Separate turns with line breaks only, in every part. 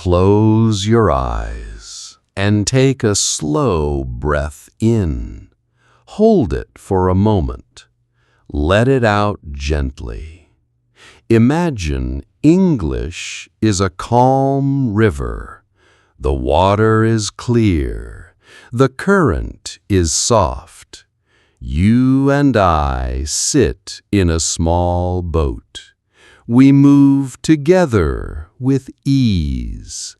Close your eyes and take a slow breath in. Hold it for a moment. Let it out gently. Imagine English is a calm river. The water is clear. The current is soft. You and I sit in a small boat. We move together with ease.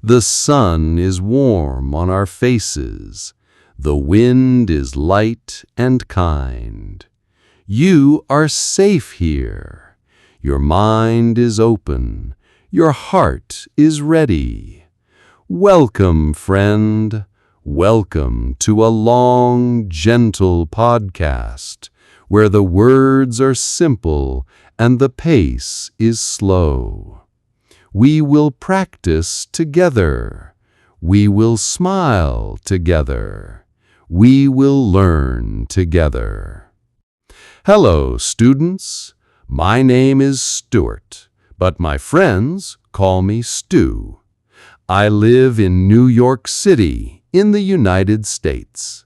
The sun is warm on our faces. The wind is light and kind. You are safe here. Your mind is open. Your heart is ready. Welcome, friend. Welcome to a long, gentle podcast where the words are simple and the pace is slow. We will practice together. We will smile together. We will learn together. Hello, students. My name is Stuart, but my friends call me Stu. I live in New York City, in the United States.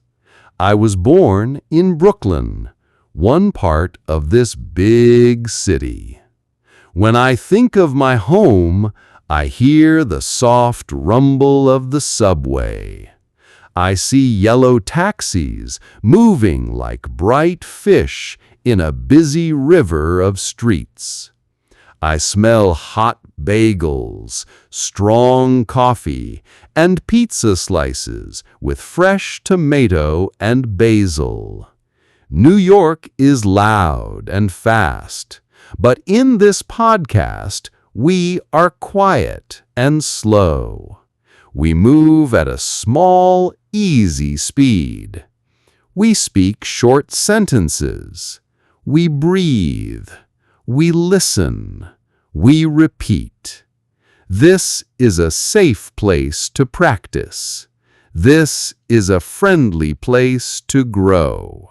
I was born in Brooklyn, one part of this big city. When I think of my home, I hear the soft rumble of the subway. I see yellow taxis moving like bright fish in a busy river of streets. I smell hot bagels, strong coffee, and pizza slices with fresh tomato and basil. New York is loud and fast, but in this podcast, we are quiet and slow. We move at a small, easy speed. We speak short sentences. We breathe. We listen. We repeat. This is a safe place to practice. This is a friendly place to grow.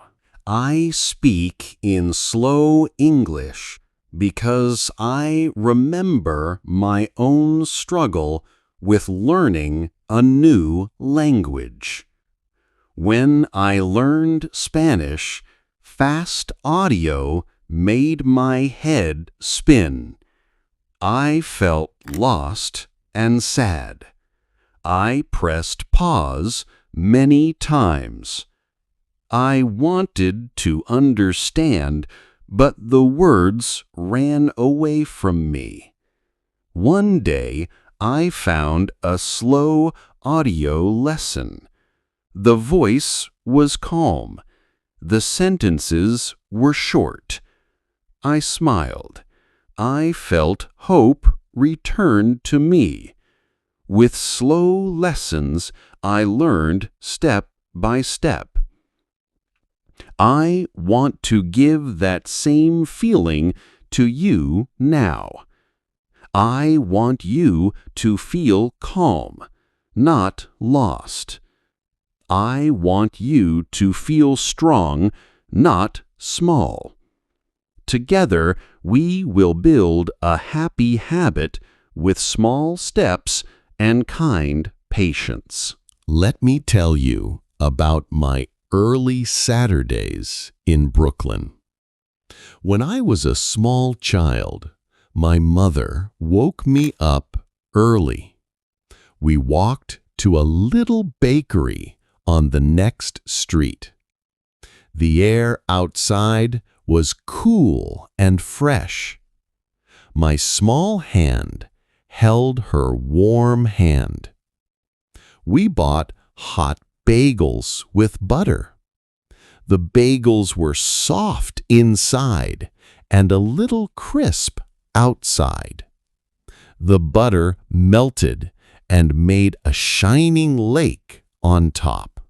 I speak in slow English because I remember my own struggle with learning a new language. When I learned Spanish, fast audio made my head spin. I felt lost and sad. I pressed pause many times. I wanted to understand, but the words ran away from me. One day, I found a slow audio lesson. The voice was calm. The sentences were short. I smiled. I felt hope return to me. With slow lessons, I learned step by step. I want to give that same feeling to you now. I want you to feel calm, not lost. I want you to feel strong, not small. Together, we will build a happy habit with small steps and kind patience.
Let me tell you about my early Saturdays in Brooklyn. When I was a small child, my mother woke me up early. We walked to a little bakery on the next street. The air outside was cool and fresh. My small hand held her warm hand. We bought hot bagels with butter. The bagels were soft inside and a little crisp outside. The butter melted and made a shining lake on top.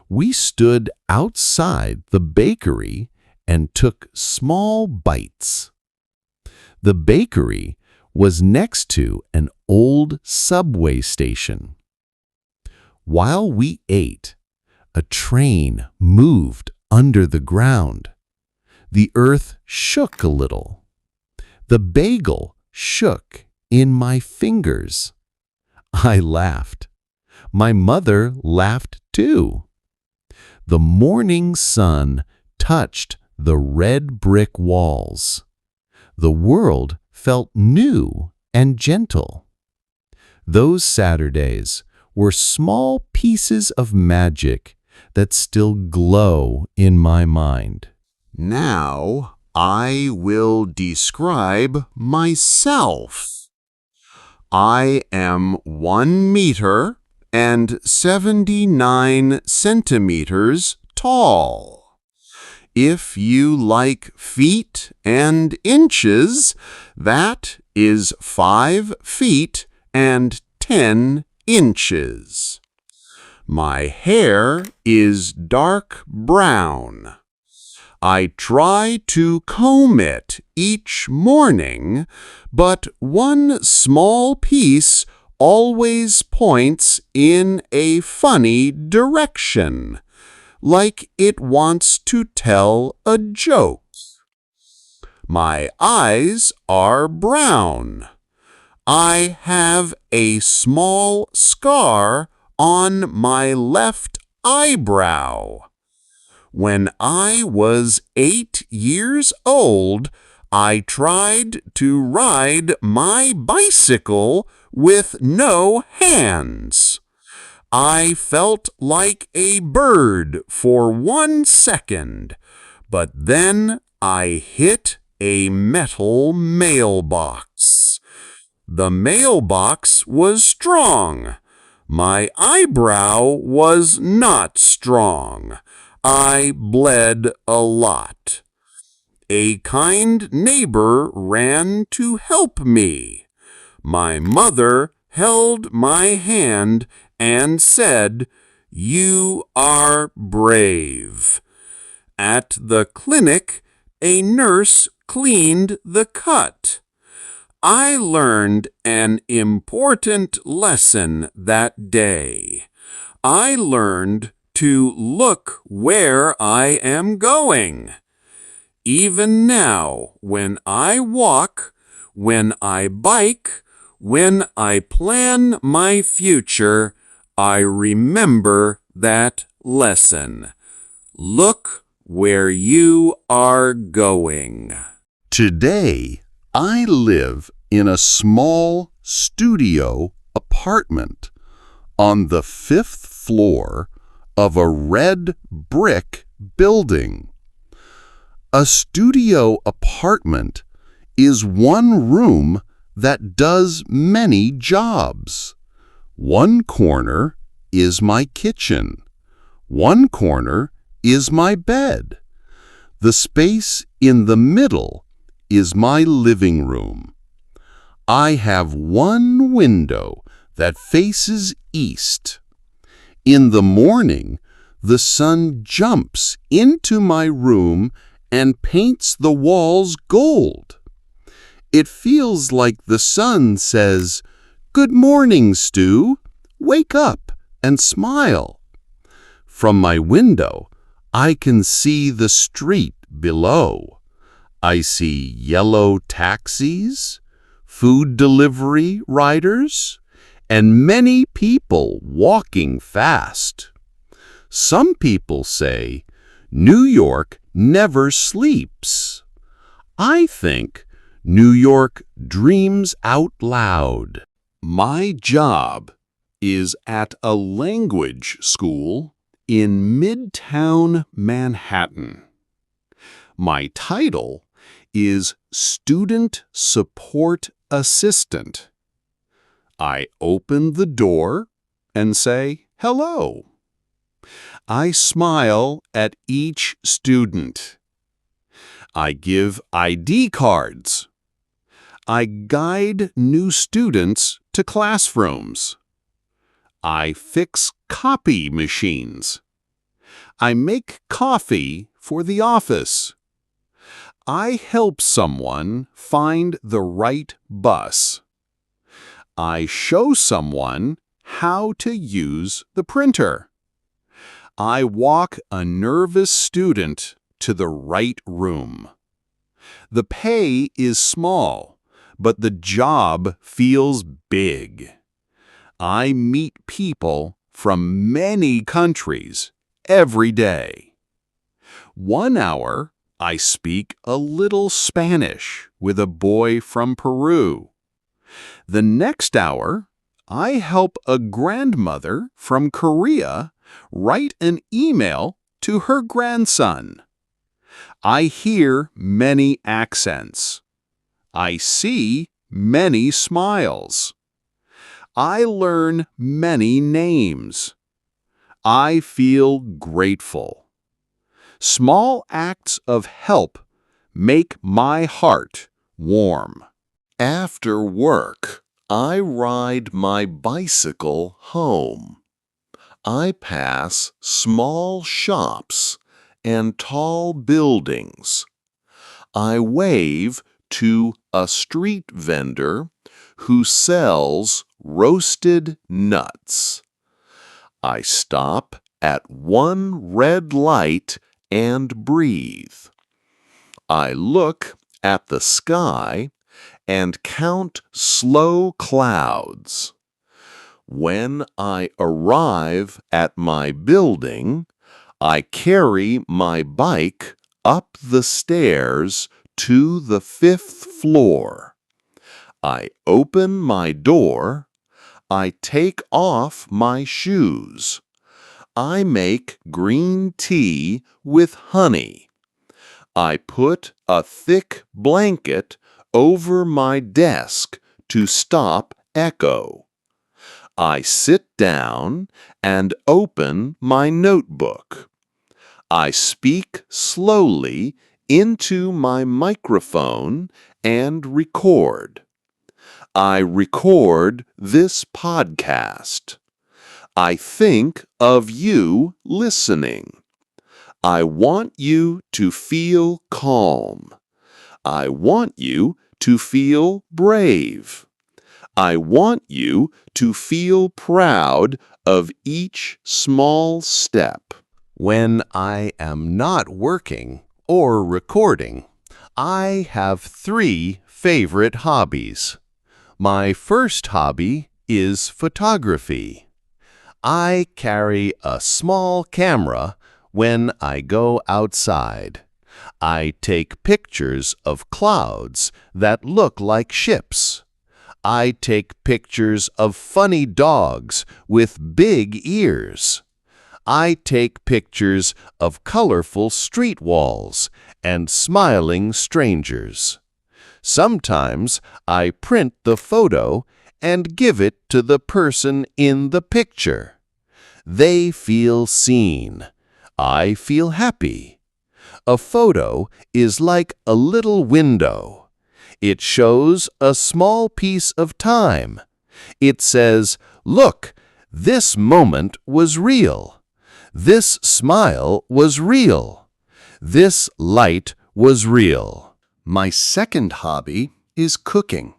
We stood outside the bakery and took small bites. The bakery was next to an old subway station. While we ate, a train moved under the ground. The earth shook a little. The bagel shook
in my fingers. I laughed. My mother laughed too. The morning sun touched the red brick walls. The world felt new and gentle. Those Saturdays were small pieces of magic that still glow in my mind.
Now I will describe myself. I am 1 meter and 79 centimeters tall. If you like feet and inches, that is 5 feet and 10 inches. My hair is dark brown. I try to comb it each morning, but one small piece always points in a funny direction, like it wants to tell a joke. My eyes are brown. I have a small scar on my left eyebrow. When I was 8 years old, I tried to ride my bicycle with no hands. I felt like a bird for 1 second, but then I hit a metal mailbox. The mailbox was strong. My eyebrow was not strong. I bled a lot. A kind neighbor ran to help me. My mother held my hand and said, "You are brave." At the clinic, a nurse cleaned the cut. I learned an important lesson that day. I learned to look where I am going. Even now, when I walk, when I bike, when I plan my future, I remember that lesson. Look where you are going.
Today, I live in a small studio apartment on the 5th floor of a red brick building. A studio apartment is one room that does many jobs. One corner is my kitchen. One corner is my bed. The space in the middle is my living room. I have one window that faces east. In the morning, the sun jumps into my room and paints the walls gold. It feels like the sun says, "Good morning, Stu. Wake up and smile." From my window, I can see the street below. I see yellow taxis, food delivery riders, and many people walking fast. Some people say, New York never sleeps. I think New York dreams out loud.
My job is at a language school in Midtown Manhattan. My title is Student Support Assistant. I open the door and say hello. I smile at each student. I give ID cards. I guide new students to classrooms. I fix copy machines. I make coffee for the office. I help someone find the right bus. I show someone how to use the printer. I walk a nervous student to the right room. The pay is small,
but the job feels big. I meet people from many countries every day. 1 hour, I speak a little Spanish with a boy from Peru. The next hour, I help a grandmother from Korea write an email to her grandson. I hear many accents. I see many smiles. I learn many names. I feel grateful. Small acts of help make my heart warm.
After work, I ride my bicycle home. I pass small shops and tall buildings. I wave to a street vendor who sells roasted nuts. I stop at one red light and breathe. I look at the sky and count slow clouds. When I arrive at my building, I carry my bike up the stairs to the 5th floor. I open my door. I take off my shoes. I make green tea with honey. I put a thick blanket over my desk to stop echo. I sit down and open my notebook. I speak slowly into my microphone and record. I record this podcast. I think of you listening. I want you to feel calm. I want you to feel brave. I want you to feel proud of each small step. When I am not working or recording, I have 3 favorite hobbies. My first hobby is photography. I carry a small camera when I go outside. I take pictures of clouds that look like ships. I take pictures of funny dogs with big ears. I take pictures of colorful street walls and smiling strangers. Sometimes I print the photo and give it to the person in the picture. They feel seen. I feel happy. A photo is like a little window. It shows a small piece of time. It says, "Look, this moment was real. This smile was real. This light was real." My second hobby is cooking.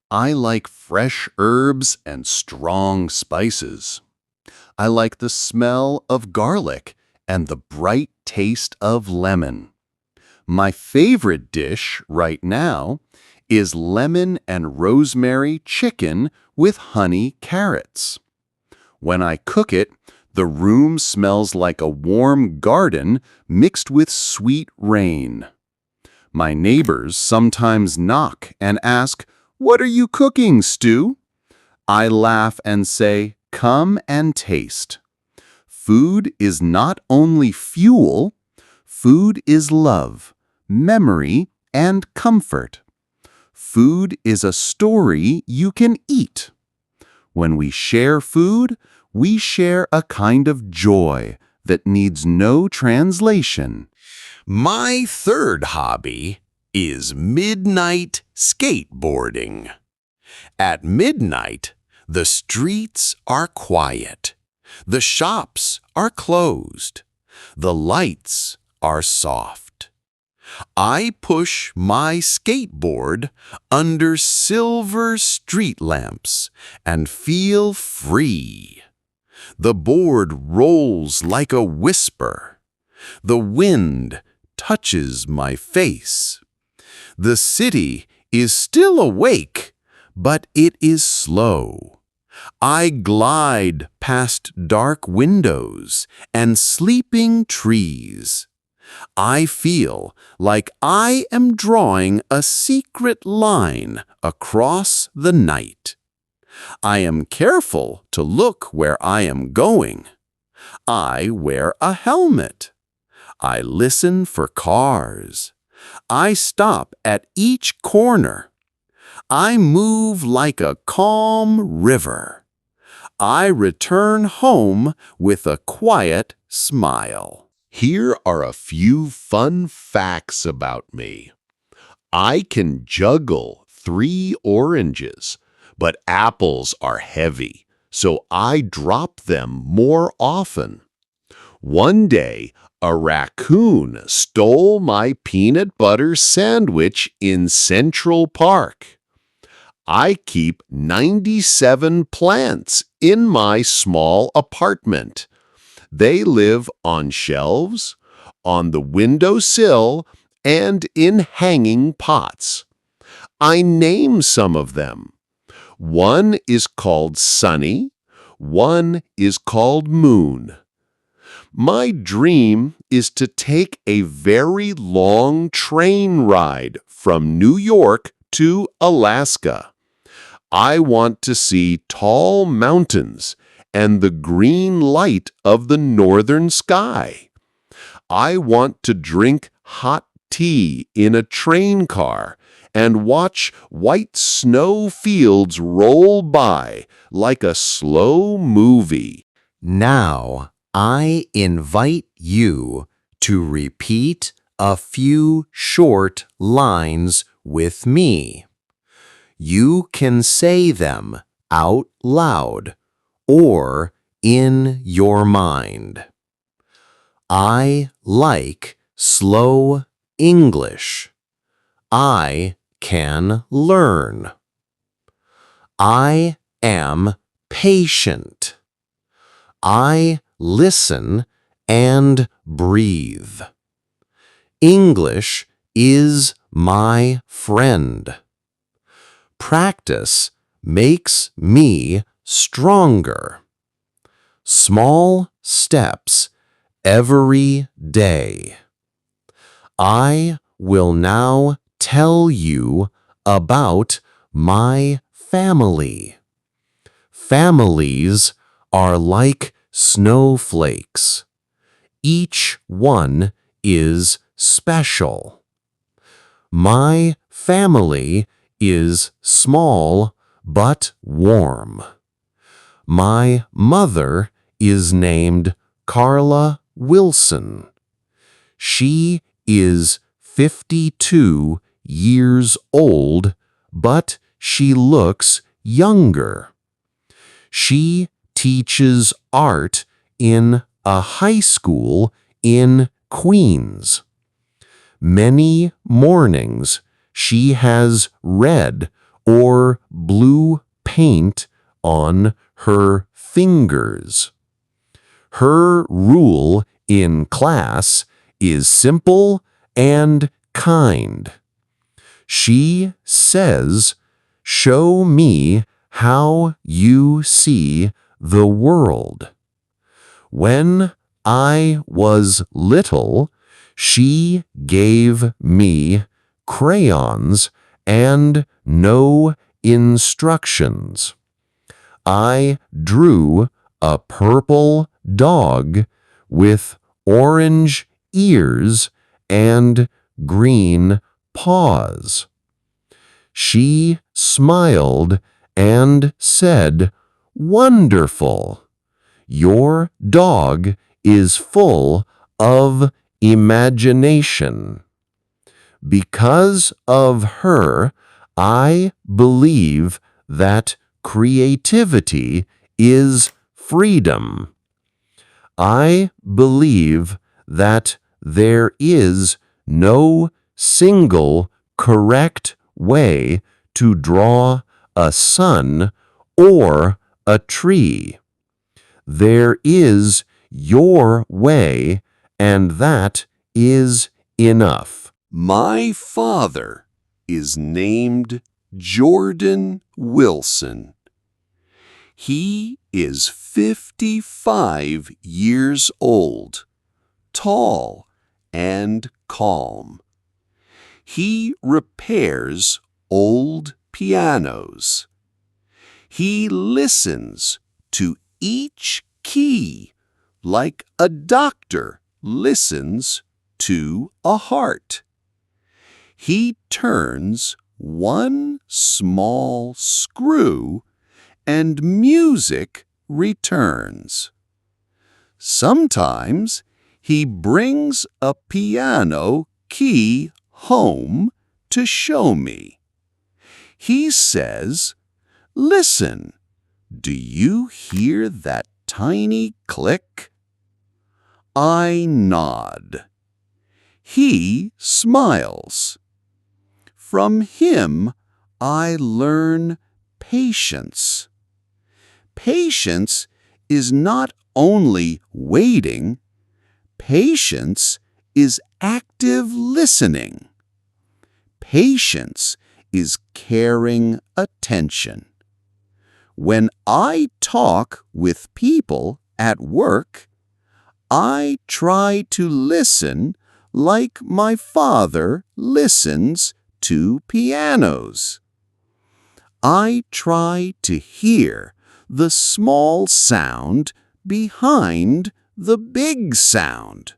I like fresh herbs and strong spices. I like the smell of garlic and the bright taste of lemon. My favorite dish right now is lemon and rosemary chicken with honey carrots. When I cook it, the room smells like a warm garden mixed with sweet rain. My neighbors sometimes knock and ask, "What are you cooking, Stu?" I laugh and say, "Come and taste." Food is not only fuel, food is love, memory, and comfort. Food is a story you can eat. When we share food, we share a kind of joy that needs no translation. My third hobby is midnight skateboarding. At midnight, the streets are quiet. The shops are closed. The lights are soft. I push my skateboard under silver street lamps and feel free. The board rolls like a whisper. The wind touches my face. The city
is still awake, but it is slow. I glide past dark windows and sleeping trees. I feel like I am drawing a secret line across the night. I am careful to look where I am going. I wear a helmet. I listen for cars. I stop at each corner. I move like a calm river. I return home with a quiet smile.
Here are a few fun facts about me. I can juggle 3 oranges, but apples are heavy, so I drop them more often. One day, a raccoon stole my peanut butter sandwich in Central Park. I keep 97 plants in my small apartment. They live on shelves, on the windowsill, and in hanging pots. I name some of them. One is called Sunny, one is called Moon. My dream is to take a very long train ride from New York to Alaska. I want to see tall mountains and the green light of the northern sky. I want to drink hot tea in a train car and watch white snow fields roll by like a slow movie.
Now, I invite you to repeat a few short lines with me. You can say them out loud or in your mind. I like slow English. I can learn. I am patient. I listen and breathe. English is my friend. Practice makes me stronger. Small steps every day. I will now tell you about my family. Families are like snowflakes. Each one is special. My family is small but warm. My mother is named Carla Wilson. She is 52 years old, but she looks younger. She teaches art in a high school in Queens. Many mornings she has red or blue paint on her fingers. Her rule in class is simple and kind. She says, "Show me how you see the world." When I was little, she gave me crayons and no instructions. I drew a purple dog with orange ears and green paws. She smiled and said, "Wonderful! Your dog is full of imagination." Because of her, I believe that creativity is freedom. I believe that there is no single correct way to draw a sun or a tree. There is your way, and that is enough.
My father is named Jordan Wilson. He is 55 years old, tall and calm. He repairs old pianos. He listens to each key like a doctor listens to a heart. He turns one small screw and music returns. Sometimes he brings a piano key home to show me. He says, "Listen, do you hear that tiny click?" I nod. He smiles. From him, I learn patience. Patience is not only waiting, patience is active listening. Patience is caring attention. When I talk with people at work, I try to listen like my father listens to pianos. I try to hear the small sound behind the big sound.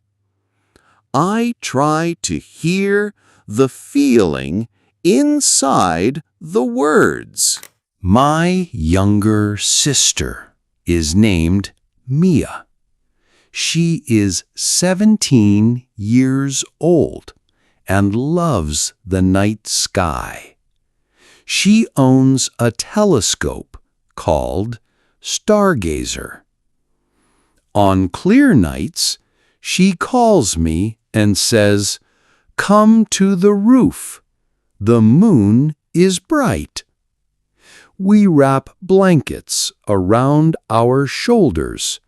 I try to hear the feeling inside the words.
My younger sister is named Mia. She is 17 years old and loves the night sky. She owns a telescope called Stargazer. On clear nights, she calls me and says, "Come to the roof. The moon is bright." We wrap blankets around our shoulders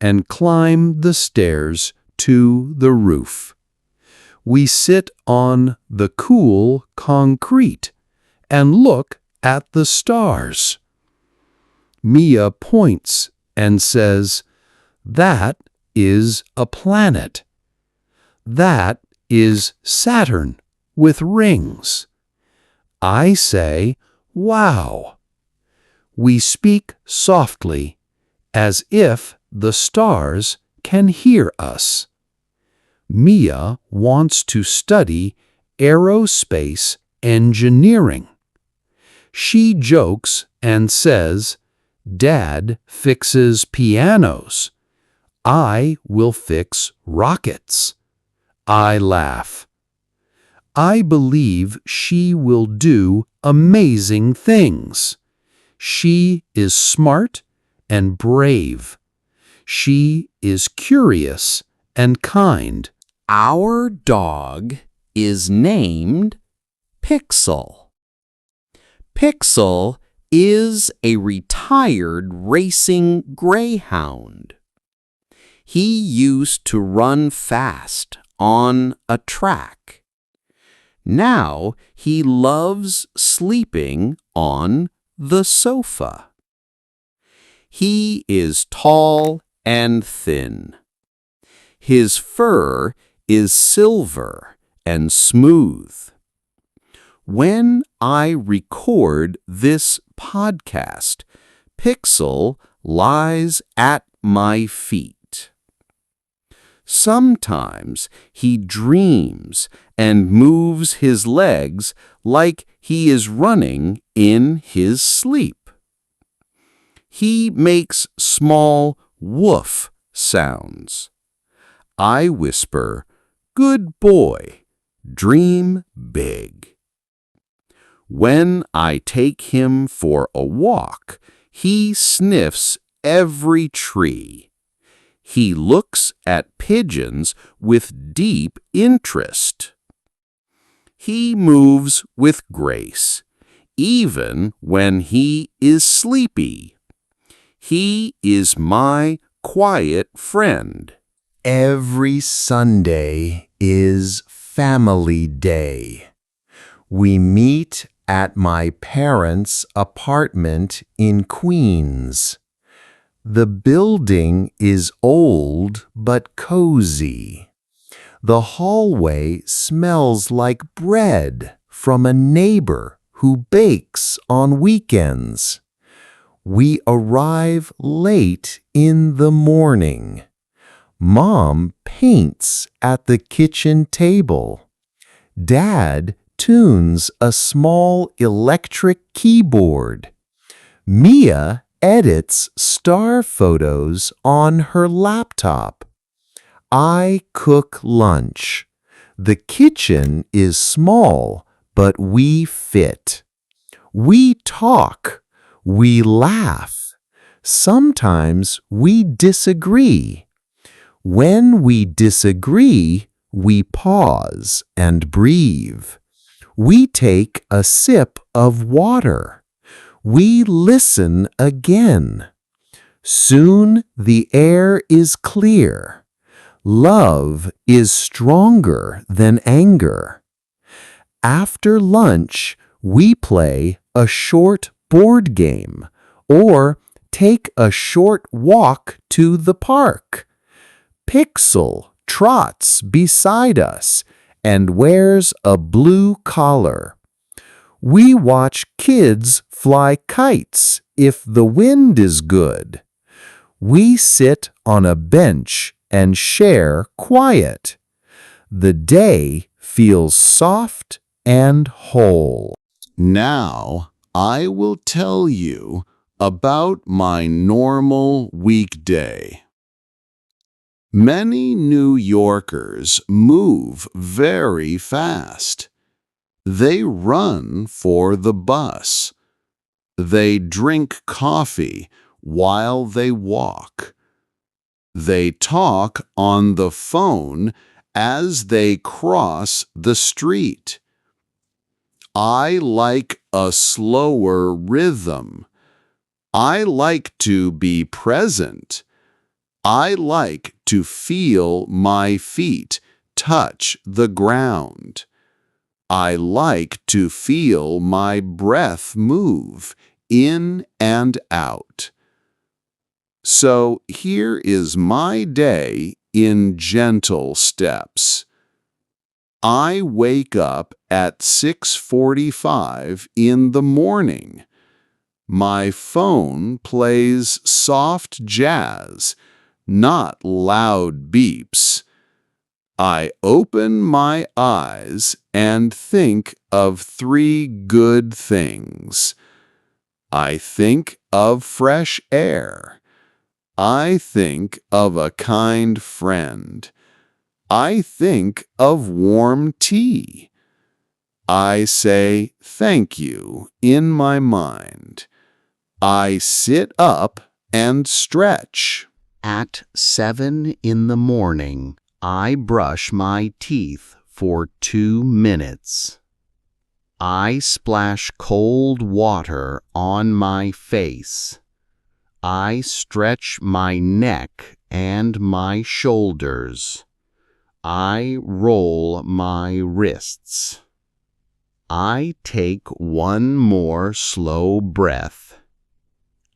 and climb the stairs to the roof. We sit on the cool concrete and look at the stars. Mia points and says, "That is a planet. That is Saturn with rings." I say, "Wow." We speak softly, as if the stars can hear us. Mia wants to study aerospace engineering. She jokes and says, "Dad fixes pianos. I will fix rockets." I laugh. I believe she will do amazing things. She is smart and brave. She is curious and kind.
Our dog is named Pixel. Pixel is a retired racing greyhound. He used to run fast on a track. Now he loves sleeping on the sofa. He is tall and thin. His fur is silver and smooth. When I record this podcast, Pixel lies at my feet. Sometimes he dreams and moves his legs like he is running in his sleep. He makes small woof sounds. I whisper, "Good boy, dream big." When I take him for a walk, he sniffs every tree. He looks at pigeons with deep interest. He moves with grace, even when he is sleepy. He is my quiet friend.
Every Sunday is Family Day.
We meet at my parents' apartment in Queens. The building is old but cozy. The hallway smells like bread from a neighbor who bakes on weekends. We arrive late in the morning. Mom paints at the kitchen table. Dad tunes a small electric keyboard. Mia edits star photos on her laptop. I cook lunch. The kitchen is small, but we fit. We talk. We laugh. Sometimes we disagree. When we disagree, we pause and breathe. We take a sip of water. We listen again. Soon the air is clear. Love is stronger than anger. After lunch, we play a short board game or take a short walk to the park. Pixel trots beside us and wears a blue collar. We watch kids fly kites if the wind is good. We sit on a bench and share quiet. The day feels soft and whole.
Now I will tell you about my normal weekday. Many New Yorkers move very fast. They run for the bus. They drink coffee while they walk. They talk on the phone as they cross the street. I like a slower rhythm. I like to be present. I like to feel my feet touch the ground. I like to feel my breath move in and out. So here is my day in gentle steps. I wake up at 6:45 in the morning. My phone plays soft jazz, not loud beeps. I open my eyes and think of 3 good things. I think of fresh air. I think of a kind friend. I think of warm tea. I say thank you in my mind. I sit up and stretch.
At 7 in the morning, I brush my teeth for 2 minutes. I splash cold water on my face. I stretch my neck and my shoulders. I roll my wrists. I take one more slow breath.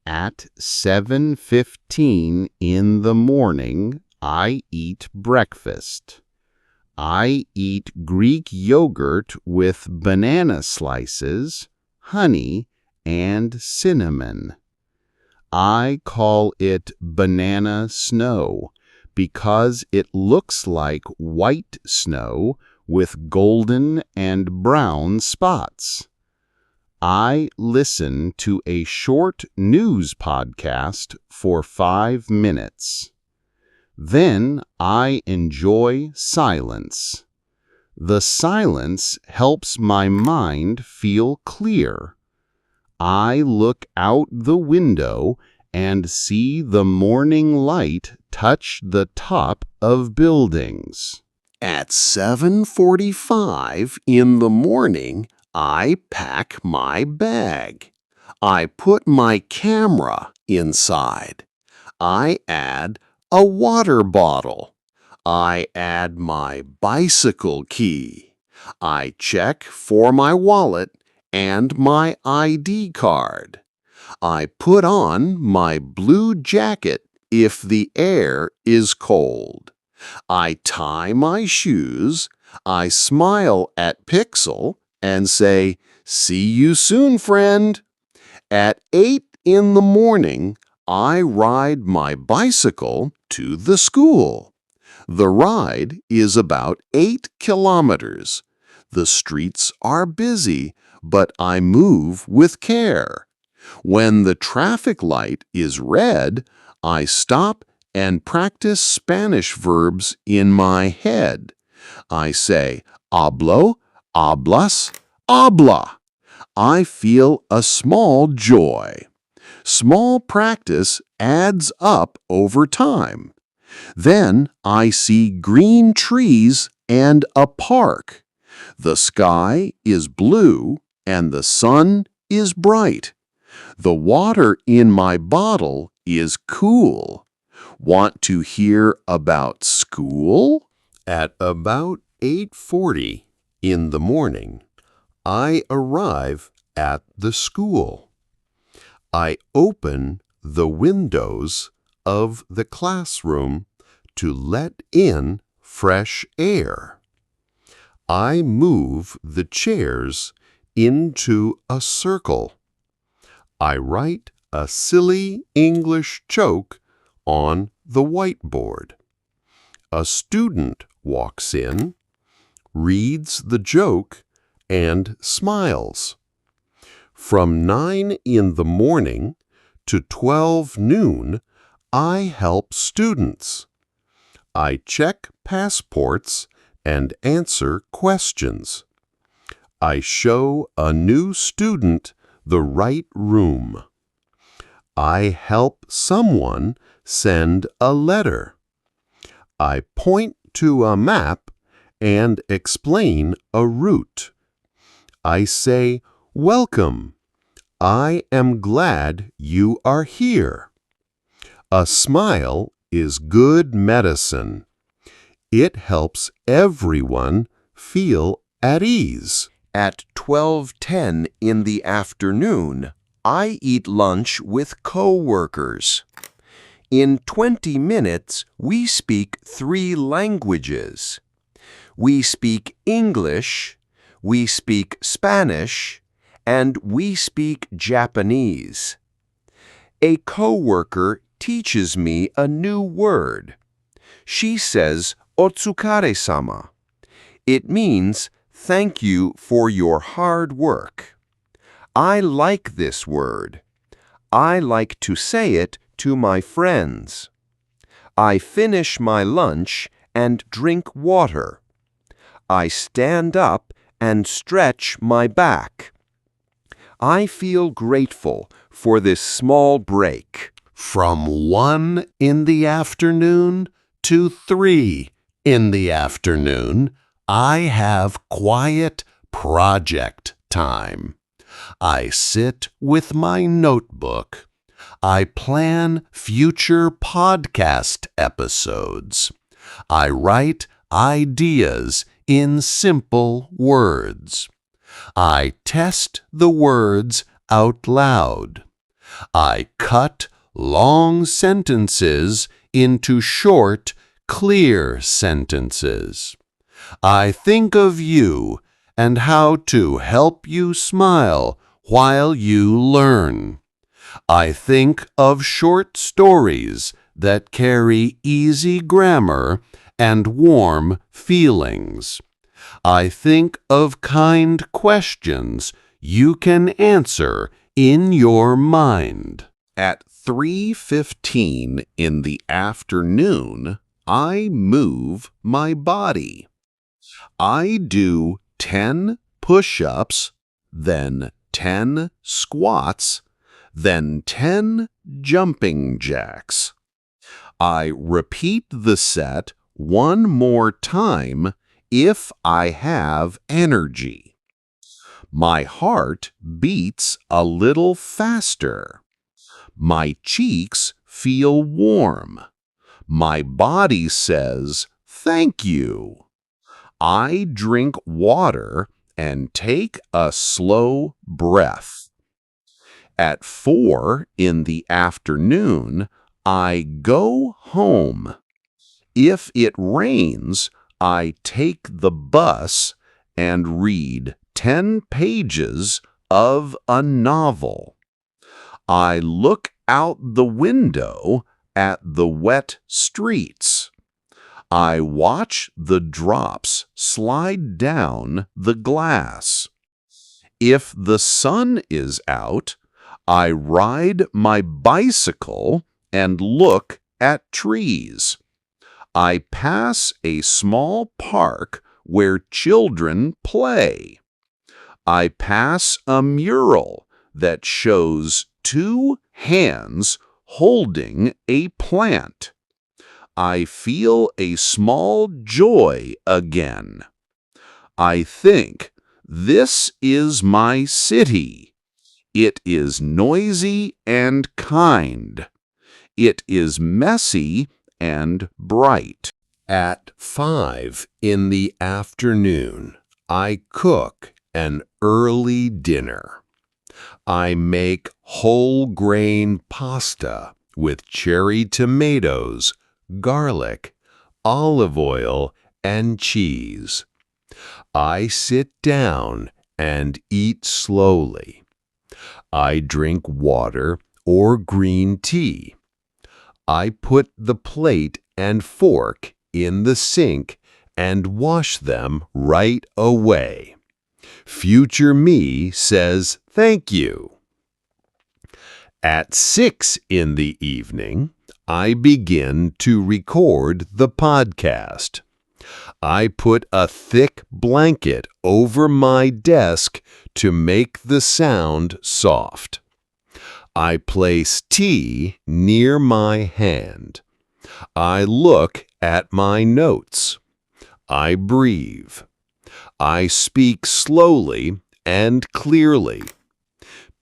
At 7:15 in the morning, I eat breakfast. I eat Greek yogurt with banana slices, honey, and cinnamon. I call it banana snow because it looks like white snow with golden and brown spots. I listen to a short news podcast for 5 minutes. Then I enjoy silence. The silence helps my mind feel clear. I look out the window and see the morning light touch the top of buildings.
At 7:45 in the morning, I pack my bag. I put my camera inside. I add a water bottle. I add my bicycle key.
I check for my wallet and my ID card. I put on my blue jacket if the air is cold. I tie my shoes. I smile at Pixel and say, "See you soon, friend." At 8 in the morning, I ride my bicycle to the school. The ride is about 8 kilometers. The streets are busy, but I move with care. When the traffic light is red, I stop and practice Spanish verbs in my head. I say, hablo, hablas, habla. I feel a small joy. Small practice adds up over time. Then I see green trees and a park. The sky is blue and the sun is bright. The water in my bottle is cool. Want to hear about school?
At about 8:40 in the morning, I arrive at the school. I open the windows of the classroom to let in fresh air. I move the chairs into a circle. I write a silly English joke on the whiteboard. A student walks in, reads the joke, and smiles. From 9 in the morning to 12 noon, I help students. I check passports and answer questions. I show a new student the right room. I help someone send a letter. I point to a map and explain a route. I say, "Welcome. I am glad you are here." A smile is good medicine. It helps everyone feel at ease.
At 12:10 in the afternoon, I eat lunch with co-workers. In 20 minutes, we speak 3 languages. We speak English, we speak Spanish, and we speak Japanese. A co-worker teaches me a new word. She says, "Otsukare-sama." It means, "Thank you for your hard work." I like this word. I like to say it to my friends. I finish my lunch and drink water. I stand up and stretch my back. I feel grateful for this small break.
From 1 in the afternoon to 3 in the afternoon, I have quiet project time. I sit with my notebook. I plan future podcast episodes. I write ideas in simple words. I test the words out loud. I cut long sentences into short, clear sentences. I think of you and how to help you smile while you learn. I think of short stories that carry easy grammar and warm feelings. I think of kind questions you can answer in your mind.
At 3:15 in the afternoon, I move my body. I do 10 push-ups, then 10 squats, then 10 jumping jacks. I repeat the set one more time if I have energy. My heart beats a little faster. My cheeks feel warm. My body says, "Thank you." I drink water and take a slow breath. At 4 in the afternoon, I go home. If it rains, I take the bus and read 10 pages of a novel. I look out the window at the wet streets. I watch the drops slide down the glass. If the sun is out, I ride my bicycle and look at trees. I pass a small park where children play. I pass a mural that shows 2 hands holding a plant. I feel a small joy again. I think, this is my city. It is noisy and kind. It is messy and bright.
At 5 in the afternoon, I cook an early dinner. I make whole grain pasta with cherry tomatoes, garlic, olive oil, and cheese. I sit down and eat slowly. I drink water or green tea. I put the plate and fork in the sink and wash them right away. Future me says thank you. At 6 in the evening, I begin to record the podcast. I put a thick blanket over my desk to make the sound soft. I place tea near my hand. I look at my notes. I breathe. I speak slowly and clearly.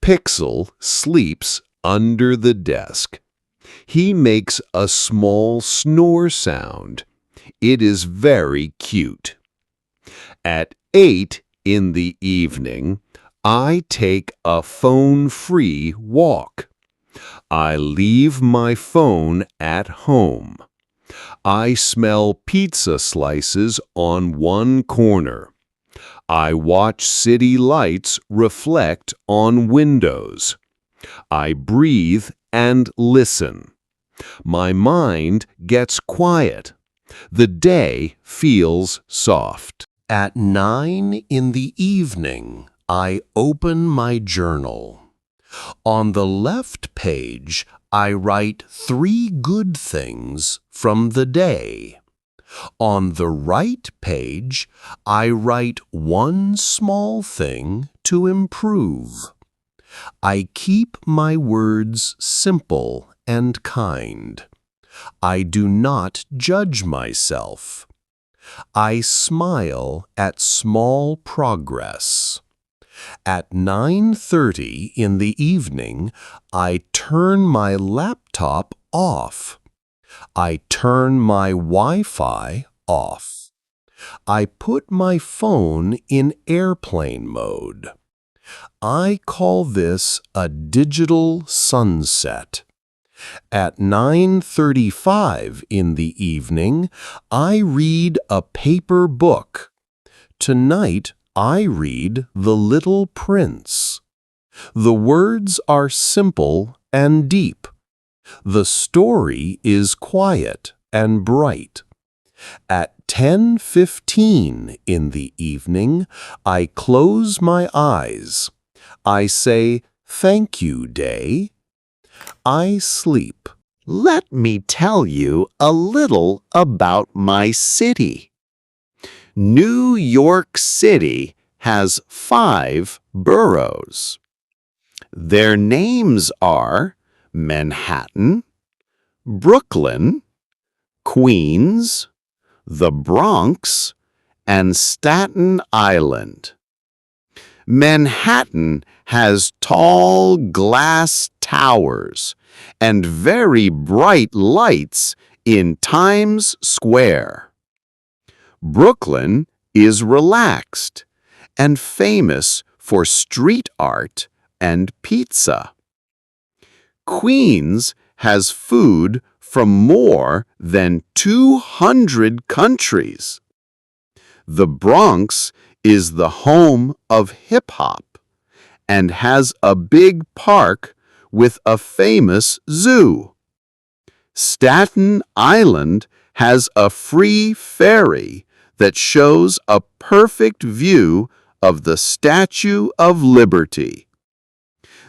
Pixel sleeps under the desk. He makes a small snore sound. It is very cute. At 8 in the evening, I take a phone-free walk. I leave my phone at home. I smell pizza slices on one corner. I watch city lights reflect on windows. I breathe and listen. My mind gets quiet. The day feels soft. At 9 in the evening, I open my journal. On the left page, I write 3 good things from the day. On the right page, I write 1 small thing to improve. I keep my words simple and kind. I do not judge myself. I smile at small progress. At 9:30 in the evening, I turn my laptop off. I turn my Wi-Fi off. I put my phone in airplane mode. I call this a digital sunset. At 9:35 in the evening, I read a paper book. Tonight, I read The Little Prince. The words are simple and deep. The story is quiet and bright. At 10:15 in the evening, I close my eyes. I say, "Thank you, day." I sleep. Let me tell you a little about my city. New York City has 5 boroughs. Their names are Manhattan, Brooklyn, Queens, the Bronx, and Staten Island. Manhattan has tall glass towers and very bright lights in Times Square. Brooklyn
is relaxed and famous for street art and pizza. Queens has food from more than 200 countries. The Bronx is the home of hip-hop and has a big park with a famous zoo. Staten Island has a free ferry that shows a perfect view of the Statue of Liberty.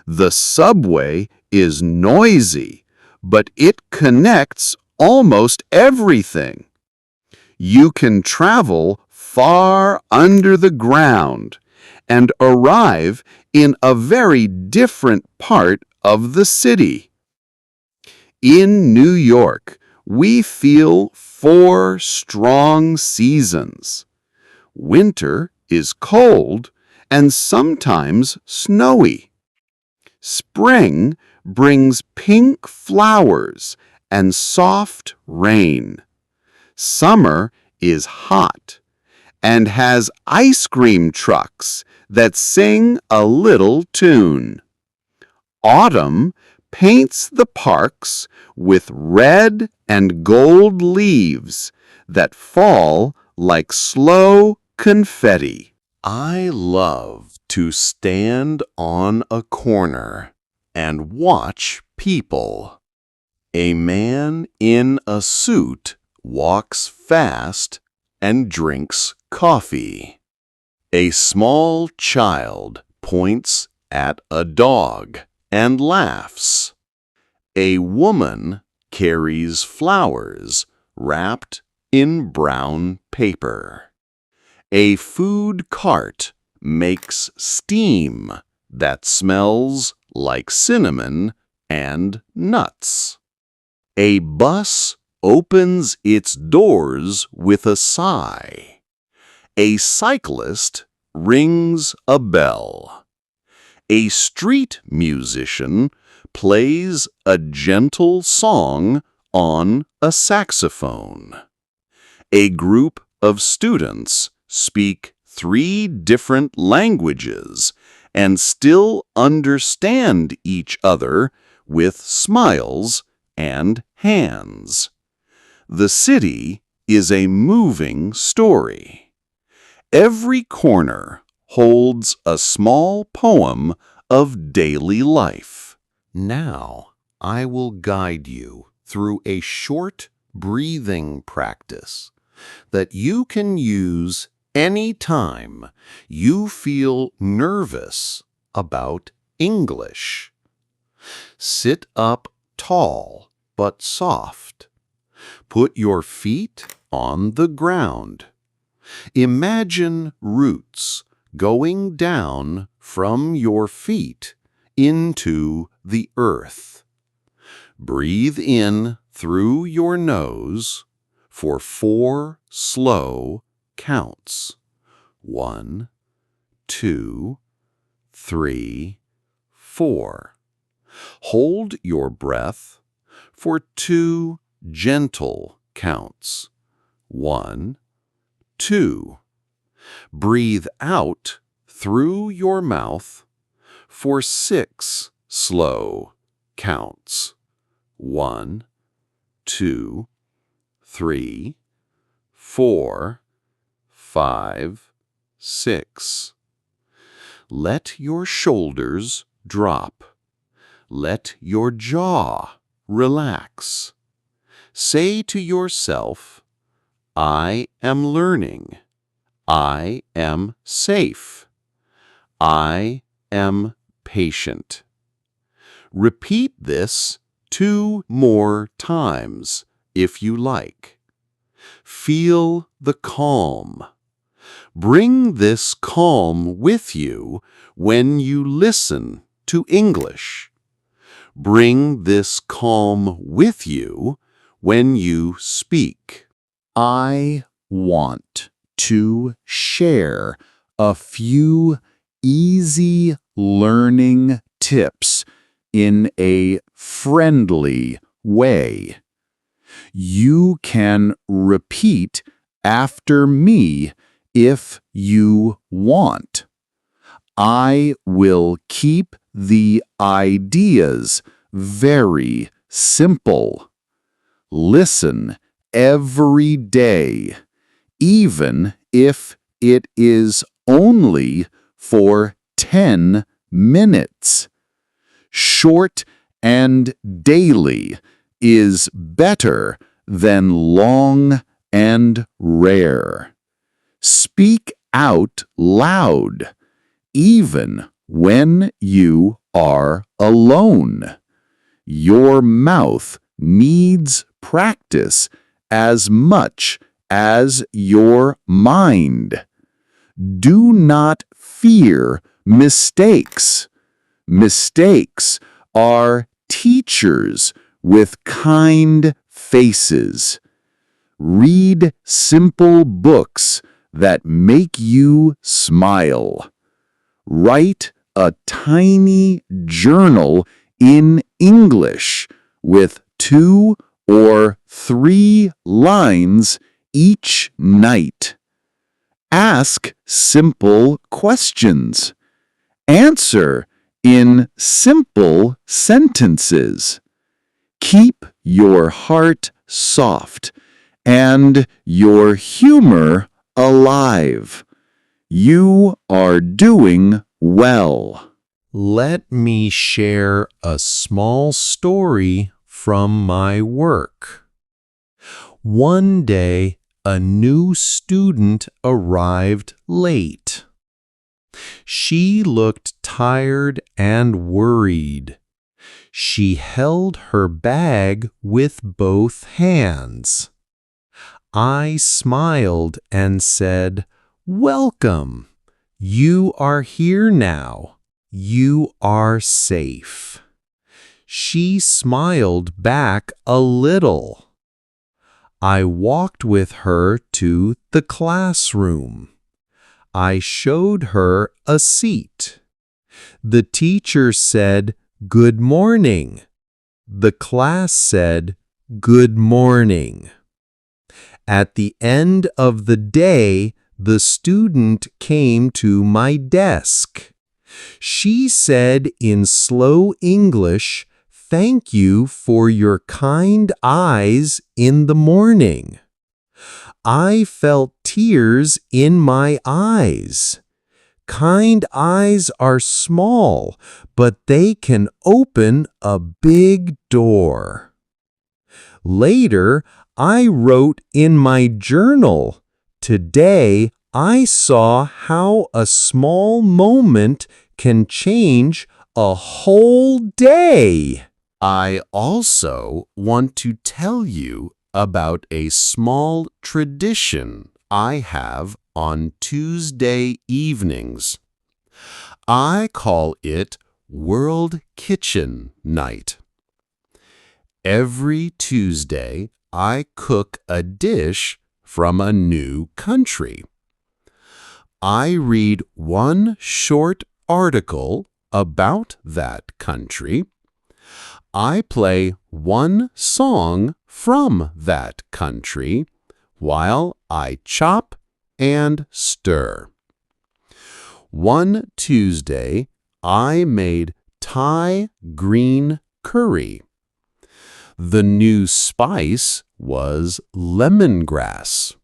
The subway is noisy, but it connects almost everything. You can travel far under the ground and arrive in a very different part of the city. In New York, we feel 4 strong seasons. Winter is cold and sometimes snowy. Spring brings pink flowers and soft rain. Summer is hot and has ice cream trucks that sing a little tune. Autumn paints the parks with red and gold leaves that fall like slow confetti.
I love to stand on a corner and watch people. A man in a suit walks fast and drinks coffee. A small child points at a dog and laughs. A woman carries flowers wrapped in brown paper. A food cart makes steam that smells like cinnamon and nuts. A bus opens its doors with a sigh. A cyclist rings a bell. A street musician plays a gentle song on a saxophone. A group of students speak 3 different languages and still understand each other with smiles and hands. The city is a moving story. Every corner holds a small poem of daily life.
Now, I will guide you through a short breathing practice that you can use any time you feel nervous about English. Sit up tall but soft. Put your feet on the ground. Imagine roots going down from your feet into the earth. Breathe in through your nose for 4 slow counts. 1, 2, 3, 4. Hold your breath for 2 gentle counts. 1, 2. Breathe out through your mouth for 6 slow counts. 1, 2, 3, 4, 5, 6. Let your shoulders drop. Let your jaw relax. Say to yourself, I am learning. I am safe. I am patient. Repeat this 2 more times if you like. Feel the calm. Bring this calm with you when you listen to English. Bring this calm with you when you speak.
I want to share a few easy learning tips in a friendly way. You can repeat after me if you want. I will keep the ideas very simple. Listen every day, even if it is only for 10 minutes. Short and daily is better than long and rare. Speak out loud, even when you are alone. Your mouth needs practice as much as your mind. Do not fear mistakes. Mistakes are teachers with kind faces. Read simple books that make you smile. Write a tiny journal in English with 2 or 3 lines each night. Ask simple questions. Answer in simple sentences. Keep your heart soft and your humor alive. You are doing well.
Let me share a small story from my work. One day, a new student arrived late. She looked tired and worried. She held her bag with both hands. I smiled and said, "Welcome. You are here now. You are safe." She smiled back a little. I walked with her to the classroom. I showed her a seat. The teacher said, "Good morning." The class said, "Good morning." At the end of the day, the student came to my desk. She said in slow English, "Thank you for your kind eyes in the morning." I felt tears in my eyes. Kind eyes are small, but they can open a big door. Later, I wrote in my journal, "Today I saw how a small moment can change a whole day."
I also want to tell you about a small tradition I have on Tuesday evenings. I call it World Kitchen Night. Every Tuesday, I cook a dish from a new country. I read one short article about that country. I play one song from that country while I chop and stir. One Tuesday, I made Thai green curry. The new spice was lemongrass.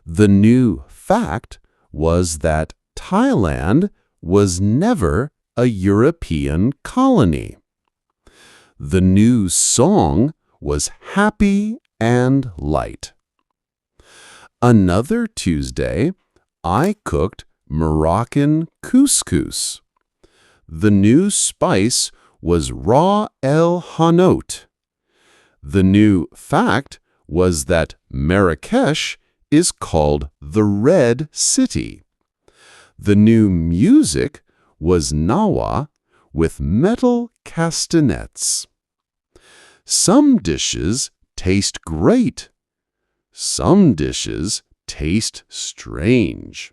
The new fact was that Thailand was never a European colony. The new song was happy and light. Another Tuesday, I cooked Moroccan couscous. The new spice was raw el hanout. The new fact was that Marrakesh is called the Red City. The new music was nawa with metal castanets. Some dishes taste great. Some dishes taste strange.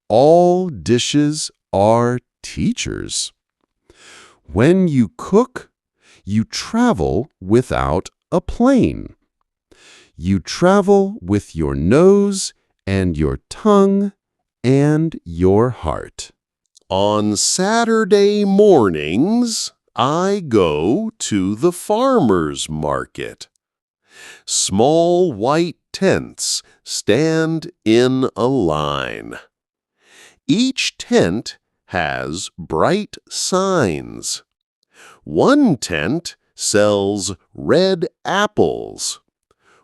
All dishes are teachers. When you cook, you travel without a plane. You travel with your nose and your tongue and your heart.
On Saturday mornings, I go to the farmer's market. Small white tents stand in a line. Each tent has bright signs. One tent sells red apples.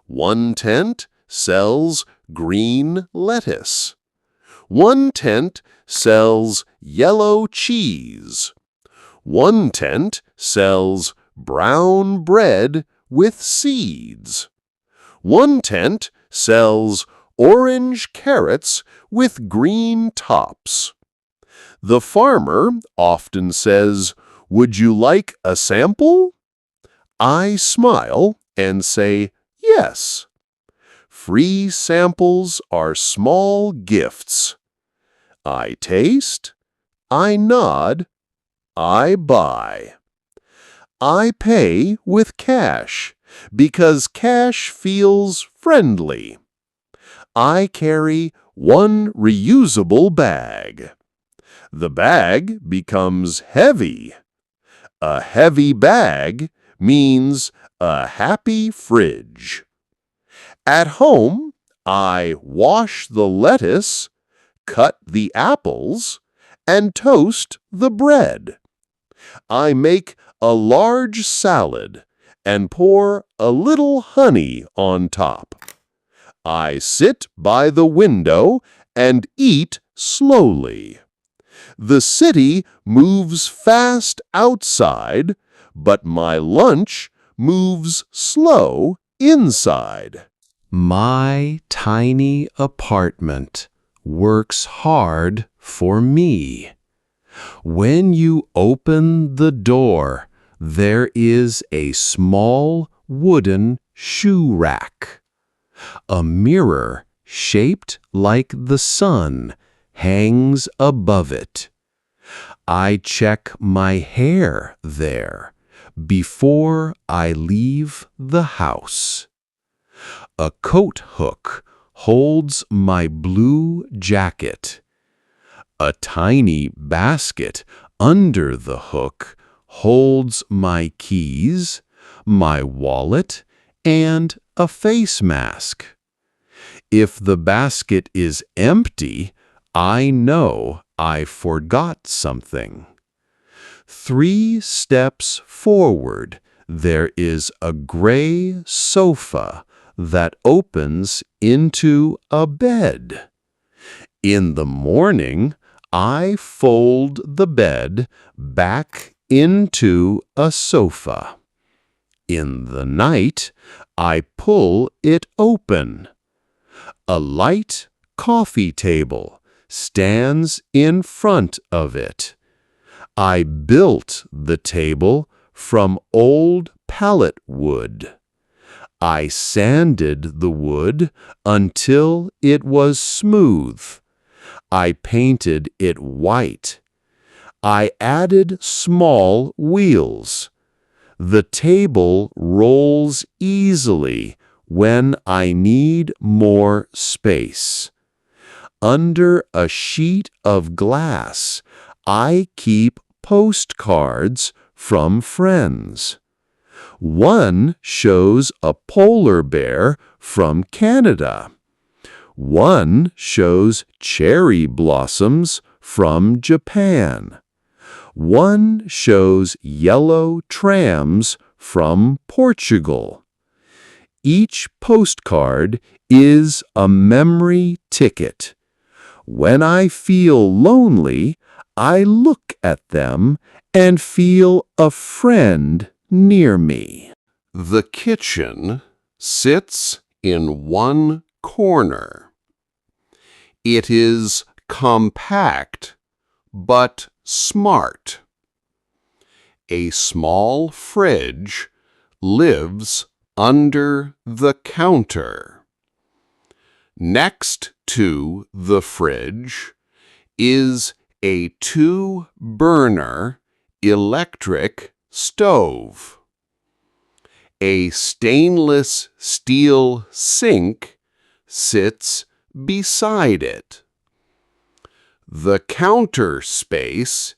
One tent sells green lettuce. One tent sells yellow cheese. One tent sells brown bread with seeds. One tent sells orange carrots with green tops. The farmer often says, "Would you like a sample?" I smile and say, "Yes." Free samples are small gifts. I taste, I nod, I buy. I pay with cash because cash feels friendly. I carry one reusable bag. The bag becomes heavy. A heavy bag means a happy fridge. At home, I wash the lettuce, cut the apples, and toast the bread. I make a large salad and pour a little honey on top. I sit by the window and eat slowly. The city moves fast outside, but my lunch moves slow inside.
My tiny apartment works hard for me. When you open the door, there is a small wooden shoe rack. A mirror shaped like the sun hangs above it. I check my hair there before I leave the house. A coat hook holds my blue jacket. A tiny basket under the hook holds my keys, my wallet, and a face mask. If the basket is empty, I know I forgot something. 3 steps forward, there is a gray sofa that opens into a bed. In the morning, I fold the bed back into a sofa. In the night, I pull it open. A light coffee table stands in front of it. I built the table from old pallet wood. I sanded the wood until it was smooth. I painted it white. I added small wheels. The table rolls easily when I need more space. Under a sheet of glass, I keep postcards from friends. One shows a polar bear from Canada. One shows cherry blossoms from Japan. One shows yellow trams from Portugal. Each postcard is a memory ticket. When I feel lonely, I look at them and feel a friend near me.
The kitchen sits in one corner. It is compact but smart. A small fridge lives under the counter. Next to the fridge is a 2-burner electric stove. A stainless steel sink sits
beside it. The counter space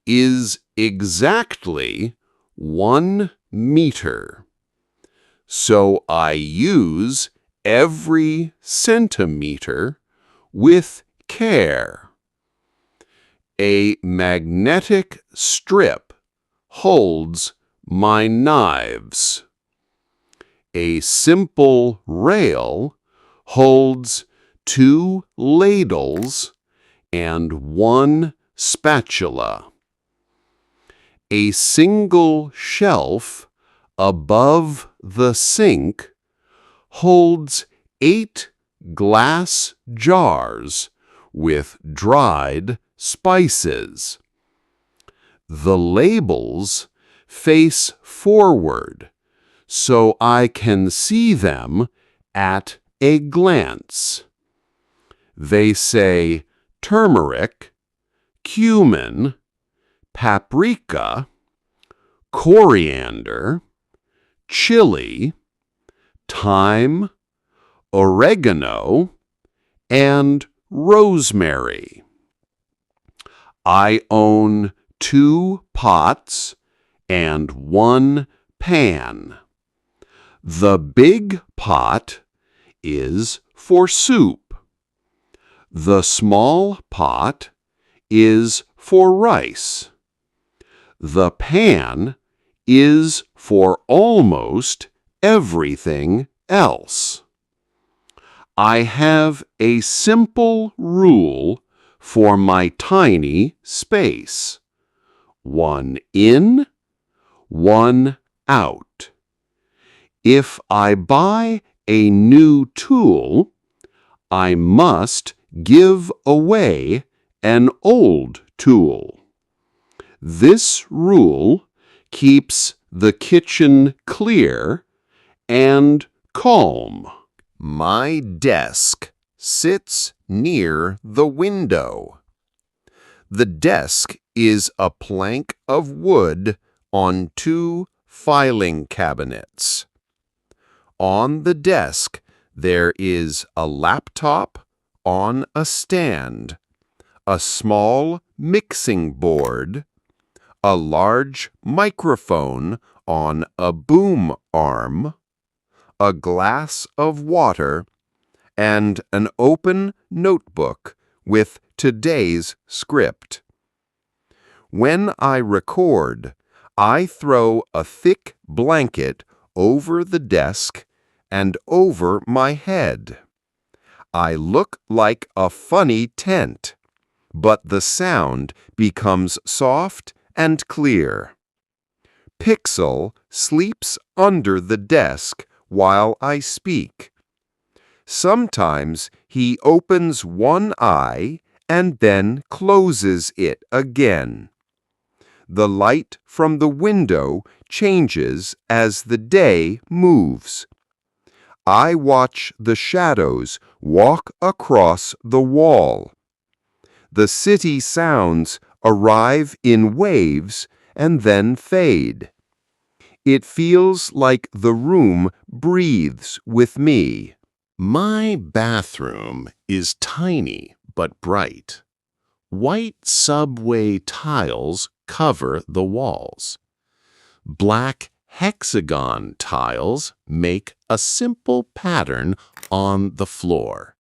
is exactly 1 meter. So I use every centimeter with care. A magnetic strip holds my knives. A simple rail holds 2 ladles and 1 spatula. A single shelf above the sink holds 8 glass jars with dried spices. The labels face forward so I can see them at a glance. They say turmeric, cumin, paprika, coriander, chili, thyme, oregano, and rosemary. I own 2 pots and 1 pan. The big pot is for soup. The small pot is for rice. The pan is for almost everything else. I have a simple rule for my tiny space. 1 in, 1 out. If I buy a new tool, I must give away an old tool. This rule keeps the kitchen clear and calm.
My desk sits near the window. The desk is a plank of wood on 2 filing cabinets. On the desk, there is a laptop on a stand, a small mixing board, a large microphone on a boom arm, a glass of water, and an open notebook with today's script. When I record, I throw a thick blanket over the desk and over my head. I look like a funny tent, but the sound becomes soft and clear. Pixel sleeps under the desk while I speak. Sometimes he opens one eye and then closes it again. The light from the window changes as the day moves. I watch the shadows walk across the wall. The city sounds arrive in waves and then fade. It feels like the room breathes with me.
My bathroom is tiny but bright. White subway tiles cover the walls. Black hexagon tiles make a simple pattern on the floor.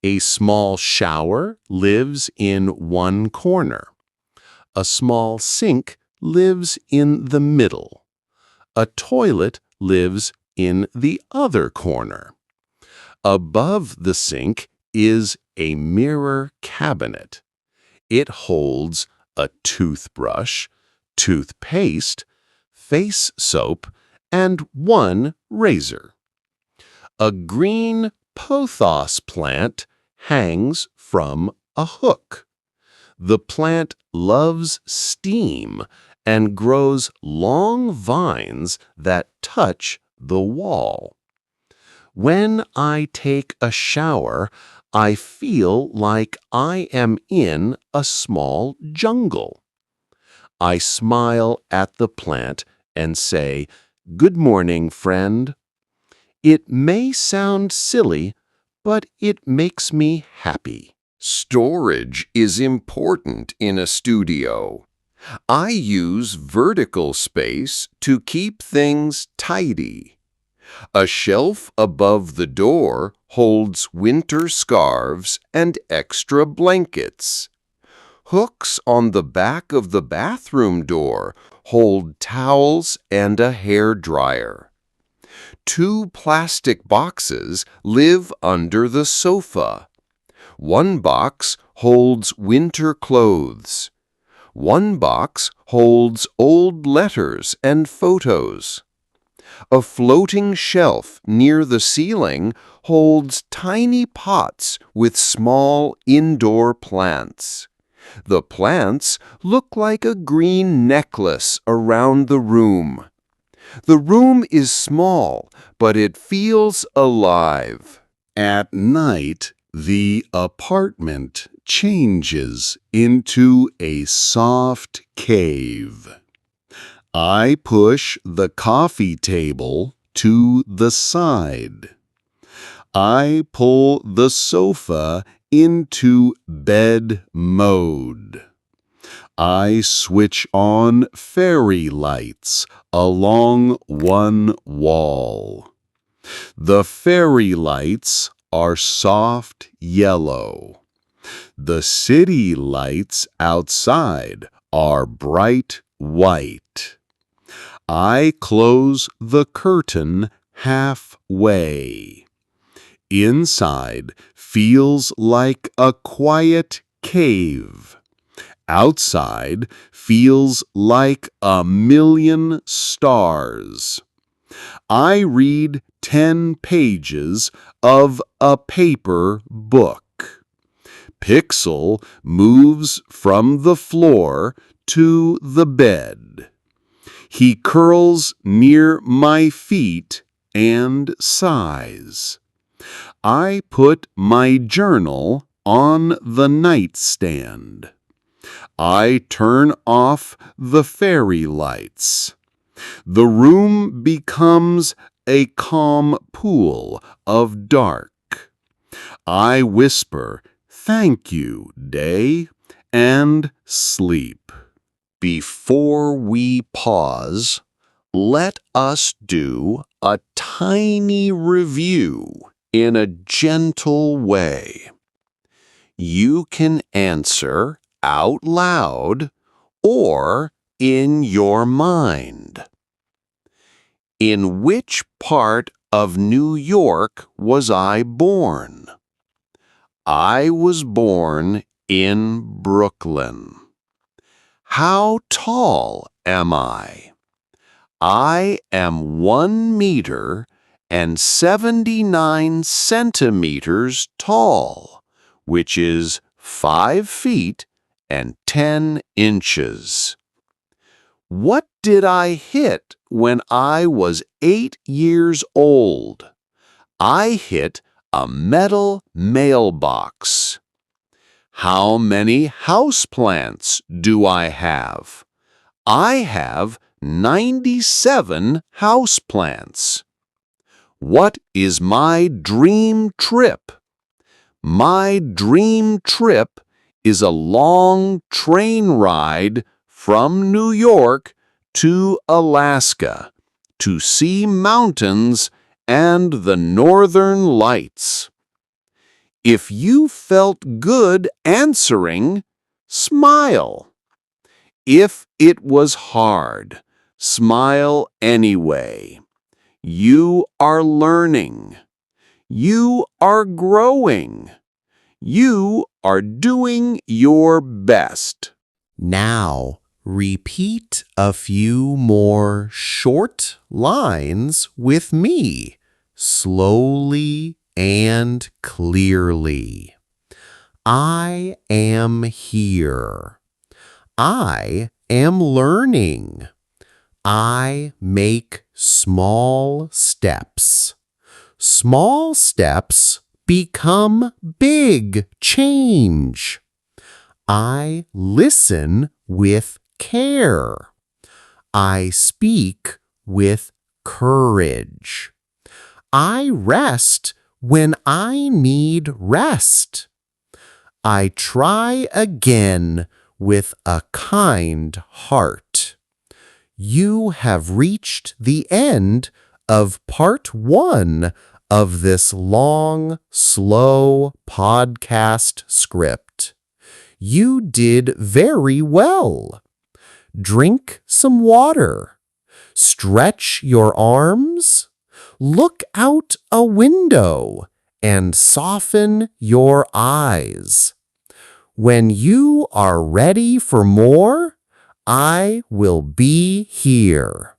A small shower lives in one corner. A small sink lives in the middle. A toilet lives in the other corner. Above the sink is a mirror cabinet. It holds a toothbrush, toothpaste, face soap, and 1 razor. A green pothos plant hangs from a hook. The plant loves steam and grows long vines that touch the wall. When I take a shower, I feel like I am in a small jungle. I smile at the plant and say, "Good morning, friend." It may sound silly,
but it makes me happy.
Storage is important in a studio. I use vertical space to keep things tidy. A shelf above the door holds winter scarves and extra blankets. Hooks on the back of the bathroom door hold towels and a hairdryer. 2 plastic boxes live under the sofa. 1 box holds winter clothes. 1 box holds old letters and photos. A floating shelf near the ceiling holds tiny pots with small indoor plants. The plants look like a green necklace around the room. The room is small, but it feels alive.
At night, the apartment changes into a soft cave. I push the coffee table to the side. I pull the sofa into bed mode. I switch on fairy lights along one wall. The fairy lights are soft yellow. The city lights outside are bright white. I close the curtain halfway. Inside feels like a quiet cave. Outside feels like a million stars. I read 10 pages of a paper book. Pixel moves from the floor to the bed. He curls near my feet and sighs. I put my journal on the nightstand. I turn off the fairy lights. The room becomes a calm pool of dark. I whisper, "Thank you, day," and sleep.
Before we pause, let us do a tiny review in a gentle way. You can answer out loud or in your mind. In which part of New York was I born? I was born in Brooklyn. How tall am I? I am 1 meter and 79 centimeters tall, which is 5 feet and 10 inches. What did I hit when I was 8 years old? I hit a metal mailbox. How many houseplants do I have? I have 97 houseplants. What is my dream trip? My dream trip is a long train ride from New York to Alaska to see mountains and the northern lights. If you felt good answering, smile. If it was hard, smile anyway. You are learning. You are growing. You are doing your best.
Now, repeat a few more short lines with me, slowly and clearly. I am here. I am learning. I make small steps. Small steps become big change. I listen with care. I speak with courage. I rest
when I need rest. I try again with a kind heart. You have reached the end of part 1 of this long, slow podcast script. You did very well. Drink some water. Stretch your arms. Look out a window and soften your eyes. When you are ready for more, I will be here.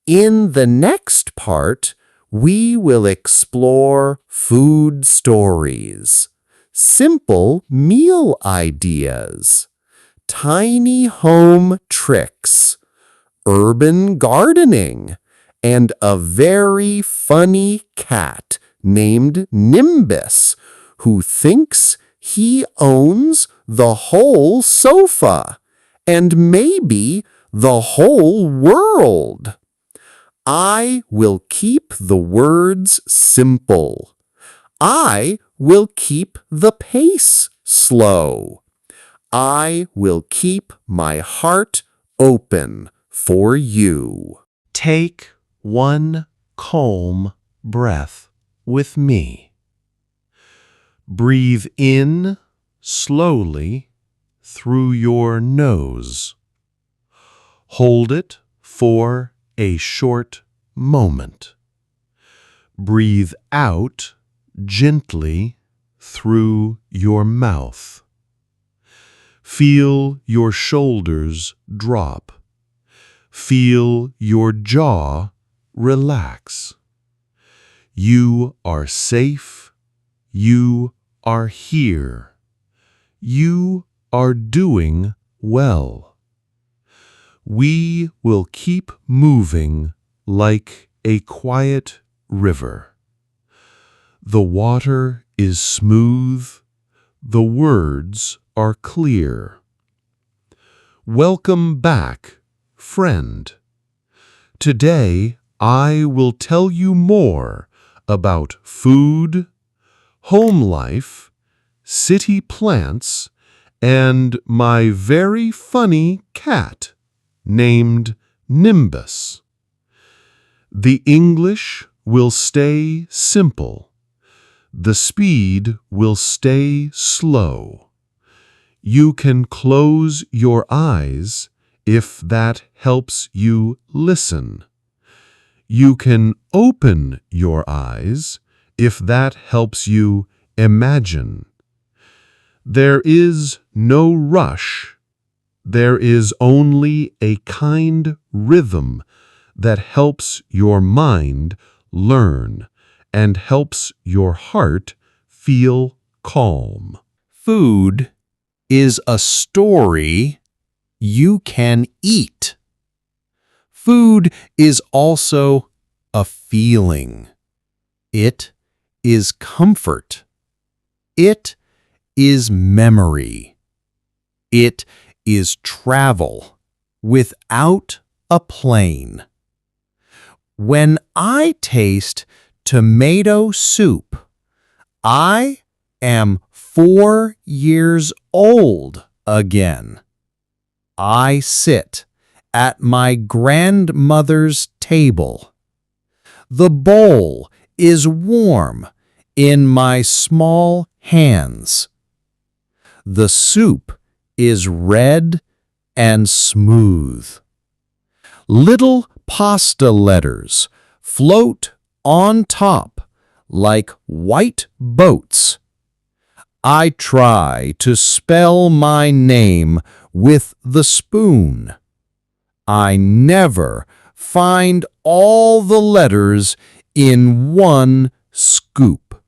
In the next part, we will explore food stories, simple meal ideas, tiny home tricks, urban gardening, and a very funny cat named Nimbus who thinks he owns the whole sofa and maybe the whole world. I will keep the words simple. I will keep the pace slow. I will keep my heart open for you.
Take one calm breath with me. Breathe in slowly through your nose. Hold it for a short moment. Breathe out gently through your mouth. Feel your shoulders drop. Feel your jaw relax. You are safe. You are here. You are doing well. We will keep moving like a quiet river. The water is smooth. The words are clear. Welcome back, friend. Today, I will tell you more about food, home life, city plants, and my very funny cat named Nimbus. The English will stay simple. The speed will stay slow. You can close your eyes if that helps you listen. You can open your eyes if that helps you imagine. There is no rush. There is only a kind rhythm that helps your mind learn and helps your heart feel calm.
Food is a story you can eat. Food is also a feeling. It is comfort. It is memory. It is travel without a plane. When I taste tomato soup, I am 4 years old again. I sit at my grandmother's table. The bowl is warm in my small hands. The soup is red and smooth. Little pasta letters float on top like white boats. I try to spell my name with the spoon. I never find all the letters in one scoop.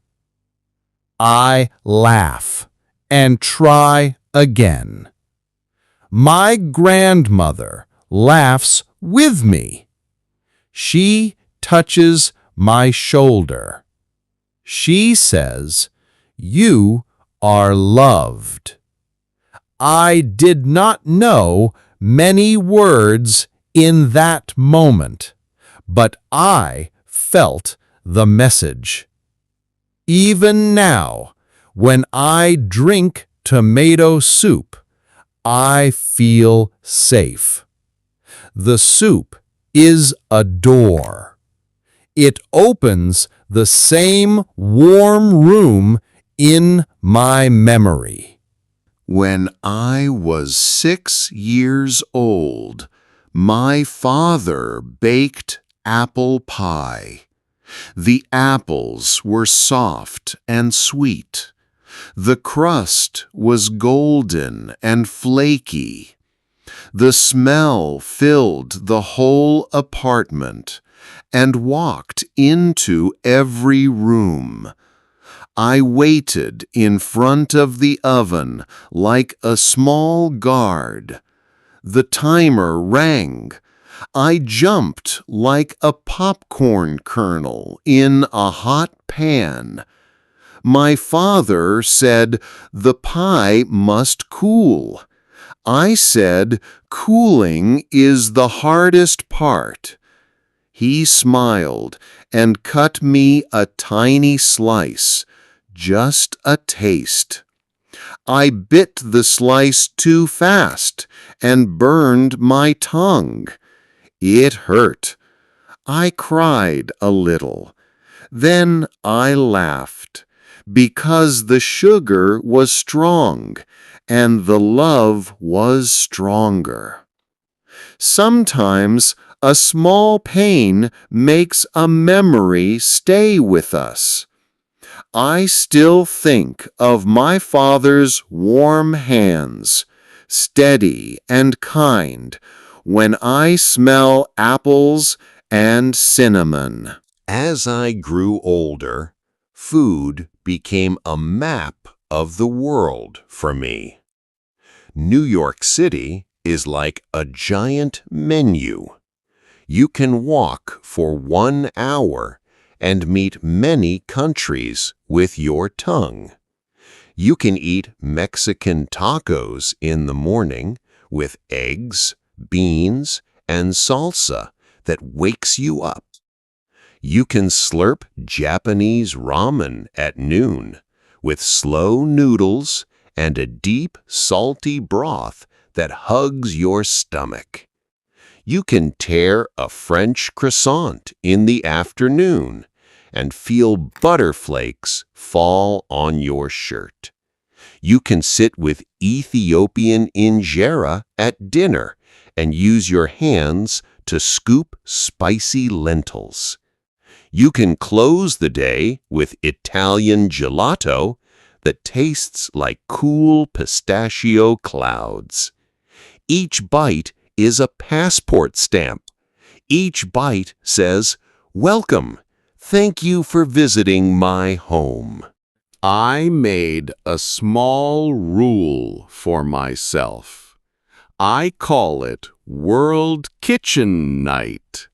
I laugh and try again. My grandmother laughs with me. She touches my shoulder. She says, "You are loved." I did not know many words in that moment, but I felt the message. Even now, when I drink tomato soup, I feel safe. The soup is a door. It opens the same warm room in my memory.
When I was 6 years old, my father baked apple pie. The apples were soft and sweet. The crust was golden and flaky. The smell filled the whole apartment and walked into every room. I waited in front of the oven like a small guard. The timer rang. I jumped like a popcorn kernel in a hot pan. My father said the pie must cool. I said cooling is the hardest part. He smiled and cut me a tiny slice, just a taste. I bit the slice too fast and burned my tongue. It hurt. I cried a little. Then I laughed, because the sugar was strong and the love was stronger. Sometimes a small pain makes a memory stay with us. I still think of my father's warm hands, steady and kind, when I smell apples and cinnamon.
As I grew older, food became a map of the world for me. New York City is like a giant menu. You can walk for 1 hour and meet many countries with your tongue. You can eat Mexican tacos in the morning with eggs, beans, and salsa that wakes you up. You can slurp Japanese ramen at noon with slow noodles and a deep, salty broth that hugs your stomach. You can tear a French croissant in the afternoon and feel butter flakes fall on your shirt. You can sit with Ethiopian injera at dinner and use your hands to scoop spicy lentils. You can close the day with Italian gelato that tastes like cool pistachio clouds. Each bite is a passport stamp. Each bite says, "Welcome. Thank you for visiting my home."
I made a small rule for myself. I call it World Kitchen Night.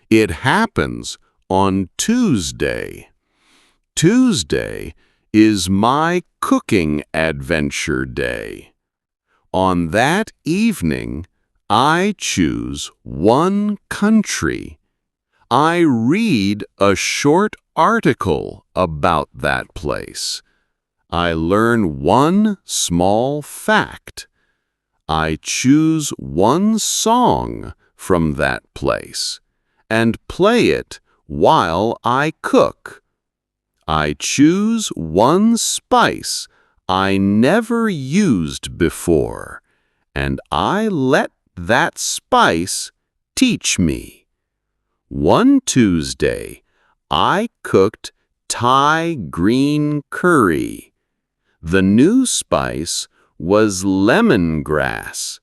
It happens on Tuesday. Tuesday is my cooking adventure day. On that evening, I choose one country. I read a short article about that place. I learn one small fact. I choose one song from that place and play it while I cook. I choose one spice I never used before, and I let that spice teach me. One Tuesday, I cooked Thai green curry. The new spice was lemongrass.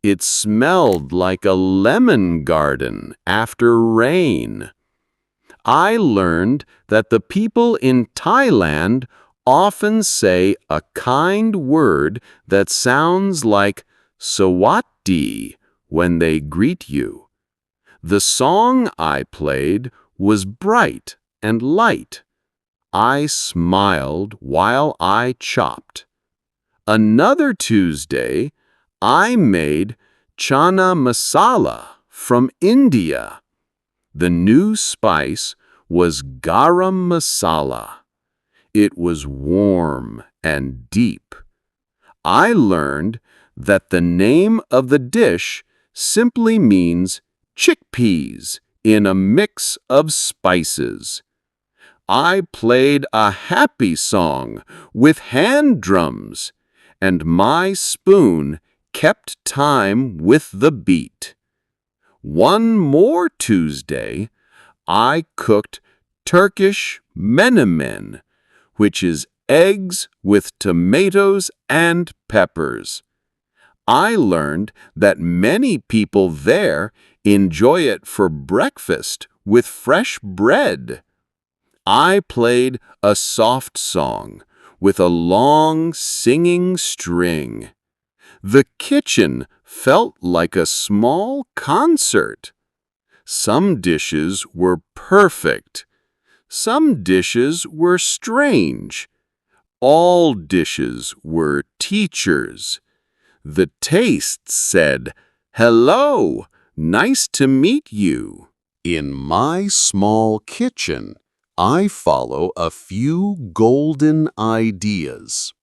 It smelled like a lemon garden after rain. I learned that the people in Thailand often say a kind word that sounds like "sawatdee" when they greet you. The song I played was bright and light. I smiled while I chopped. Another Tuesday, I made chana masala from India. The new spice was garam masala.
It was warm and deep. I learned that the name of the dish simply means chickpeas in a mix of spices. I played a happy song with hand drums, and my spoon kept time with the beat. One more Tuesday, I cooked Turkish menemen, which is eggs with tomatoes and peppers. I learned that many people there enjoy it for breakfast with fresh bread. I played a soft song with a long singing string. The kitchen felt like a small concert. Some dishes were perfect. Some dishes were strange. All dishes were teachers. The taste said, "Hello, nice to meet you."
In my small kitchen, I follow a few golden ideas.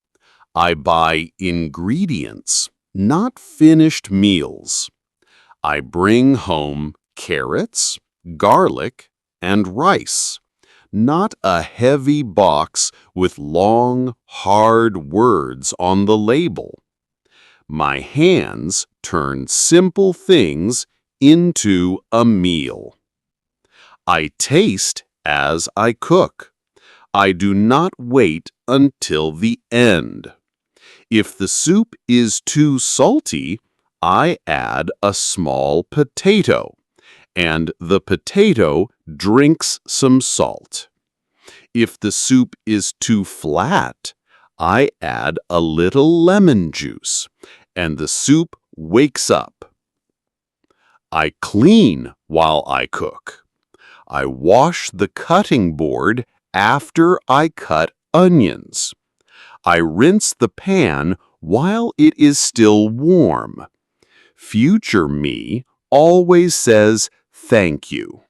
I buy ingredients, not finished meals. I bring home carrots, garlic, and rice, not a heavy box with long, hard words on the label. My hands turn simple things into a meal. I taste as I cook. I do not wait until the end. If the soup is too salty, I add a small potato, and the potato drinks some salt. If the soup is too flat, I add a little lemon juice, and the soup wakes up. I clean while I cook. I wash the cutting board after I cut onions. I rinse the pan while it is still warm. Future me always says thank you.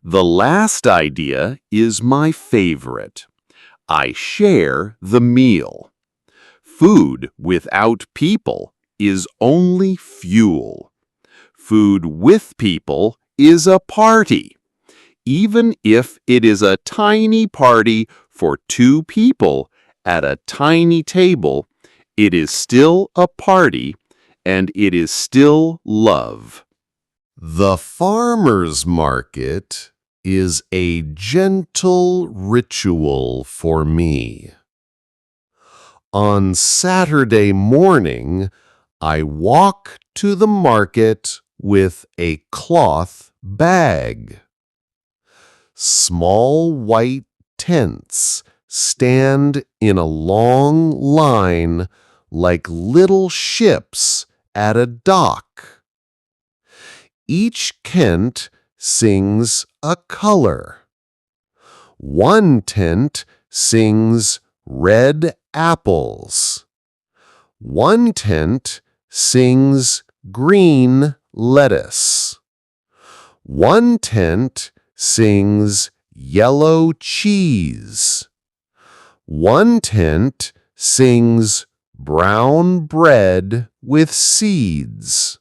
The last idea is my favorite. I share the meal. Food without people is only fuel. Food with people is a party. Even if it is a tiny party for 2 people at a tiny table, it is still a party, and it is still love. The farmer's market is a gentle ritual for me. On Saturday morning, I walk to the market with a cloth bag. Small white tents stand in a long line like little ships at a dock. Each tent sings a color. One tent sings red apples. One tent sings green lettuce. One tent sings yellow cheese. One tent sings brown bread with seeds.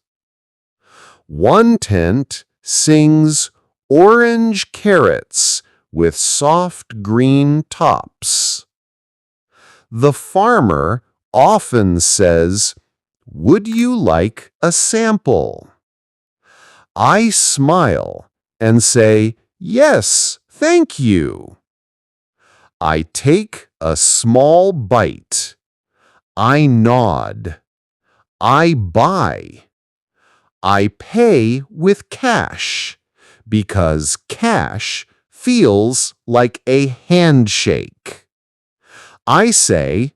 One tent sings orange carrots with soft green tops. The farmer often says, "Would you like a sample?" I smile and say, "Yes, thank you." I take a small bite. I nod. I buy. I pay with cash because cash feels like a handshake. I say,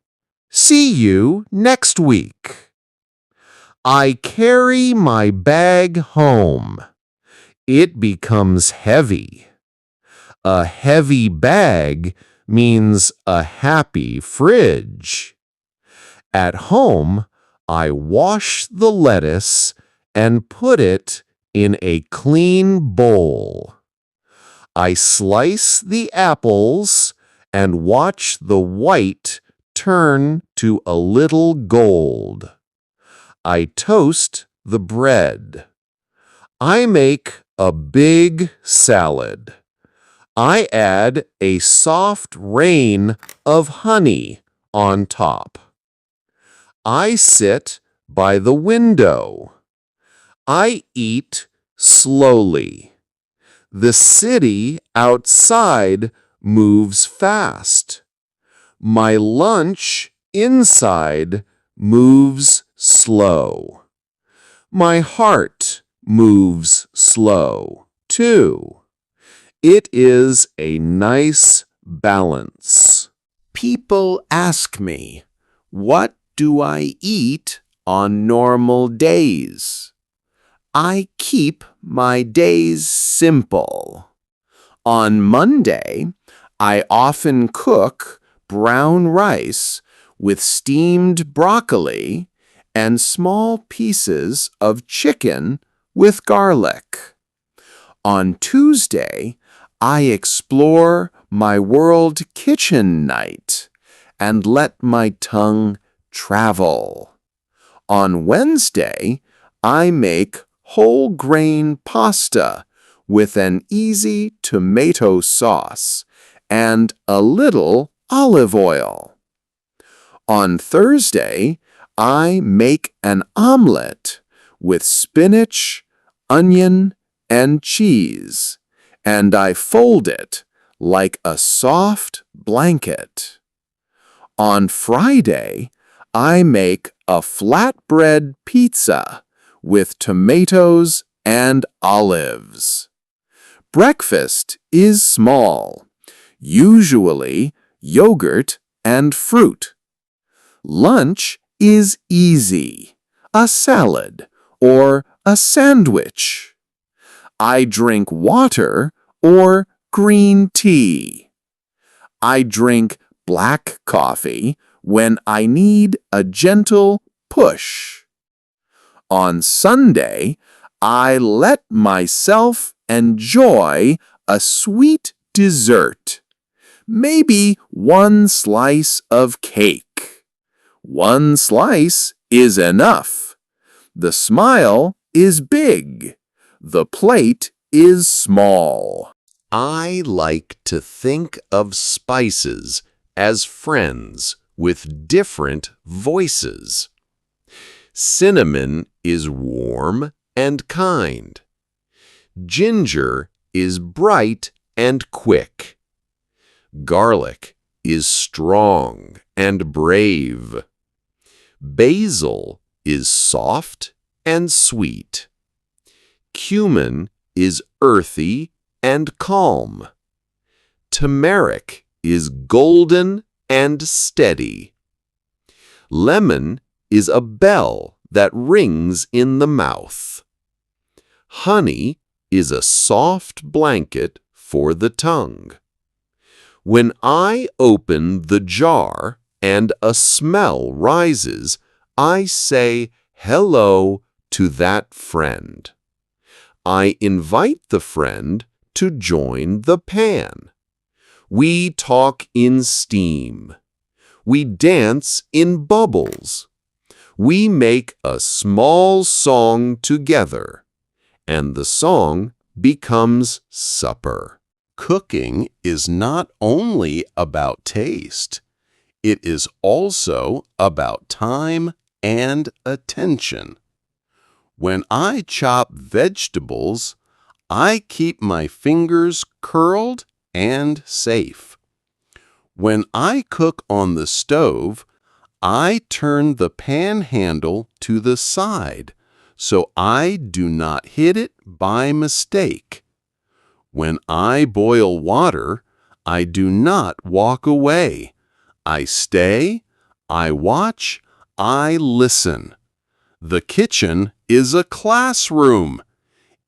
"See you next week." I carry my bag home. It becomes heavy. A heavy bag means a happy fridge. At home, I wash the lettuce and put it in a clean bowl. I slice the apples
and watch the white turn to a little gold. I toast the bread. I make a big salad. I add a soft rain of honey on top. I sit by the window. I eat slowly. The city outside moves fast. My lunch inside moves slow. My heart moves slow, too. It is a nice balance. People ask me, what do I eat on normal days? I keep my days simple. On Monday, I often cook brown rice with steamed broccoli and small pieces of chicken with garlic. On Tuesday, I explore my world kitchen night and let my tongue travel. On Wednesday, I make whole grain pasta with an easy tomato sauce and a little olive oil. On Thursday, I make an omelet with spinach, onion, and cheese, and I fold it like a soft blanket. On Friday, I make a flatbread pizza with tomatoes and olives. Breakfast is small, usually yogurt and fruit. Lunch is easy, a salad or a sandwich. I drink water or green tea. I drink black coffee when I need a gentle push. On Sunday, I let myself enjoy a sweet dessert, maybe one slice of cake. One slice is enough. The smile is big. The plate is small.
I like to think of spices as friends with different voices. Cinnamon is warm and kind. Ginger is bright and quick. Garlic is strong and brave. Basil is soft and sweet. Cumin is earthy and calm. Turmeric is golden and steady. Lemon is a bell that rings in the mouth. Honey is a soft blanket for the tongue. When I open the jar and a smell rises, I say hello to that friend. I invite the friend to join the pan. We talk in steam. We dance in bubbles. We make a small song together, and the song becomes supper. Cooking is not only about taste. It is also about time and attention. When I chop vegetables, I keep my fingers curled and safe. When I cook on the stove, I turn the pan handle to the side so I do not hit it by mistake. When I boil water, I do not walk away. I stay, I watch, I listen. The kitchen is a classroom.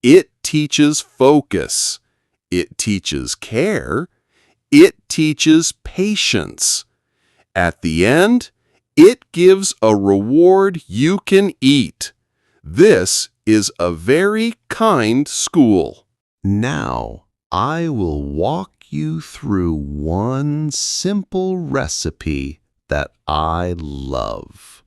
It teaches focus. It teaches care. It teaches patience. At the end, it gives a reward you can eat. This is a very kind school. Now, I will walk you through one simple recipe that I love.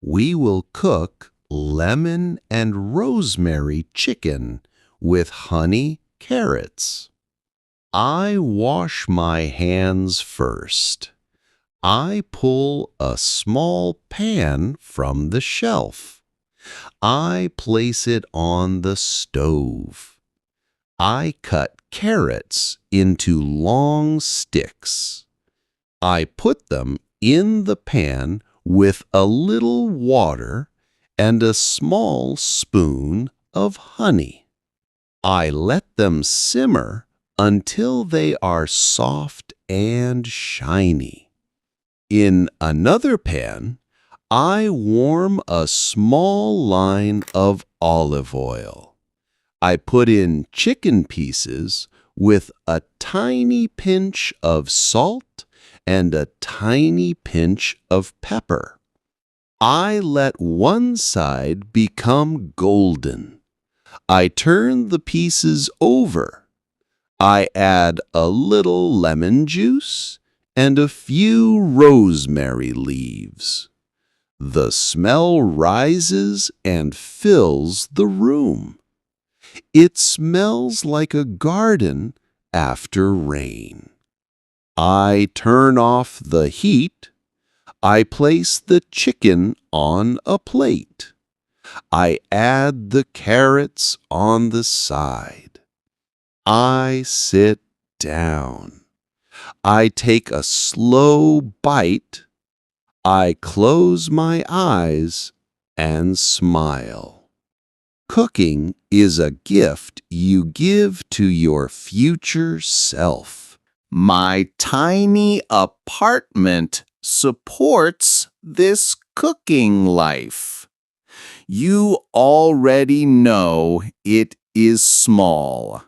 We will cook lemon and rosemary chicken with honey carrots. I wash my hands first. I pull a small pan from the shelf. I place it on the stove. I cut carrots into long sticks. I put them in the pan with a little water and a small spoon of honey. I let them simmer until they are soft and shiny. In another pan, I warm a small line of olive oil. I put in chicken pieces with a tiny pinch of salt and a tiny pinch of pepper. I let one side become golden. I turn the pieces over. I add a little lemon juice and a few rosemary leaves. The smell rises and fills the room. It smells like a garden after rain. I turn off the heat. I place the chicken on a plate. I add the carrots on the side. I sit down. I take a slow bite. I close my eyes and smile. Cooking is a gift you give to your future self.
My tiny apartment supports this cooking life. You already know it is small.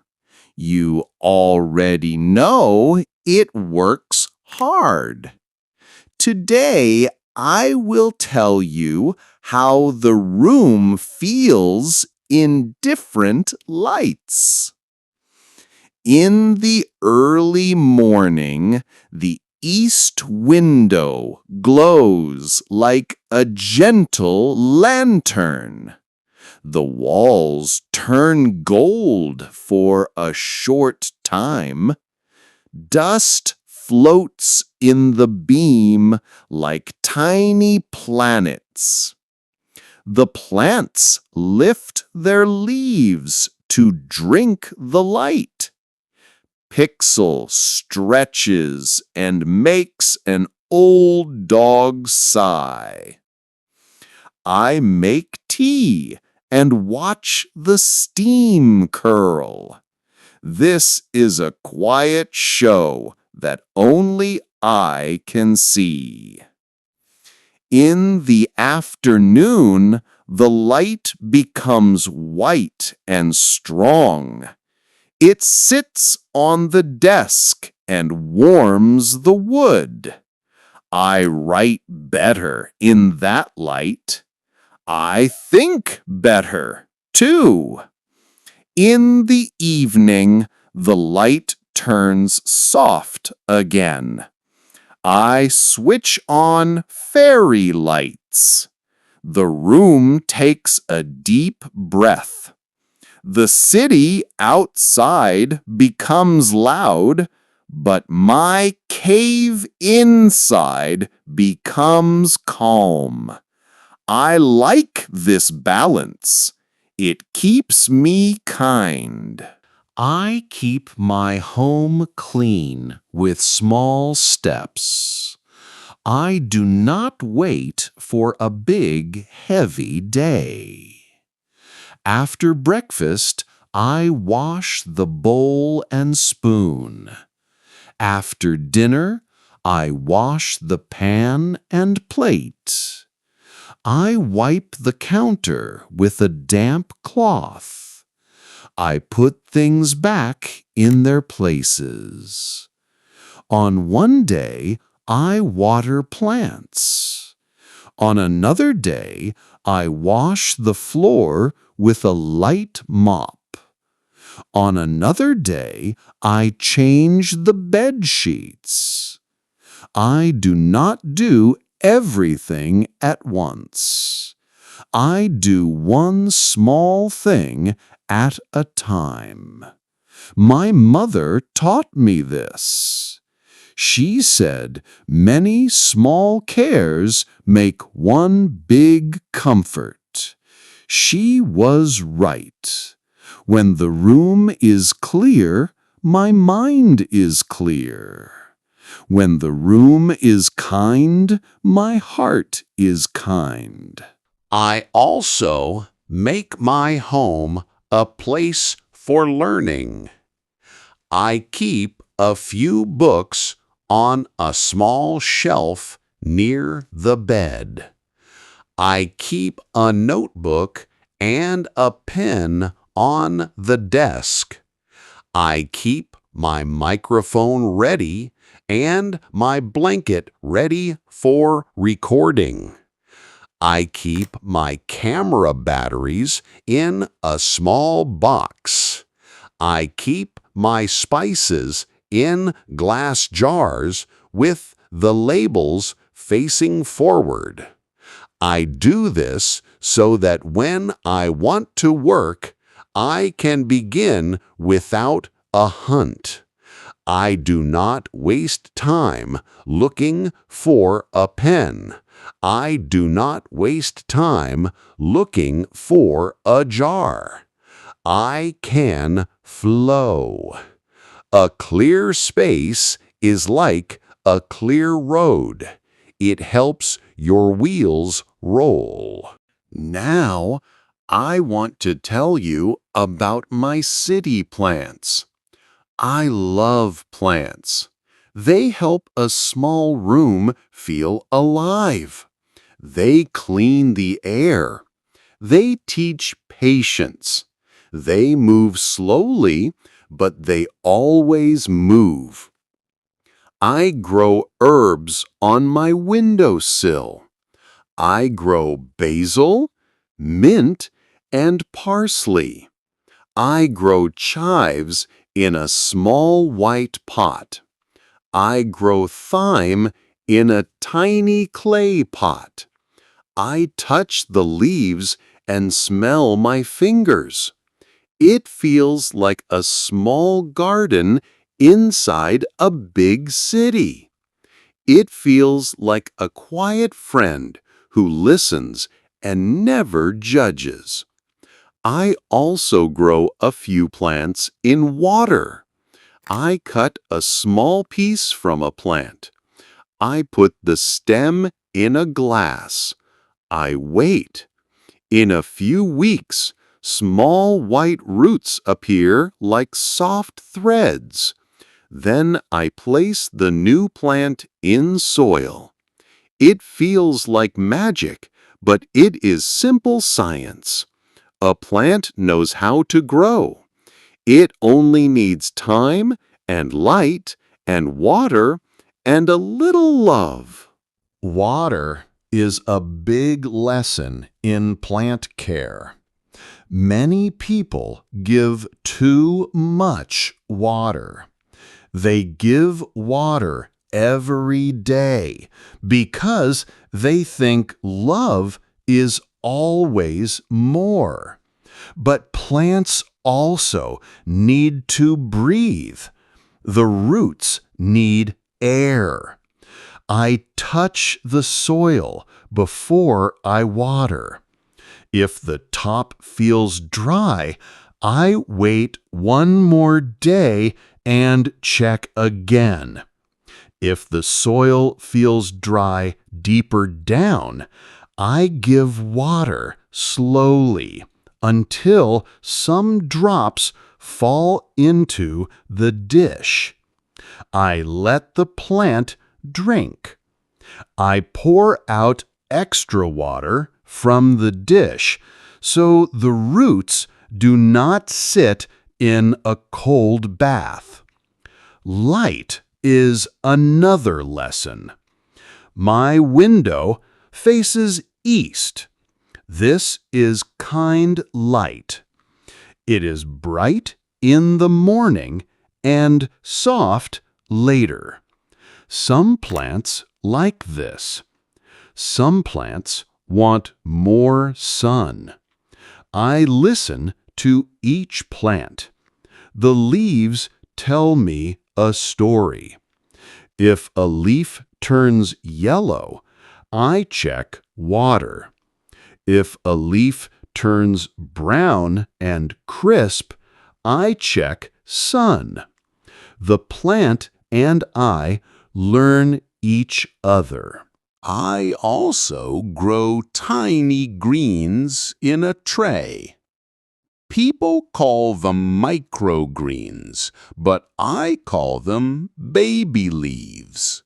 You already know it works hard. Today, I will tell you how the room feels in different lights. In the early morning, the east window glows like a gentle lantern. The walls turn gold for a short time. Dust floats in the beam like tiny planets. The plants lift their leaves to drink the light. Pixel stretches and makes an old dog sigh. I make tea and watch the steam curl. This is a quiet show that only I can see. In the afternoon, the light becomes white and strong. It sits on the desk and warms the wood. I write better in that light. I think better, too. In the evening, the light turns soft again. I switch on fairy lights. The room takes a deep breath. The city outside becomes loud, but my cave inside becomes calm. I like this balance. It keeps me kind.
I keep my home clean with small steps. I do not wait for a big, heavy day. After breakfast, I wash the bowl and spoon. After dinner, I wash the pan and plate. I wipe the counter with a damp cloth. I put things back in their places. On one day, I water plants. On another day, I wash the floor with a light mop.
On another day, I change the bed sheets. I do not do everything at once. I do one small thing at a time. My mother taught me this. She said many small cares make one big comfort. She was right. When the room is clear, my mind is clear. When the room is kind, my heart is kind.
I also make my home a place for learning. I keep a few books on a small shelf near the bed. I keep a notebook and a pen on the desk. I keep my microphone ready and my blanket ready for recording. I keep my camera batteries in a small box. I keep my spices in glass jars with the labels facing forward. I do this so that when I want to work, I can begin without a hunt. I do not waste time looking for a pen. I do not waste time looking for a jar. I can flow. A clear space is like a clear road. It helps your wheels roll.
Now, I want to tell you about my city plants. I love plants. They help a small room feel alive. They clean the air. They teach patience. They move slowly, but they always move. I grow herbs on my windowsill. I grow basil, mint, and parsley. I grow chives in a small white pot. I grow thyme in a tiny clay pot. I touch the leaves and smell my fingers. It feels like a small garden inside a big city. It feels like a quiet friend who listens and never judges. I also grow a few plants in water. I cut a small piece from a plant. I put the stem in a glass. I wait. In a few weeks, small white roots appear like soft threads. Then I place the new plant in soil. It feels like magic, but it is simple science. A plant knows how to grow. It only needs time and light and water and a little love.
Water is a big lesson in plant care. Many people give too much water. They give water every day because they think love is always more. But plants also need to breathe. The roots need air. I touch the soil before I water. If the top feels dry, I wait one more day and check again. If the soil feels dry deeper down, I give water slowly until some drops fall into the dish. I let the plant drink. I pour out extra water from the dish so the roots do not sit in a cold bath. Light is another lesson. My window faces east. This is kind light. It is bright in the morning and soft later. Some plants like this. Some plants want more sun. I listen to each plant. The leaves tell me a story. If a leaf turns yellow, I check water. If a leaf turns brown and crisp, I check sun. The plant and I learn each other.
I also grow tiny greens in a tray. People call them microgreens, but I call them baby leaves.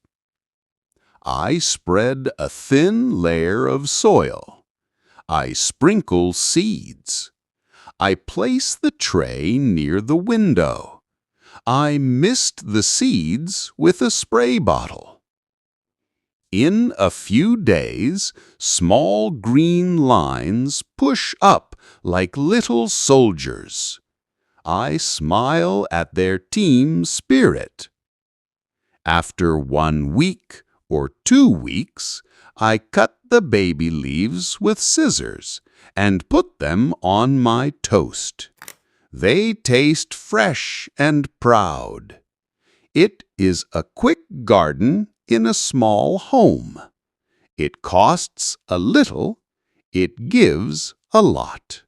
I spread a thin layer of soil. I sprinkle seeds. I place the tray near the window. I mist the seeds with a spray bottle. In a few days, small green lines push up like little soldiers. I smile at their team spirit. After 1 week or 2 weeks, I cut the baby leaves with scissors and put them on my toast. They taste fresh and proud. It is a quick garden in a small home. It costs a little, it gives a lot.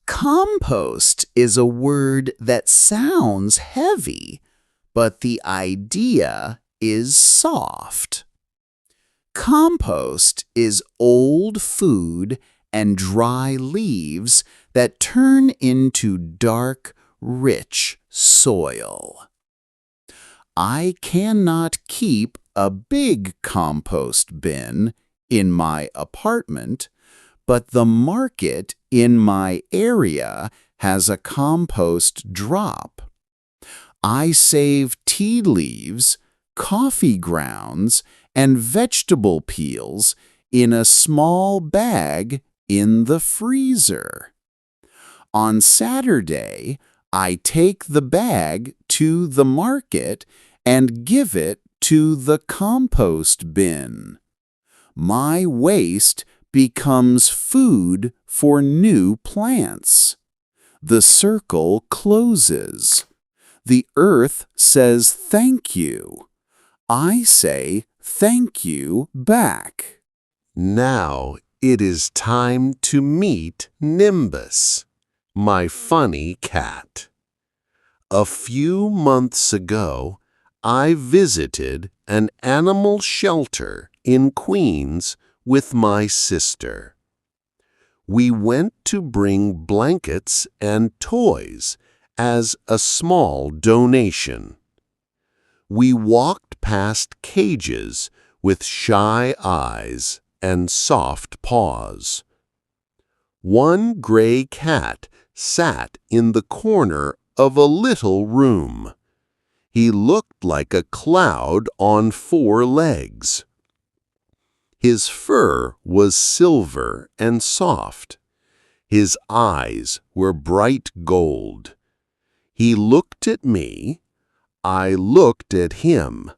Compost is a word that sounds heavy, but the idea is soft. Compost is old food and dry leaves that turn into dark, rich soil. I cannot keep a big compost bin in my apartment, but the market in my area has a compost drop. I save tea leaves, coffee grounds, and vegetable peels in a small bag in the freezer. On Saturday, I take the bag to the market and give it to the compost bin. My waste becomes food for new plants. The circle closes. The earth says thank you. I say thank you back.
Now it is time to meet Nimbus, my funny cat. A few months ago, I visited an animal shelter in Queens with my sister. We went to bring blankets and toys as a small donation. We walked past cages with shy eyes and soft paws. One gray cat sat in the corner of a little room. He looked like a cloud on 4 legs. His fur was silver and soft. His eyes were bright gold. He looked at me. I looked at him.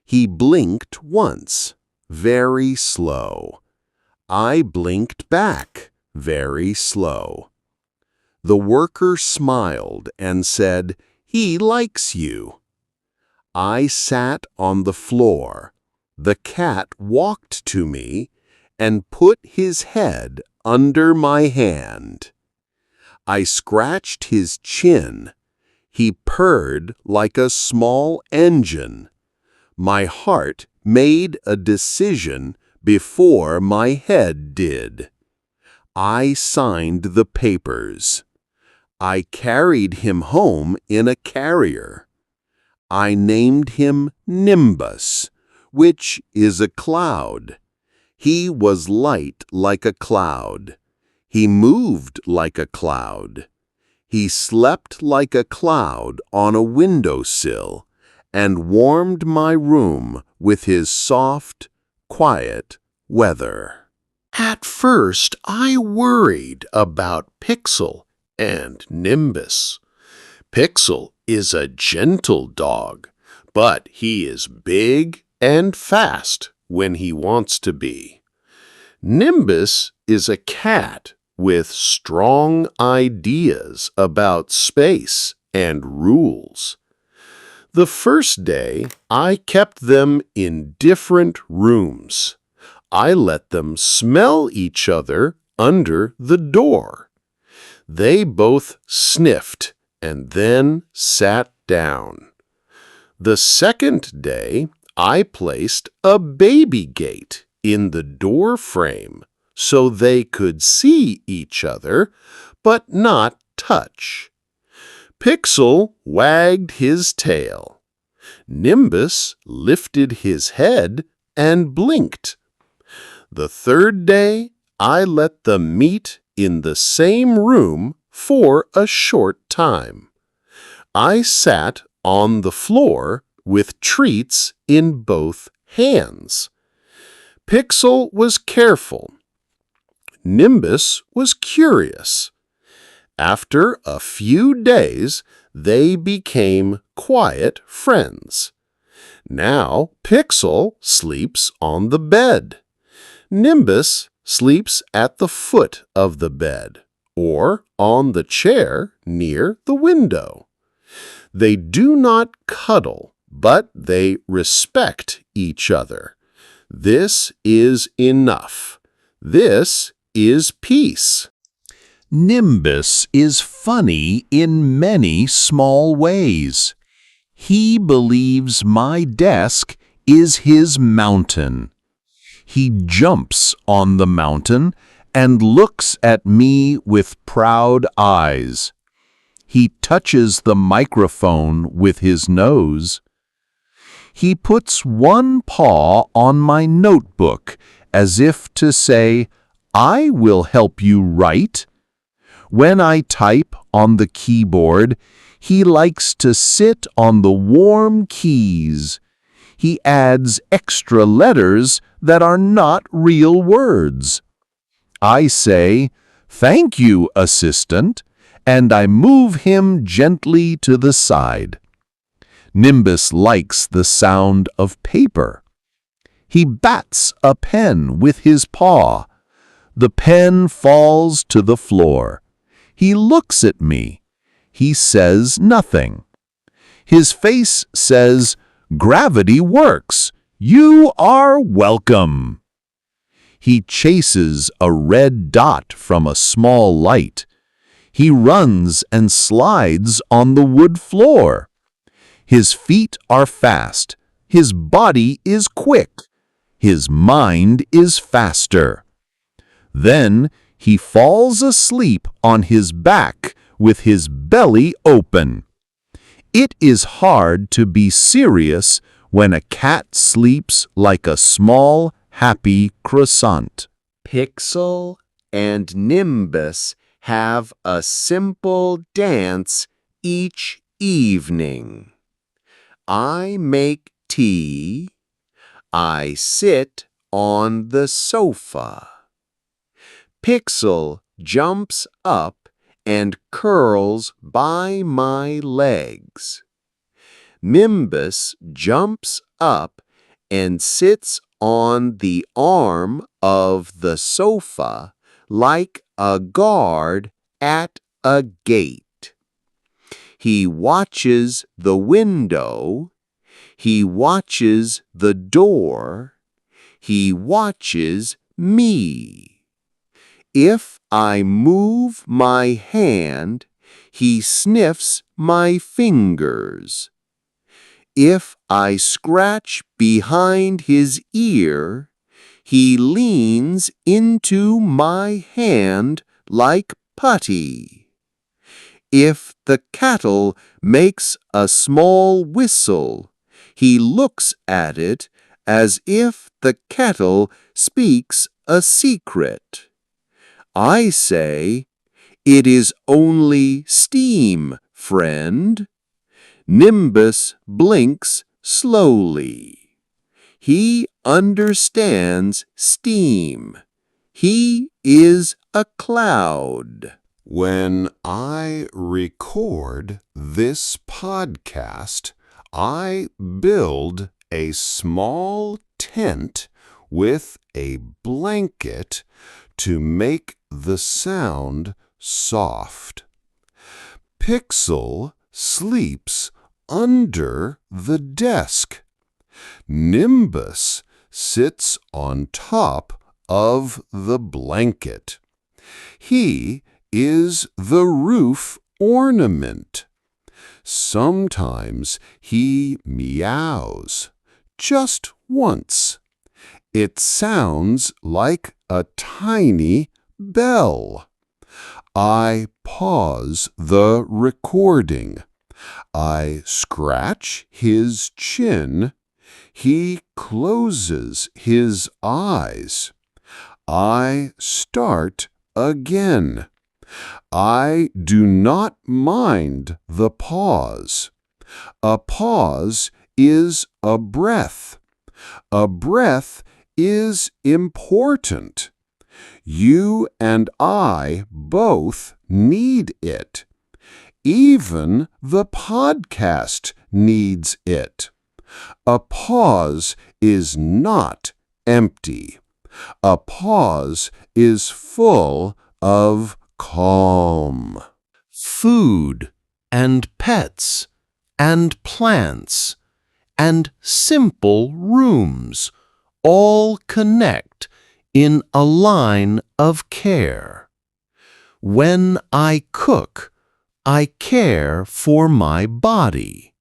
He blinked once, very slow. I blinked back, very slow. The worker smiled and said, "He likes you." I sat on the floor. The cat walked to me and put his head under my hand. I scratched his chin. He purred like a small engine. My heart made a decision before my head did. I signed the papers. I carried him home in a carrier. I named him Nimbus, which is a cloud. He was light like a cloud. He moved like a cloud. He slept like a cloud on a windowsill and warmed my room with his soft, quiet weather. At first, I worried about Pixel and Nimbus.
Pixel is a gentle dog, but he is big and fast when he wants to be. Nimbus is a cat with strong ideas about space and rules. The first day, I kept them in different rooms. I let them smell each other under the door. They both sniffed and then sat down. The second day, I placed a baby gate in the door frame so they could see each other but not touch. Pixel wagged his tail. Nimbus lifted his head and blinked. The third day, I let them meet in the same room for a short time. I sat on the floor with treats in both hands. Pixel was careful. Nimbus was curious. After a few days, they became quiet friends. Now Pixel sleeps on the bed. Nimbus sleeps at the foot of the bed or on the chair near the window. They do not cuddle, but they respect each other. This is enough. This is peace.
Nimbus is funny in many small ways. He believes my desk is his mountain. He jumps on the mountain and looks at me with proud eyes. He touches the microphone with his nose. He puts one paw on my notebook as if to say, "I will help you write." When I type on the keyboard, he likes to sit on the warm keys. He adds extra letters that are not real words. I say, "Thank you, assistant," and I move him gently to the side. Nimbus likes the sound of paper. He bats a pen with his paw. The pen falls to the floor. He looks at me. He says nothing. His face says, "Gravity works. You are welcome." He chases a red dot from a small light. He runs and slides on the wood floor. His feet are fast. His body is quick. His mind is faster. Then he falls asleep on his back with his belly open. It is hard to be serious when a cat sleeps like a small, happy croissant.
Pixel and Nimbus have a simple dance each evening. I make tea. I sit on the sofa. Pixel jumps up and curls by my legs. Nimbus jumps up and sits on the arm of the sofa like a guard at a gate. He watches the window. He watches the door. He watches me. If I move my hand, he sniffs my fingers. If I scratch behind his ear, he leans into my hand like putty. If the kettle makes a small whistle, he looks at it as if the kettle speaks a secret. I say, "It is only steam, friend." Nimbus blinks slowly. He understands steam. He is a cloud.
When I record this podcast, I build a small tent with a blanket to make the sound soft. Pixel sleeps under the desk. Nimbus sits on top of the blanket. He is the roof ornament. Sometimes he meows, just once. It sounds like a tiny bell. I pause the recording. I scratch his chin. He closes his eyes. I start again. I do not mind the pause. A pause is a breath. A breath is important. You and I both need it. Even the podcast needs it. A pause is not empty. A pause is full of calm.
Food and pets and plants and simple rooms all connect in a line of care. When I cook, I care for my body.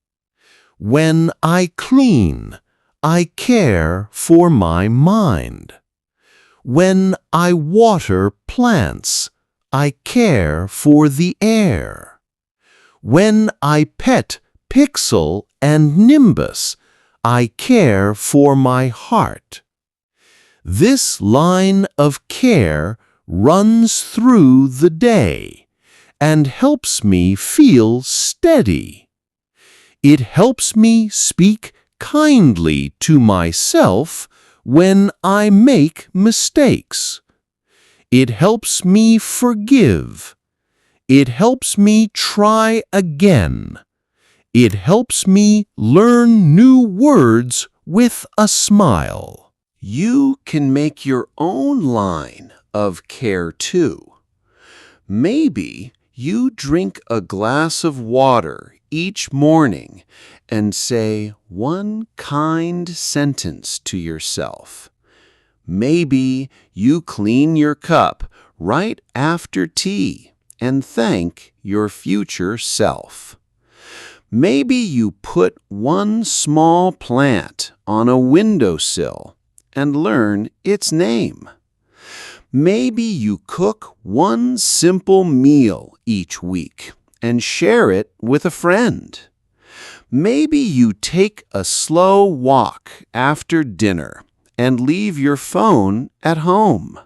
When I clean, I care for my mind. When I water plants, I care for the air. When I pet Pixel and Nimbus, I care for my heart. This line of care runs through the day and helps me feel steady. It helps me speak kindly to myself when I make mistakes. It helps me forgive. It helps me try again. It helps me learn new words with a smile. You can make your own line of care too. Maybe you drink a glass of water each morning and say one kind sentence to yourself. Maybe you clean your cup right after tea and thank your future self. Maybe you put one small plant on a windowsill and learn its name. Maybe you cook one simple meal each week and share it with a friend. Maybe you take a slow walk after dinner and leave your phone at home.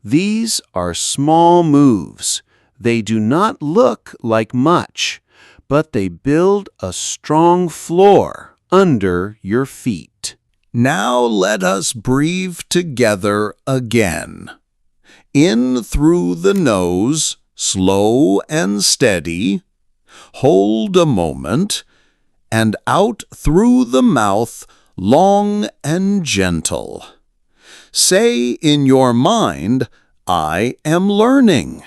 These are small moves. They do not look like much, but they build a strong floor under your feet.
Now let us breathe together again. In through the nose, slow and steady. Hold a moment, and out through the mouth, long and gentle. Say in your mind, I am learning.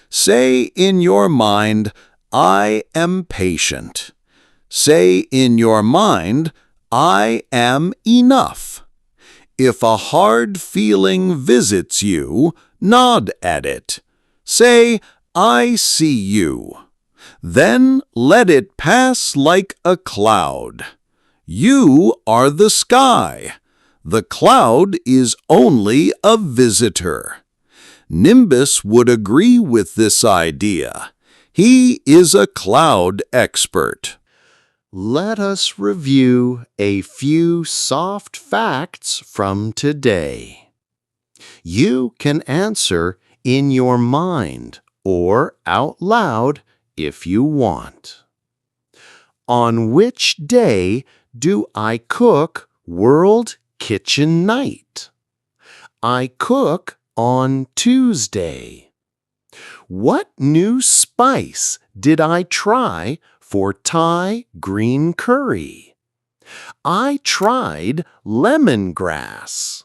Say in your mind, I am patient. Say in your mind, I am enough. If a hard feeling visits you, nod at it. Say, I see you. Then let it pass like a cloud. You are the sky. The cloud is only a visitor. Nimbus would agree with this idea. He is a cloud expert.
Let us review a few soft facts from today. You can answer in your mind or out loud if you want. On which day do I cook World Kitchen Night? I cook on Tuesday.
What new spice did I try for Thai green curry? I tried lemongrass.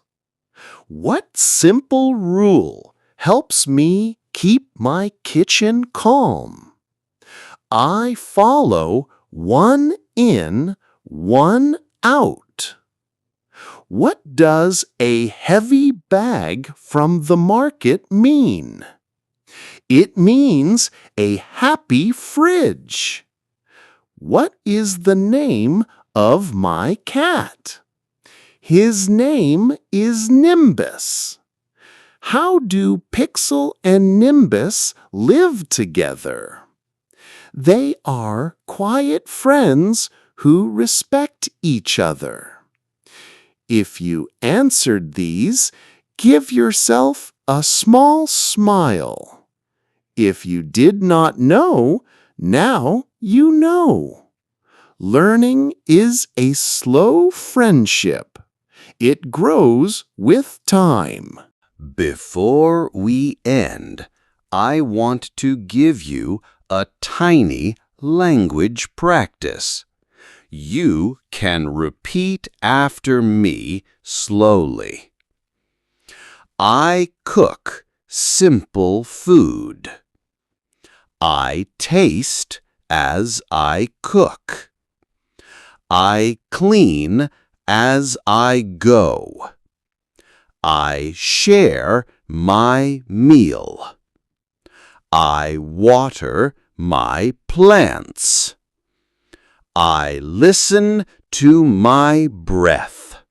What simple rule helps me keep my kitchen calm? I follow 1 in, 1 out. What does a heavy bag from the market mean? It means a happy fridge. What is the name of my cat? His name is Nimbus. How do Pixel and Nimbus live together? They are quiet friends who respect each other. If you answered these, give yourself a small smile. If you did not know, now you know. Learning is a slow friendship. It grows with time.
Before we end, I want to give you a tiny language practice. You can repeat after me slowly. I cook simple food. I taste as I cook. I clean as I go. I share my meal. I water my plants. I listen to my breath.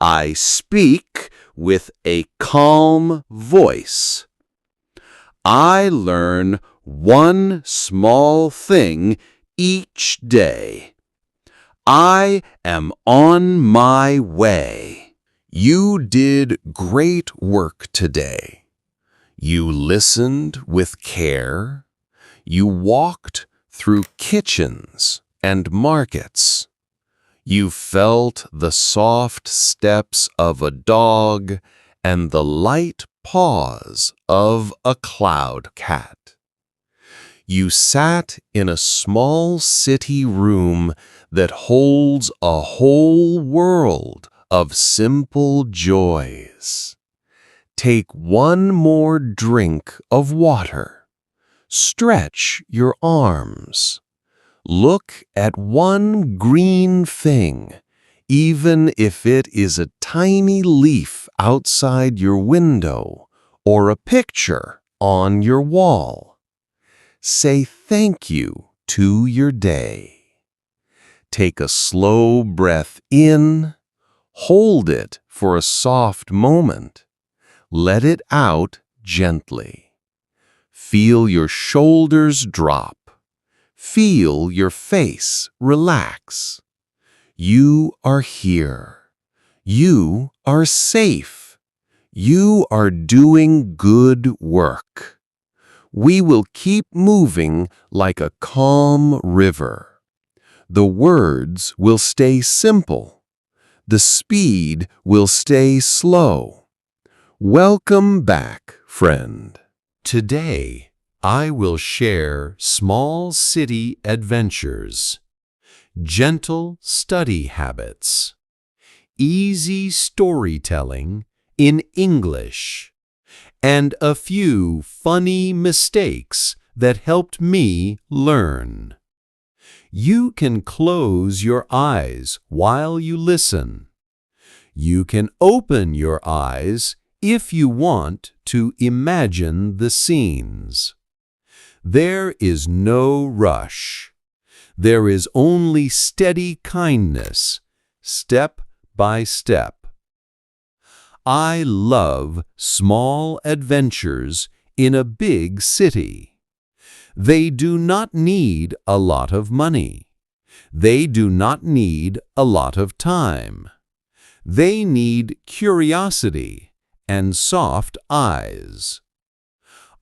I speak with a calm voice. I learn one small thing each day. I am on my way.
You did great work today. You listened with care. You walked through kitchens and markets. You felt the soft steps of a dog and the light paws of a cloud cat. You sat in a small city room that holds a whole world of simple joys. Take one more drink of water. Stretch your arms. Look at one green thing, even if it is a tiny leaf outside your window or a picture on your wall. Say thank you to your day. Take a slow breath in. Hold it for a soft moment. Let it out gently. Feel your shoulders drop. Feel your face relax. You are here. You are safe. You are doing good work. We will keep moving like a calm river. The words will stay simple. The speed will stay slow. Welcome back, friend. Today, I will share small city adventures, gentle study habits, easy storytelling in English, and a few funny mistakes that helped me learn. You can close your eyes while you listen. You can open your eyes if you want to imagine the scenes. There is no rush. There is only steady kindness, step by step. I love small adventures in a big city. They do not need a lot of money. They do not need a lot of time. They need curiosity and soft eyes.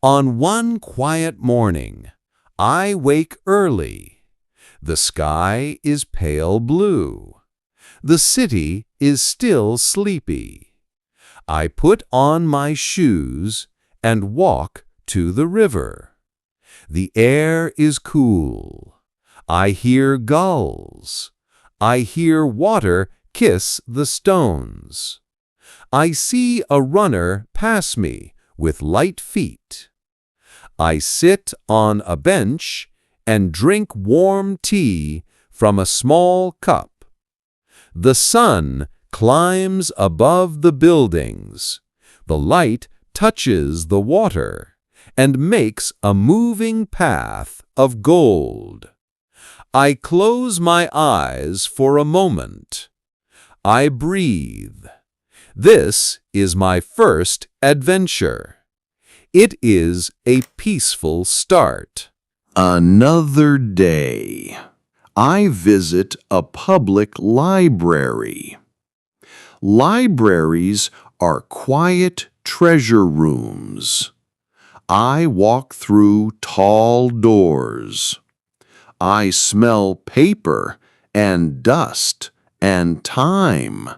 On one quiet morning, I wake early. The sky is pale blue. The city is still sleepy. I put on my shoes and walk
to the river. The air is cool. I hear gulls. I hear water kiss the stones. I see a runner pass me with light feet. I sit on a bench and drink warm tea from a small cup. The sun climbs above the buildings. The light touches the water and makes a moving path of gold. I close my eyes for a moment. I breathe. This is my first adventure. It is a peaceful start.
Another day. I visit a public library. Libraries are quiet treasure rooms. I walk through tall doors. I smell paper and dust and time.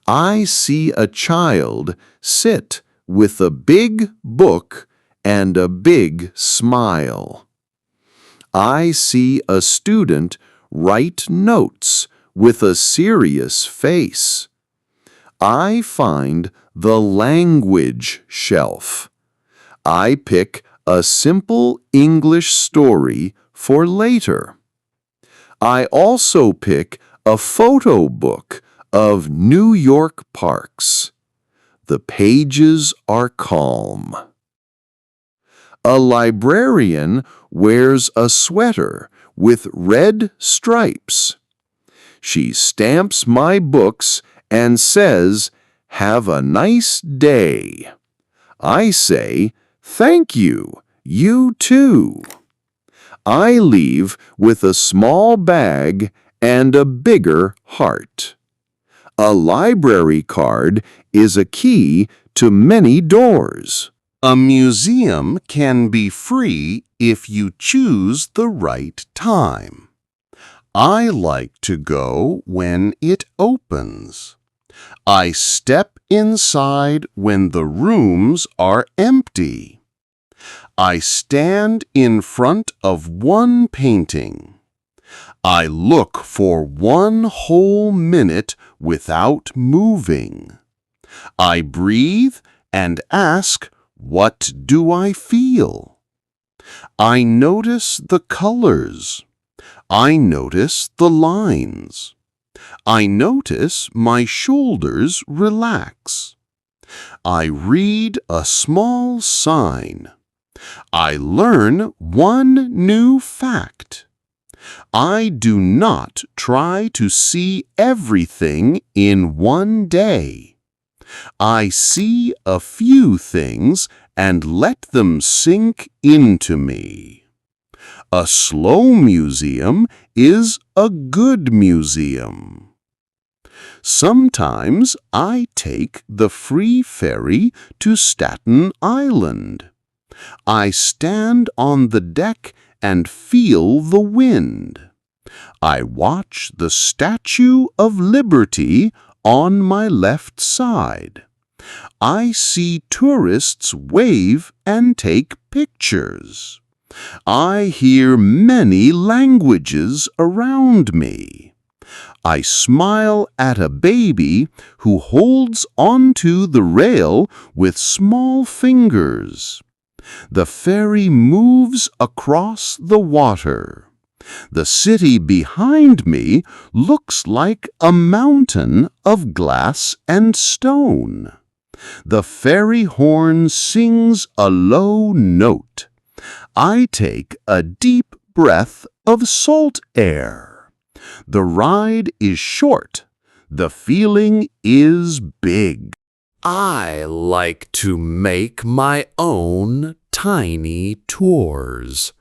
I see a child sit with a big book and a big smile. I see a student write notes with a serious face. I find the language shelf. I pick a simple English story for later. I also pick a photo book of New York parks. The pages are calm. A librarian wears a sweater with red stripes. She stamps my books and says, "Have a nice day." I say, "Thank you, you too." I leave with a small bag and a bigger heart. A library card is a key to many doors.
A museum can be free if you choose the right time. I like to go when it opens. I step inside when the rooms are empty. I stand in front of one painting. I look for 1 whole minute without moving. I breathe and ask, "What do I feel?" I notice the colors. I notice the lines. I notice my shoulders relax. I read a small sign. I learn one new fact. I do not try to see everything in one day. I see a few things and let them sink into me. A slow museum is a good museum. Sometimes I take the free ferry to Staten Island. I stand on the deck and feel the wind. I watch the Statue of Liberty on my left side. I see tourists wave and take pictures. I hear many languages around me. I smile at a baby who holds onto the rail with small fingers. The ferry moves across the water. The city behind me looks like a mountain of glass and stone. The ferry horn sings a low note. I take a deep breath of salt air. The ride is short. The feeling is big.
I like to make my own tiny tours.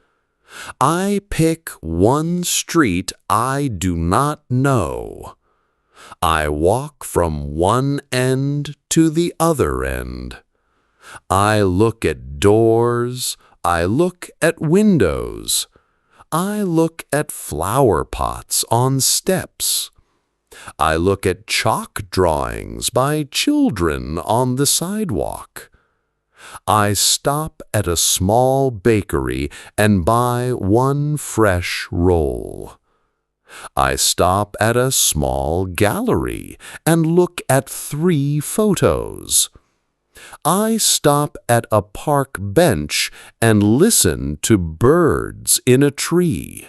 I pick one street I do not know. I walk from one end to the other end. I look at doors. I look at windows. I look at flower pots on steps. I look at chalk drawings by children on the sidewalk. I stop at a small bakery and buy one fresh roll. I stop at a small gallery and look at 3 photos. I stop at a park bench and listen to birds in a tree.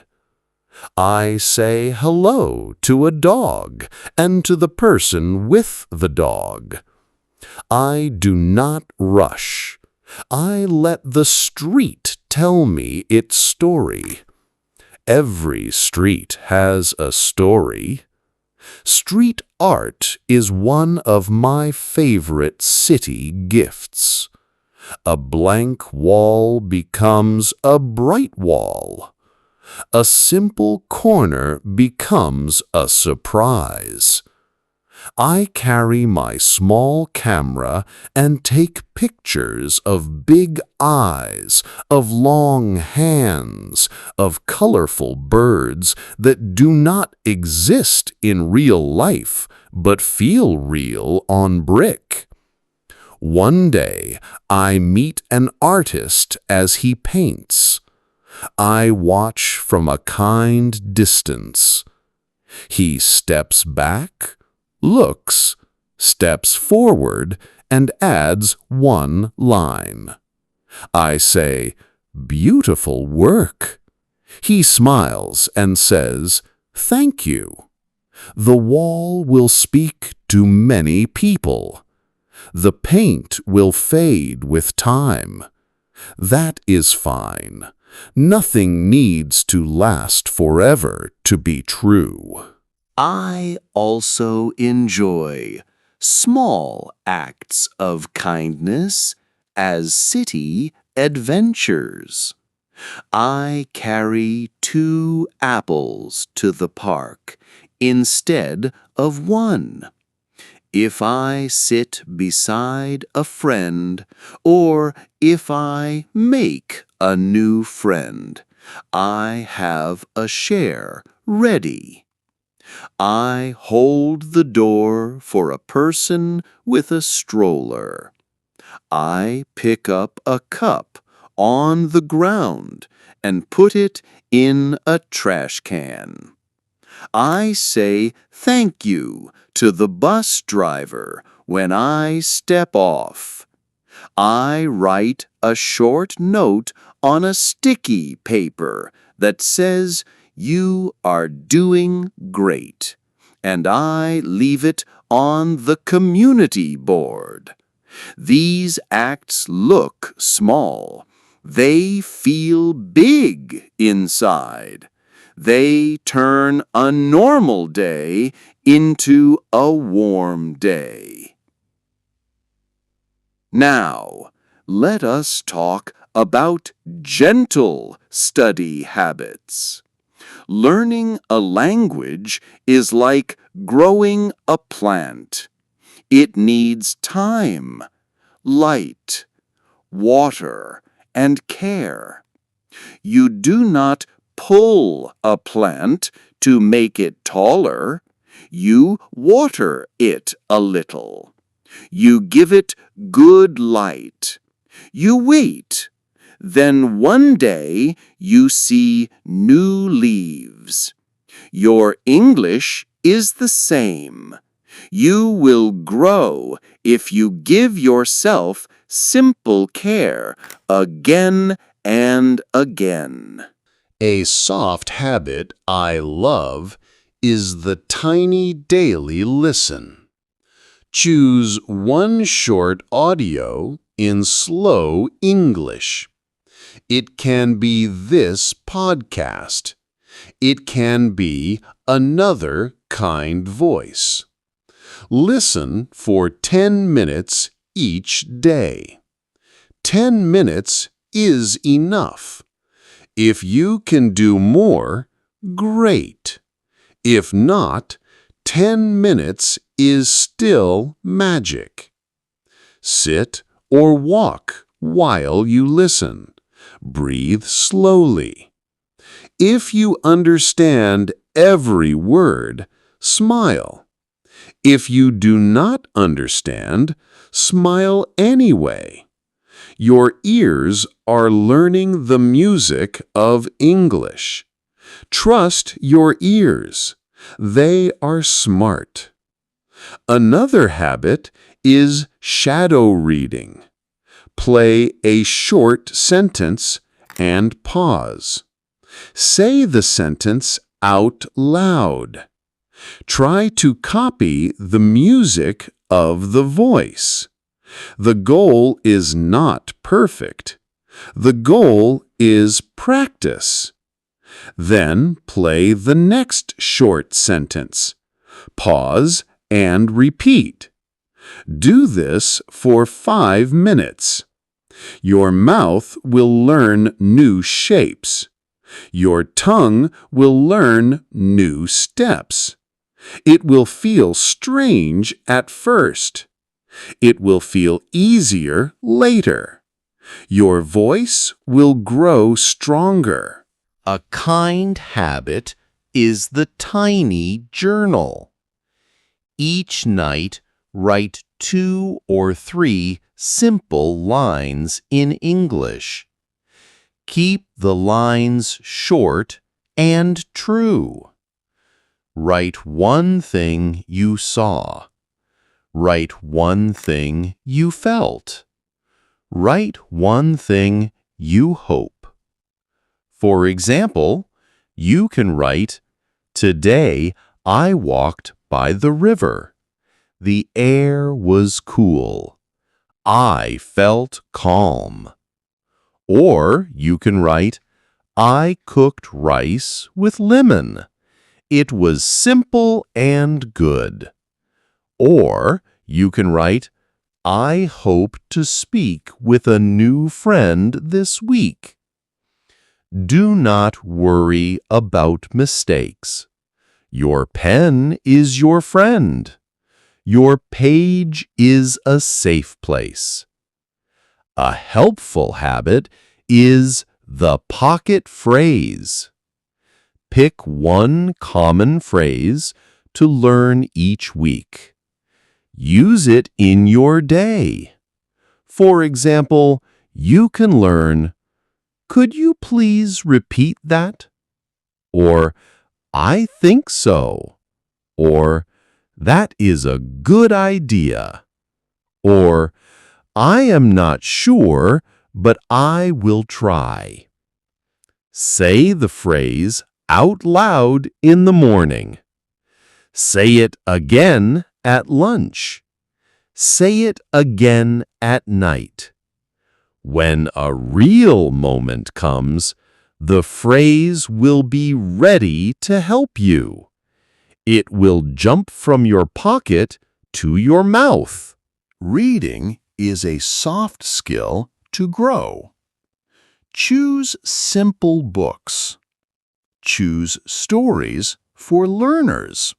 I say hello to a dog and to the person with the dog. I do not rush. I let the street tell me its story. Every street has a story. Street art is one of my favorite city gifts. A blank wall becomes a bright wall. A simple corner becomes a surprise. I carry my small camera and take pictures of big eyes, of long hands, of colorful birds that do not exist in real life but feel real on brick. One day I meet an artist as he paints. I watch from a kind distance. He steps back, looks, steps forward, and adds one line. I say, "Beautiful work." He smiles and says, "Thank you." The wall will speak to many people. The paint will fade with time. That is fine. Nothing needs to last forever to be true.
I also enjoy small acts of kindness as city adventures. I carry 2 apples to the park instead of 1. If I sit beside a friend, or if I make a new friend, I have a share ready. I hold the door for a person with a stroller. I pick up a cup on the ground and put it in a trash can. I say thank you to the bus driver when I step off. I write a short note on a sticky paper that says, "You are doing great," and I leave it on the community board. These acts look small. They feel big inside. They turn a normal day into a warm day. Now, let us talk about gentle study habits. Learning a language is like growing a plant. It needs time, light, water, and care. You do not pull a plant to make it taller. You water it a little. You give it good light. You wait. Then one day you see new leaves. Your English is the same. You will grow if you give yourself simple care again and again.
A soft habit I love is the tiny daily listen. Choose one short audio in slow English. It can be this podcast. It can be another kind voice. Listen for 10 minutes each day. 10 minutes is enough. If you can do more, great. If not, 10 minutes is still magic. Sit or walk while you listen. Breathe slowly. If you understand every word, smile. If you do not understand, smile anyway.
Your ears are learning the music of English. Trust your ears. They are smart. Another habit is shadow reading. Play a short sentence and pause. Say the sentence out loud. Try to copy the music of the voice. The goal is not perfect. The goal is practice. Then play the next short sentence. Pause and repeat. Do this for 5 minutes. Your mouth will learn new shapes. Your tongue will learn new steps. It will feel strange at first. It will feel easier later. Your voice will grow stronger.
A kind habit is the tiny journal. Each night, write 2 or 3 simple lines in English. Keep the lines short and true. Write one thing you saw. Write one thing you felt. Write one thing you hope. For example, you can write, "Today I walked by the river. The air was cool. I felt calm." Or you can write, "I cooked rice with lemon. It was simple and good." Or you can write, "I hope to speak with a new friend this week." Do not worry about mistakes. Your pen is your friend. Your page is a safe place. A helpful habit is the pocket phrase. Pick one common phrase to learn each week. Use it in your day. For example, you can learn, "Could you please repeat that?" Or, "I think so." Or, "That is a good idea." Or, "I am not sure, but I will try." Say the phrase out loud in the morning. Say it again at lunch. Say it again at night. When a real moment comes, the phrase will be ready to help you. It will jump from your pocket to your mouth. Reading is a soft skill to grow. Choose simple books. Choose stories for learners.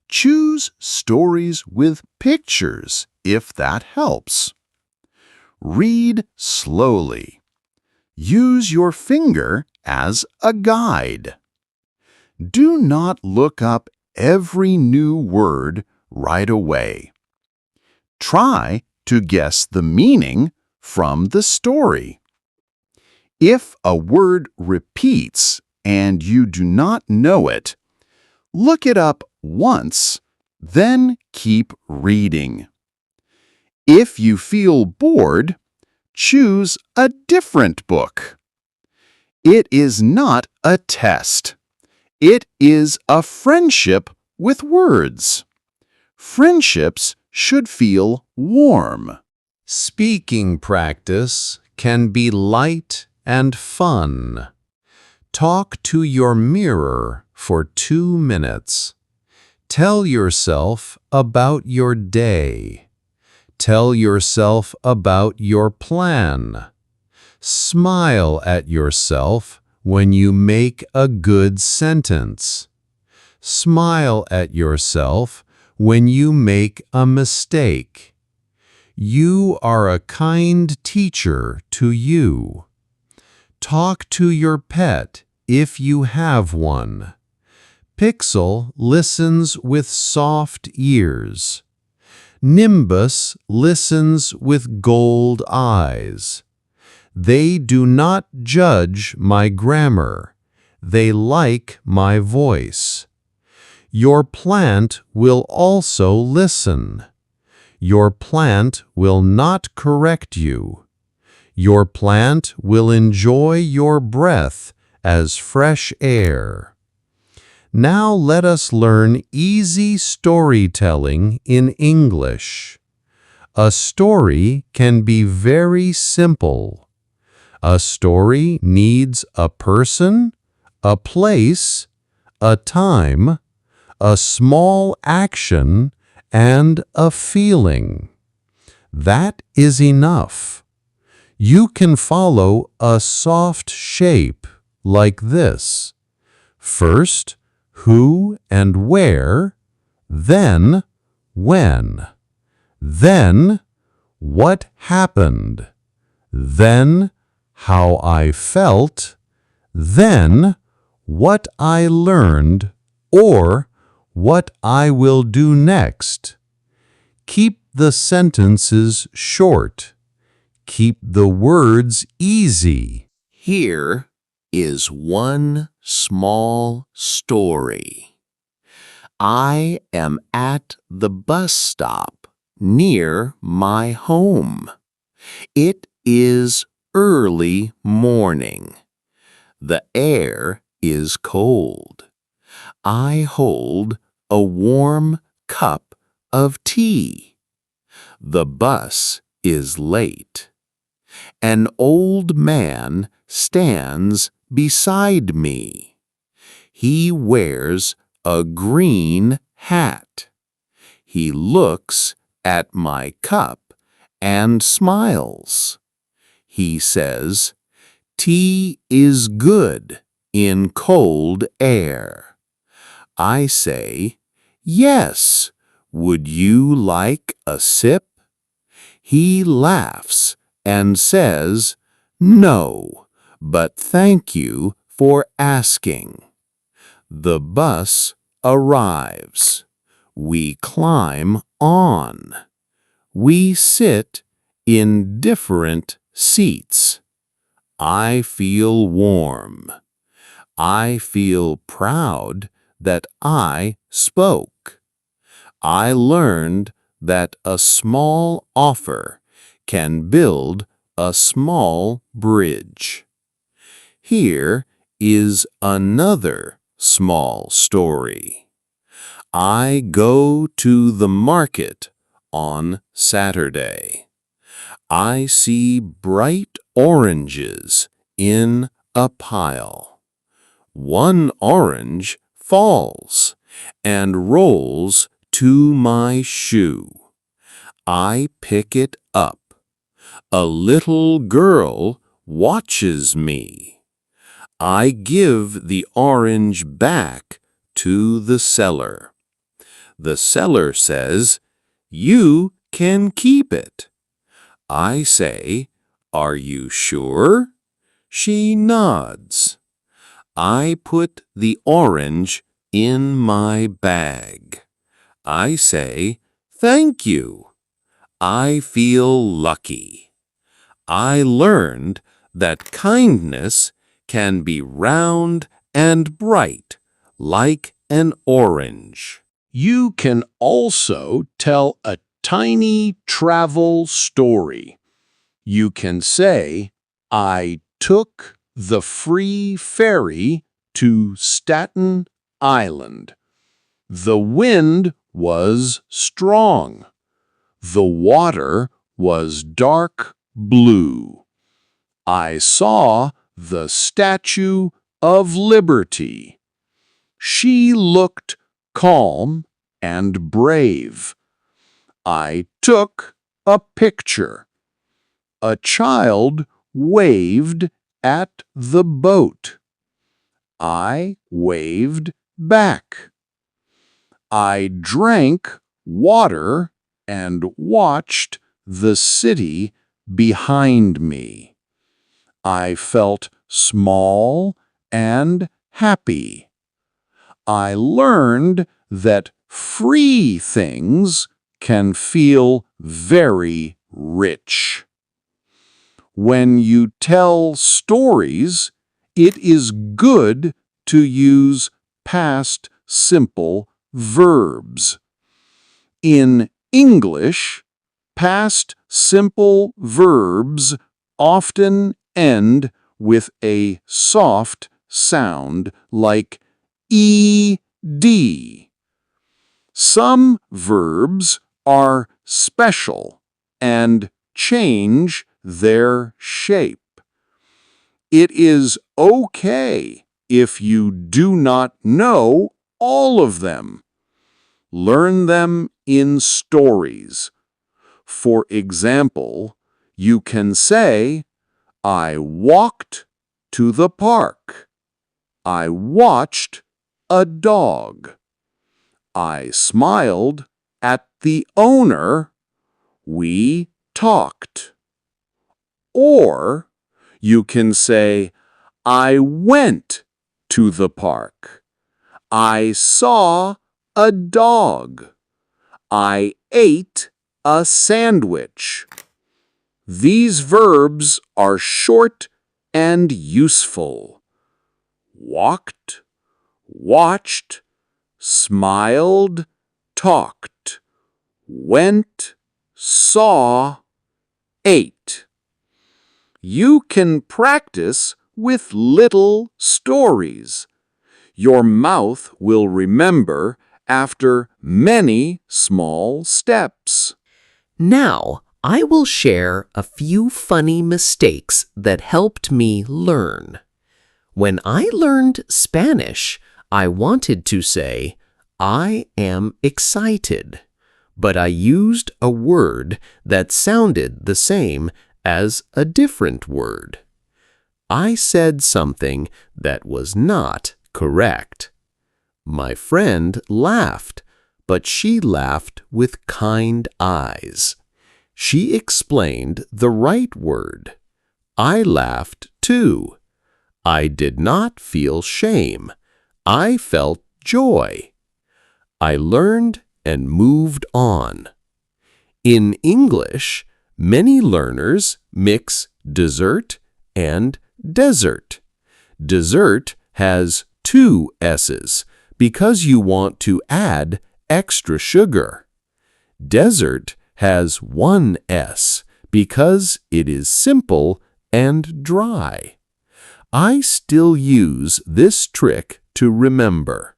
Choose stories with pictures if that helps. Read slowly. Use your finger as a guide. Do not look up every new word right away. Try to guess the meaning from the story. If a word repeats and you do not know it, look it up once, then keep reading. If you feel bored, choose a different book. It is not a test. It is a friendship with words. Friendships should feel warm.
Speaking practice can be light and fun. Talk to your mirror for 2 minutes. Tell yourself about your day. Tell yourself about your plan. Smile at yourself when you make a good sentence. Smile at yourself when you make a mistake. You are a kind teacher to you. Talk to your pet if you have one. Pixel listens with soft ears. Nimbus listens with gold eyes. They do not judge my grammar. They like my voice. Your plant will also listen. Your plant will not correct you. Your plant will enjoy your breath as fresh air. Now let us learn easy storytelling in English. A story can be very simple. A story needs a person, a place, a time, a small action, and a feeling. That is enough. You can follow a soft shape like this. First, who and where, then, when, then, what happened, then, how I felt, then, what I learned, or what I will do next. Keep the sentences short. Keep the words easy.
Here is one small story. I am at the bus stop near my home. It is early morning. The air is cold. I hold a warm cup of tea. The bus is late. An old man stands beside me. He wears a green hat. He looks at my cup and smiles. He says, "Tea is good in cold air." I say, "Yes, would you like a sip?" He laughs and says, "No, but thank you for asking." The bus arrives. We climb on. We sit in different seats. I feel warm. I feel proud that I spoke. I learned that a small offer can build a small bridge. Here is another small story. I go to the market on Saturday. I see bright oranges in a pile. One orange falls and rolls to my shoe. I pick it up. A little girl watches me. I give the orange back to the seller. The seller says, "You can keep it." I say, "Are you sure?" She nods. I put the orange in my bag. I say, "Thank you." I feel lucky. I learned that kindness can be round and bright, like an orange. You can also tell a tiny travel story. You can say, "I took the free ferry to Staten Island. The wind was strong. The water was dark blue. I saw the Statue of Liberty. She looked calm and brave. I took a picture. A child waved at the boat. I waved back. I drank water and watched the city behind me. I felt small and happy. I learned that free things
can feel very rich. When you tell stories, it is good to use past simple verbs. In English, past simple verbs often end with a soft sound like ed. Some verbs are special and change their shape. It is okay if you do not know all of them. Learn them in stories. For example, you can say, I walked to the park. I watched a dog. I smiled at the owner. We talked. Or you can say, I went to the park. I saw a dog. I ate a sandwich. These verbs are short and useful. Walked, watched, smiled, talked, went, saw, ate. You can practice with little stories. Your mouth will remember after many small steps.
Now, I will share a few funny mistakes that helped me learn. When I learned Spanish, I wanted to say, I am excited, but I used a word that sounded the same as a different word. I said something that was not correct. My friend laughed, but she laughed with kind eyes. She explained the right word. I laughed too. I did not feel shame. I felt joy. I learned and moved on. In English, many learners mix dessert and desert. Dessert has two S's because you want to add extra sugar. Desert has one S because it is simple and dry. I still use this trick to remember.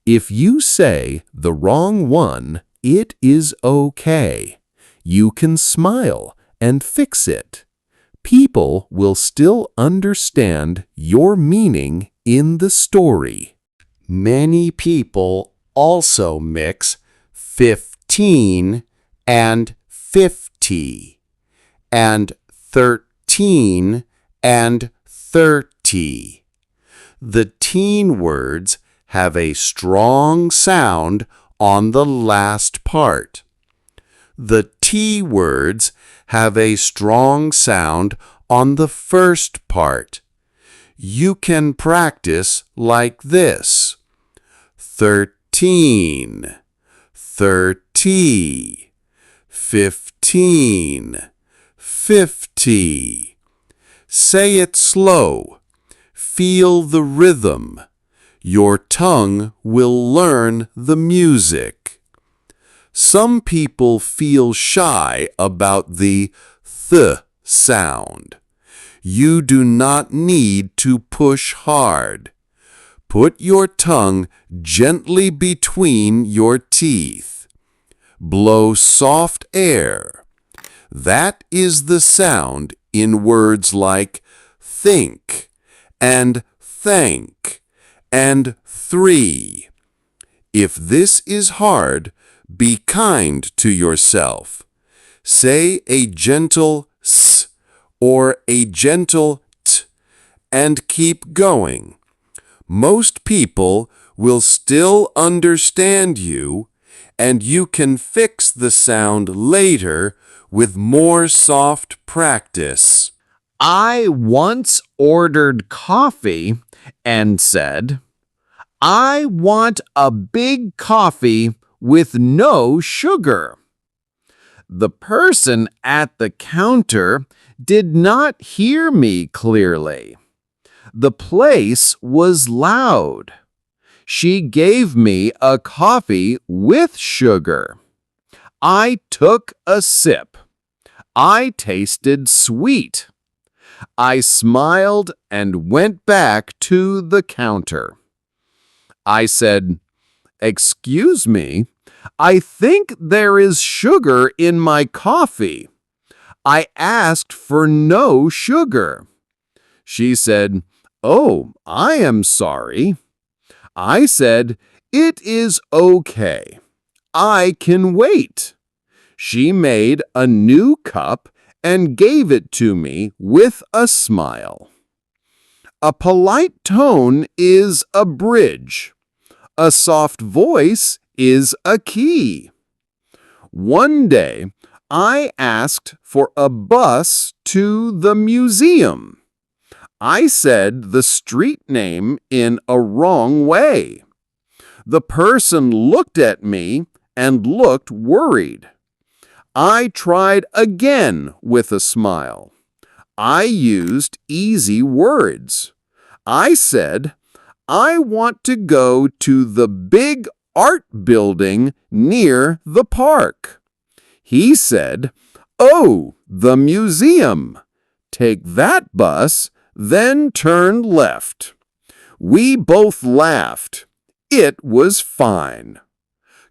If you say the wrong one, it is okay. You can smile and fix it. People will still understand your meaning in the story.
Many people also mix 15 and 50 and 13 and 30. The teen words have a strong sound on the last part. The T words have a strong sound on the first part. You can practice like this: 13, 30, 15, 50. Say it slow. Feel the rhythm. Your tongue will learn the music. Some people feel shy about the th sound. You do not need to push hard. Put your tongue gently between your teeth. Blow soft air. That is the sound in words like think and thank and 3. If this is hard, be kind to yourself. Say a gentle s or a gentle t and keep going. Most people will still understand you, and you can fix the sound later with more soft practice.
I once ordered coffee and said, I want a big coffee with no sugar.
The person at the counter did not hear me clearly. The place was loud. She gave me a coffee with sugar. I took a sip. I tasted sweet. I smiled and went back to the counter. I said, "Excuse me, I think there is sugar in my coffee. I asked for no sugar." She said, "Oh, I am sorry." I said, "It is okay. I can wait." She made a new cup and gave it to me with a smile. A polite tone is a bridge. A soft voice is a key. One day, I asked for a bus to the museum. I said the street name in a wrong way. The person looked at me and looked worried. I tried again with a smile. I used easy words. I said, "I want to go to the big art building near the park." He said, "Oh, the museum. Take that bus, then turn left." We both laughed. It was fine.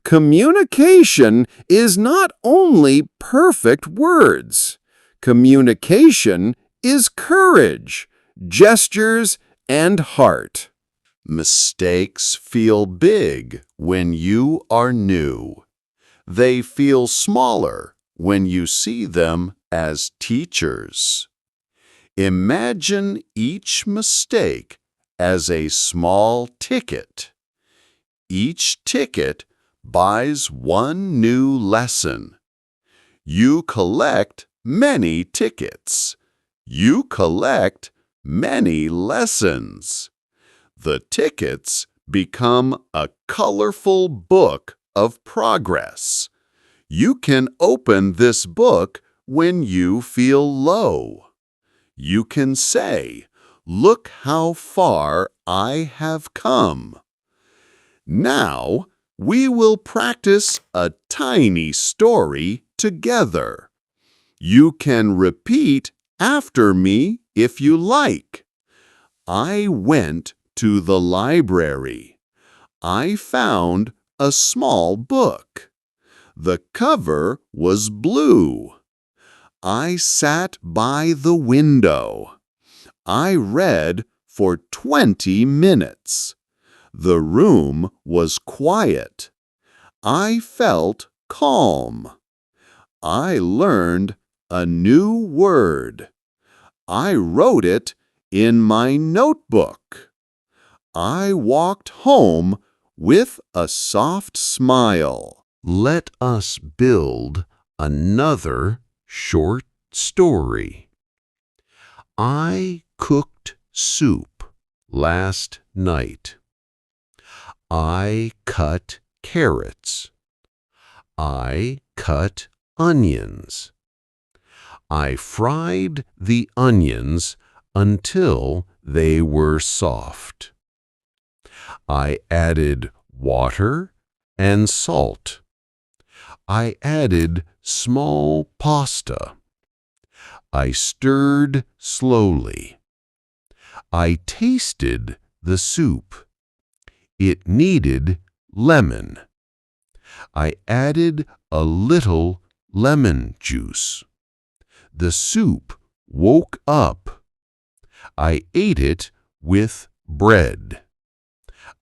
Communication is not only perfect words. Communication is courage, gestures, and heart.
Mistakes feel big when you are new. They feel smaller when you see them as teachers. Imagine each mistake as a small ticket. Each ticket buys one new lesson. You collect many tickets. You collect many lessons. The tickets become a colorful book of progress. You can open this book when you feel low. You can say, "Look how far I have come." Now, we will practice a tiny story together. You can repeat after me if you like. I went to the library. I found a small book. The cover was blue. I sat by the window. I read for 20 minutes. The room was quiet. I felt calm. I learned a new word. I wrote it in my notebook. I walked home with a soft smile.
Let us build another short story. I cooked soup last night. I cut carrots. I cut onions. I fried the onions until they were soft. I added water and salt. I added small pasta. I stirred slowly. I tasted the soup. It needed lemon. I added a little lemon juice. The soup woke up. I ate it with bread.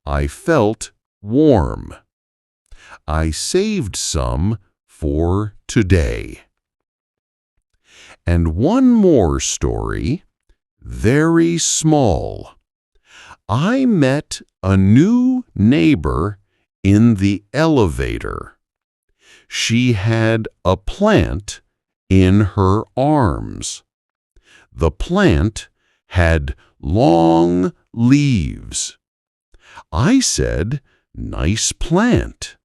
I felt warm. I saved some for today. And one more story, very small. I met a new neighbor in the elevator. She had a plant in her arms. The plant had long leaves. I said, "Nice plant."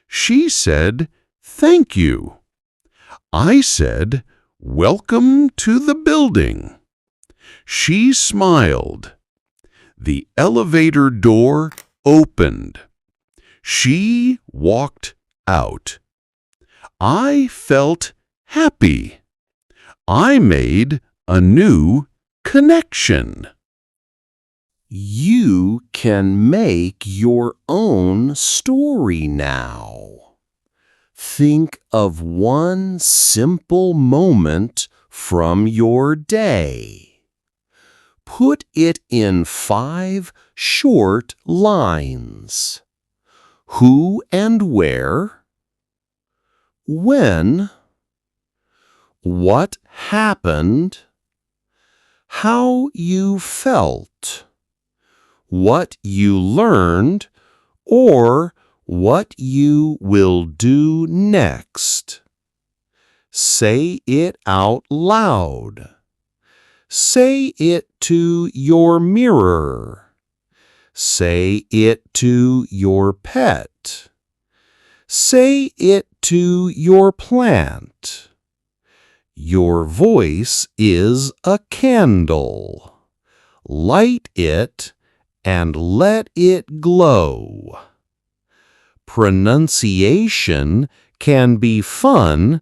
She said, "Thank you."
I said, "Welcome to the building." She smiled. The elevator door opened. She walked out. I felt happy. I made a new connection.
You can make your own story now. Think of one simple moment from your day. Put it in 5 short lines. Who and where? When? What happened? How you felt? What you learned, or what you will do next. Say it out loud. Say it to your mirror. Say it to your pet. Say it to your plant. Your voice is a candle. Light it and let it glow. Pronunciation can be fun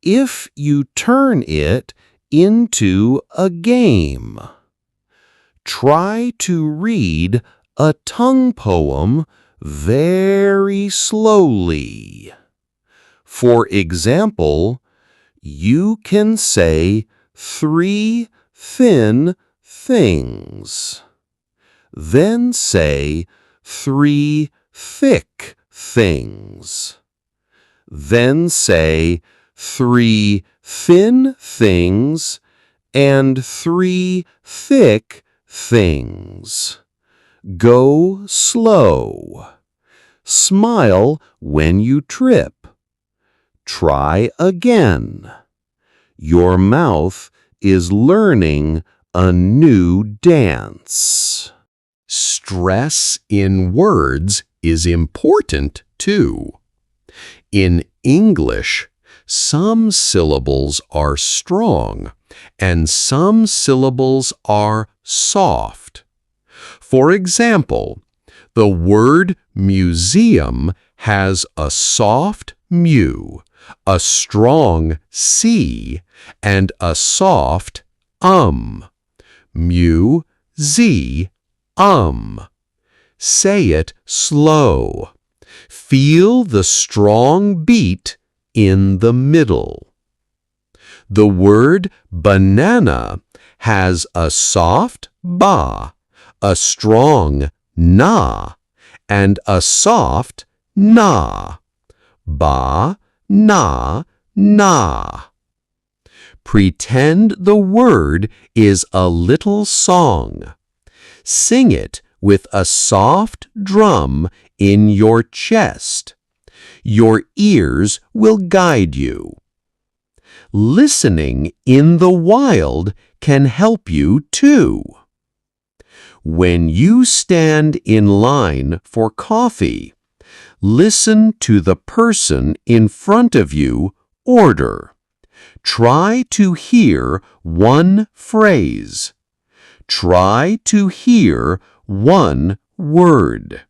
if you turn it into a game. Try to read a tongue poem very slowly. For example, you can say 3 thin things. Then say 3 thick things. Then say 3 thin things and 3 thick things. Go slow. Smile when you trip. Try again. Your mouth is learning a new dance. Stress in words is important too. In English, some syllables are strong and some syllables are soft. For example, the word museum has a soft mu, a strong c, and a soft mu, z, Say it slow. Feel the strong beat in the middle. The word banana has a soft ba, a strong na, and a soft na. Ba, na, na. Pretend the word is a little song. Sing it with a soft drum in your chest. Your ears will guide you. Listening in the wild can help you too. When you stand in line for coffee, listen to the person in front of you order. Try to hear one phrase. Try to hear one word.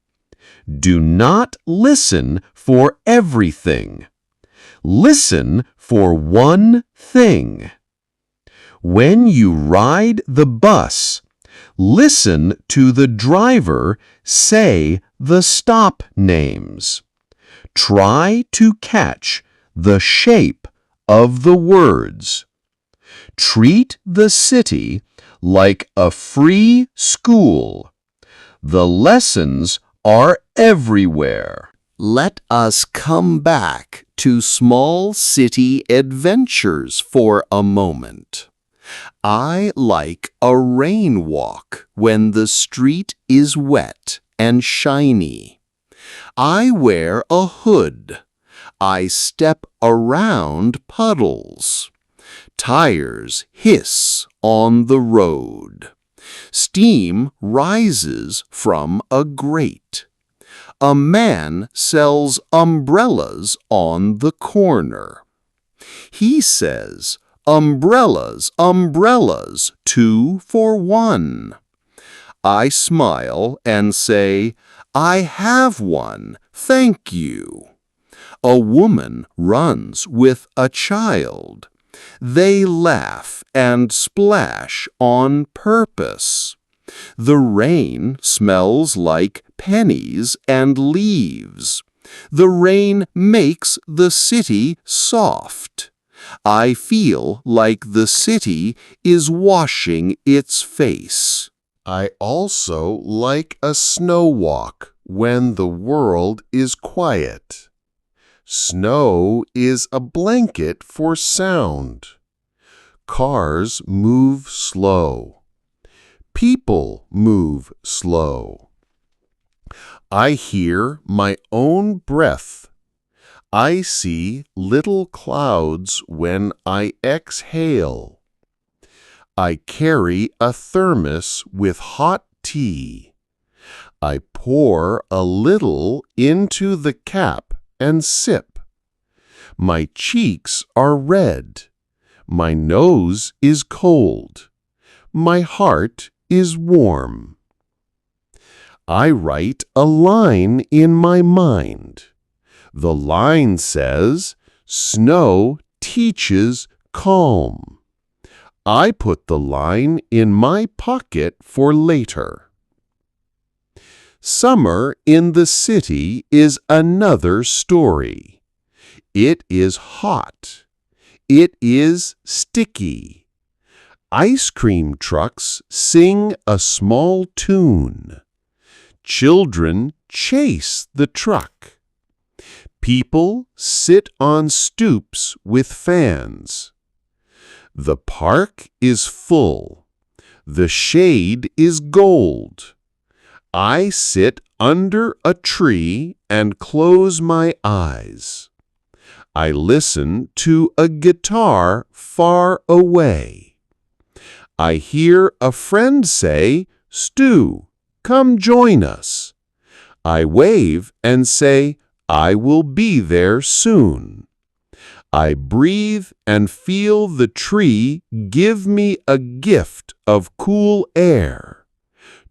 Do not listen for everything. Listen for one thing. When you ride the bus, listen to the driver say the stop names. Try to catch the shape of the words. Treat the city like a free school. The lessons are everywhere. Let us come back to small city adventures for a moment. I like a rain walk when the street is wet and shiny. I wear a hood. I step around puddles. Tires hiss on the road. Steam rises from a grate. A man sells umbrellas on the corner.
He says, "Umbrellas, umbrellas, 2 for 1." I smile and say, "I have one, thank you." A woman runs with a child. They laugh and splash on purpose. The rain smells like pennies and leaves. The rain makes the city soft. I feel like the city is washing its face.
I also like a snow walk when the world is quiet. Snow is a blanket for sound. Cars move slow. People move slow. I hear my own breath. I see little clouds when I exhale. I carry a thermos with hot tea. I pour a little into the cap and sip. My cheeks are red. My nose is cold. My heart is warm. I write a line in my mind. The line says, "Snow teaches calm." I put the line in my pocket for later. Summer in the city is another story. It is hot. It is sticky. Ice cream trucks sing a small tune. Children chase the truck. People sit on stoops with fans. The park is full. The shade is gold. I sit under a tree and close my eyes. I listen to a guitar far away. I hear a friend say, "Stu, come join us." I wave and say, "I will be there soon." I breathe and feel the tree give me a gift of cool air.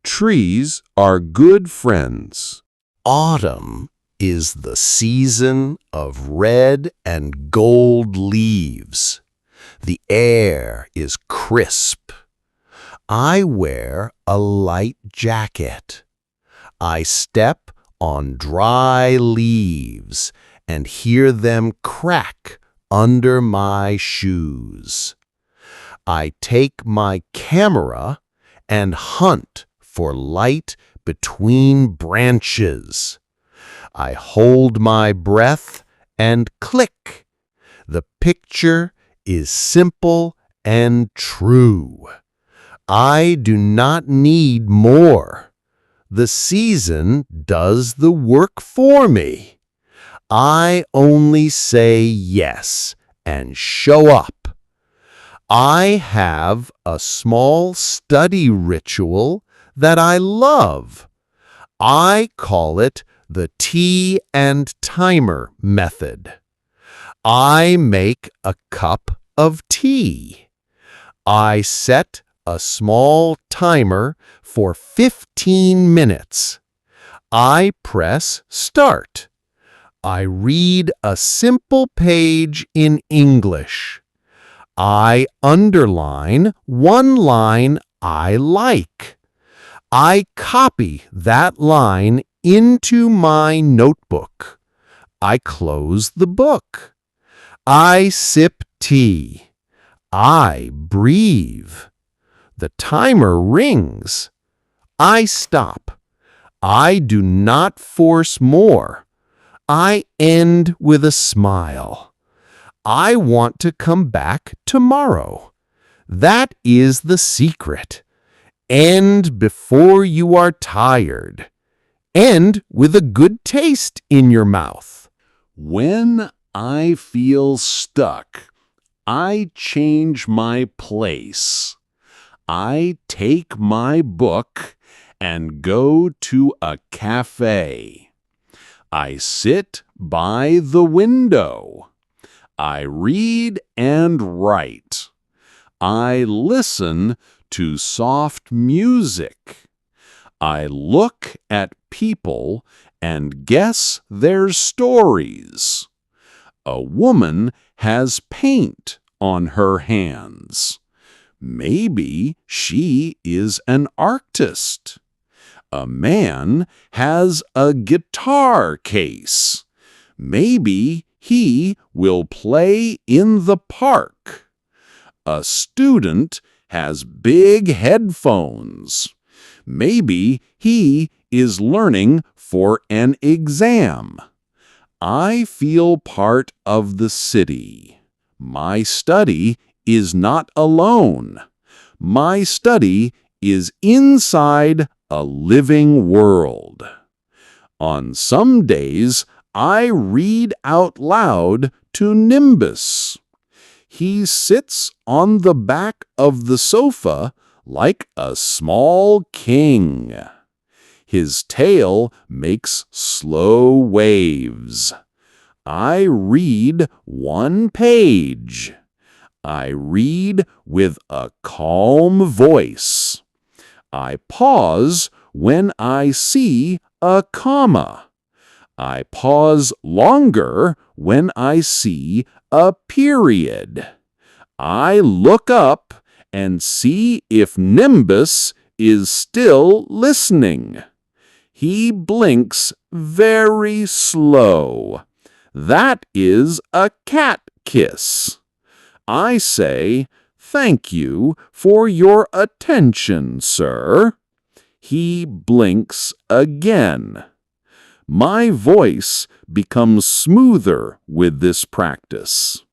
Trees are good friends.
Autumn is the season of red and gold leaves. The air is crisp. I wear a light jacket. I step on dry leaves and hear them crack under my shoes. I take my camera and hunt for light between branches. I hold my breath and click. The picture is simple and true. I do not need more. The season does the work for me. I only say yes and show up. I have a small study ritual that I love. I call it the tea and timer method. I make a cup of tea. I set a small timer for 15 minutes. I press start. I read a simple page in English. I underline one line I like. I copy that line into my notebook. I close the book. I sip tea. I breathe. The timer rings. I stop. I do not force more. I end with a smile. I want to come back tomorrow. That is the secret. End before you are tired. End with a good taste in your mouth.
When I feel stuck, I change my place. I take my book and go to a cafe. I sit by the window.
I read and write. I listen to soft music. I look at people and guess their stories. A woman has paint on her hands. Maybe she is an artist. A man has a guitar case. Maybe he will play in the park. A student has big headphones. Maybe he is learning for an exam. I feel part of the city. My study is not alone. My study is inside a living world. On some days, I read out loud to Nimbus. He sits on the back of the sofa like a small king. His tail makes slow waves. I read one page. I read with a calm voice. I pause when I see a comma. I pause longer when I see a period. I look up and see if Nimbus is still listening. He blinks very slow. That is a cat kiss. I say, "Thank you for your attention, sir." He blinks again. My voice becomes smoother with this practice.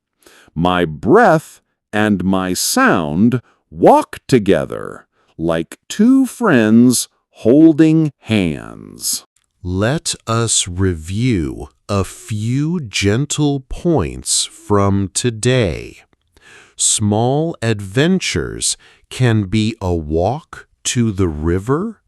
My breath and my sound walk together like two friends holding hands.
Let us review a few gentle points from today. Small adventures can be a walk to the river,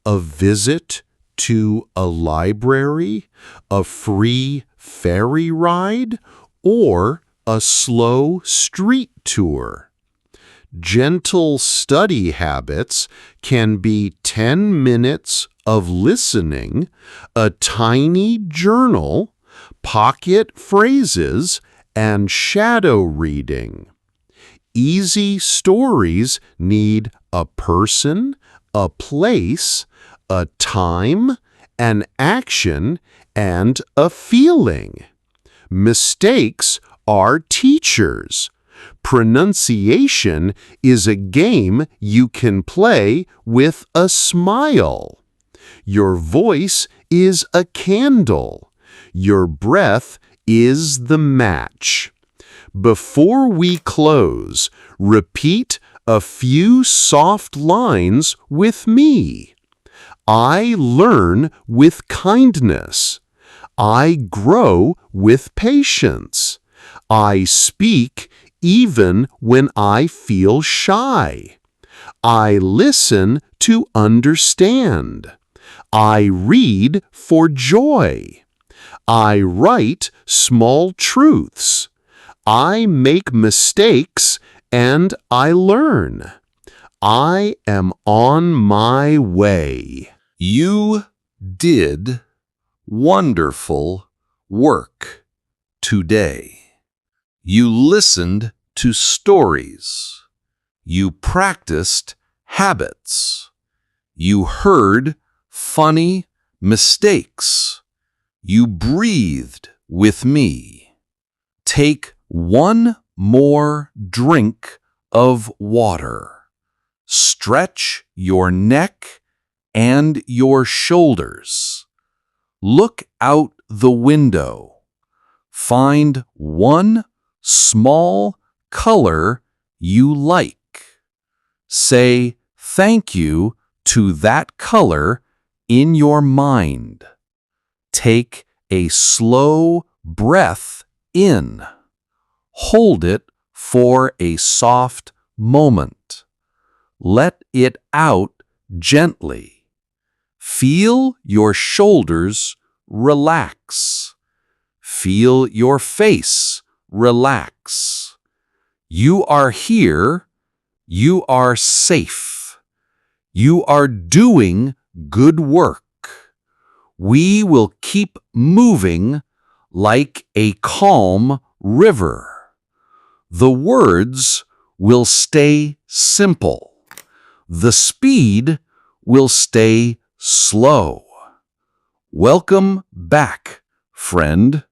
a visit to a library, a free ferry ride, or a slow street tour. Gentle study habits can be 10 minutes of listening, a tiny journal, pocket phrases, and shadow reading. Easy stories need a person, a place, a time, an action, and a feeling. Mistakes are teachers. Pronunciation is a game you can play with a smile. Your voice is a candle. Your breath is the match. Before we close, repeat a few soft lines with me. I learn with kindness. I grow with patience. I speak even when I feel shy. I listen to understand. I read for joy. I write small truths. I make mistakes and I learn. I am on my way.
You did wonderful work today. You listened to stories. You practiced habits. You heard funny mistakes. You breathed with me. Take one more drink of water. Stretch your neck and your shoulders. Look out the window. Find one small color you like. Say thank you to that color in your mind. Take a slow breath in. Hold it for a soft moment. Let it out gently. Feel your shoulders relax. Feel your face relax. You are here. You are safe. You are doing good work. We will keep moving like a calm river. The words will stay simple. The speed will stay slow. Welcome back, friend.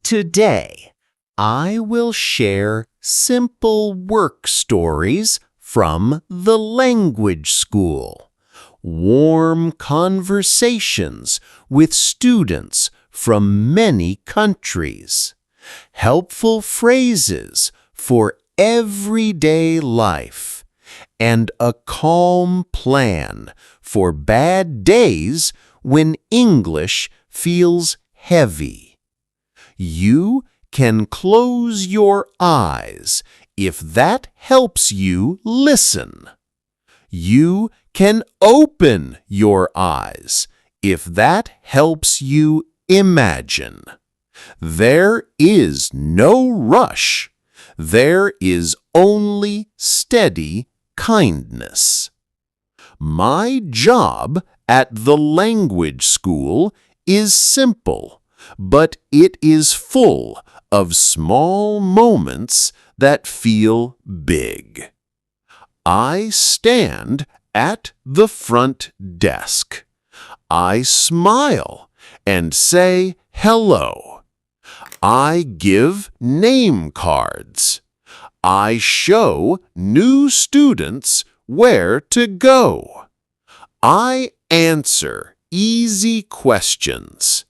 Today, I will share simple work stories from the language school. Warm conversations with students from many countries. Helpful phrases for everyday life. And a calm plan for bad days when English feels heavy. You can close your eyes if that helps you listen. You can open your eyes if that helps you imagine. There is no rush. There is only steady kindness. My job at the language school is simple, but it is full of small moments that feel big. I stand at the front desk. I smile and say hello. I give name cards. I show new students where to go. I answer easy questions.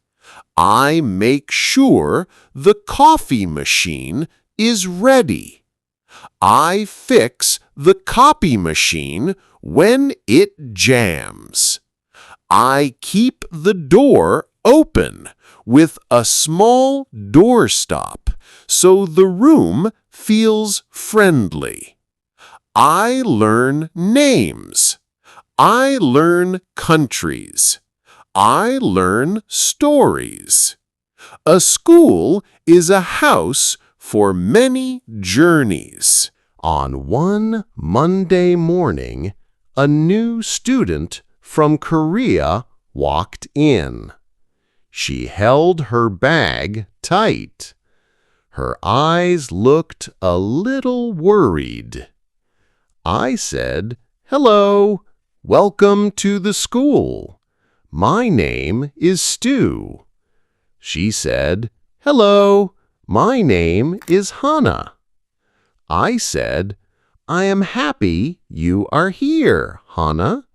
I make sure the coffee machine is ready. I fix the copy machine when it jams. I keep the door open with a small doorstop so the room feels friendly. I learn names. I learn countries. I learn stories. A school is a house for many journeys.
On one Monday morning, a new student from Korea walked in. She held her bag tight. Her eyes looked a little worried. I said, "Hello, welcome to the school. My name is Stu." She said, "Hello, my name is Hannah." I said, "I am happy you are here, Hannah.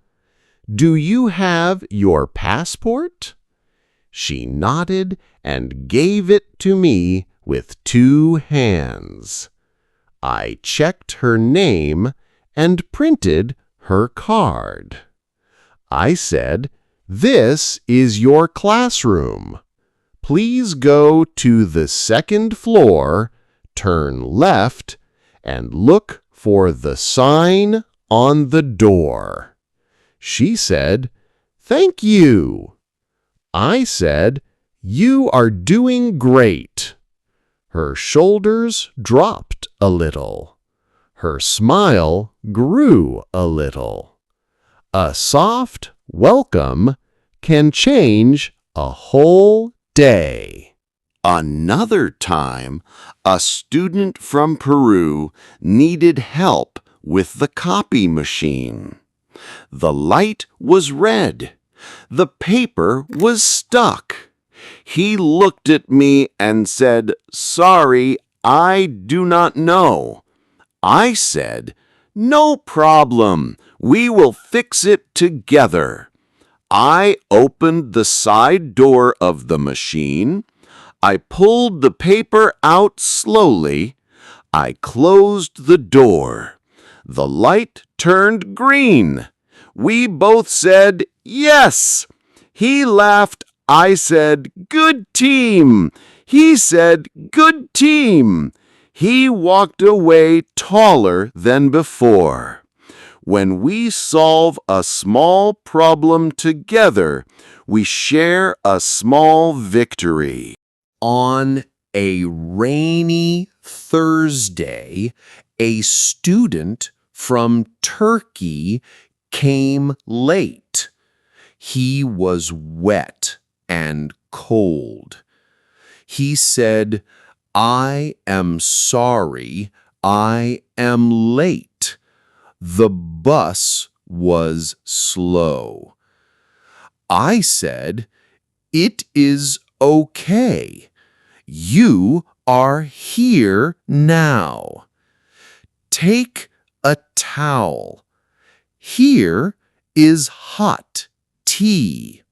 Do you have your passport?" She nodded and gave it to me with 2 hands. I checked her name and printed her card. I said, "This is your classroom. Please go to the 2nd floor, turn left, and look for the sign on the door." She said, "Thank you." I said, "You are doing great." Her shoulders dropped a little. Her smile grew a little. A soft welcome can change a whole day.
Another time, a student from Peru needed help with the copy machine. The light was red. The paper was stuck. He looked at me and said, "Sorry, I do not know." I said, "No problem. We will fix it together." I opened the side door of the machine. I pulled the paper out slowly. I closed the door. The light turned green. We both said, "Yes." He laughed. I said, "Good team." He said, "Good team." He walked away taller than before. When we solve a small problem together, we share a small victory.
On
A rainy Thursday, a student from Turkey came late. He was wet and cold. He said, "I am sorry, I am late. The bus was slow." I said, "It is okay. You are here now. Take a towel. Here is hot tea."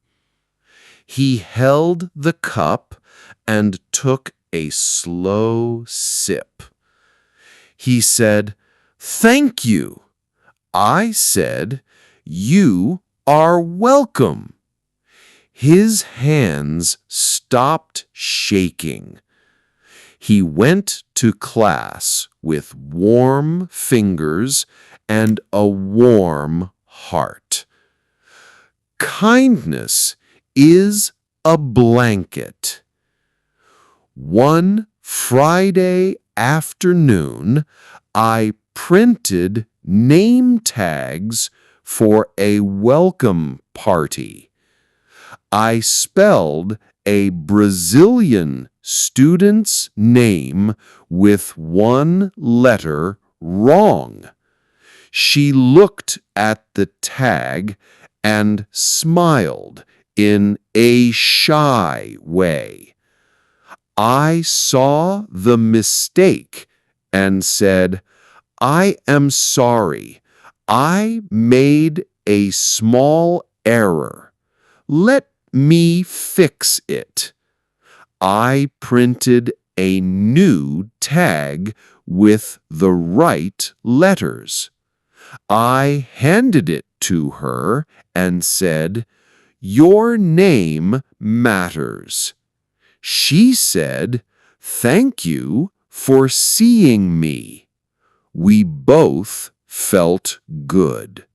He held the cup and took a slow sip. He said, "Thank you." I said, "You are welcome." His hands stopped shaking. He went to class with warm fingers and a warm heart. Kindness is a blanket. One Friday afternoon, I printed name tags for a welcome party. I spelled a Brazilian student's name with one letter wrong. She looked at the tag and smiled in a shy way. I saw the mistake and said, "I am sorry. I made a small error. Let me fix it." I printed a new tag with the right letters. I handed it to her and said, "Your name matters." She said, "Thank you for seeing me." We both felt good.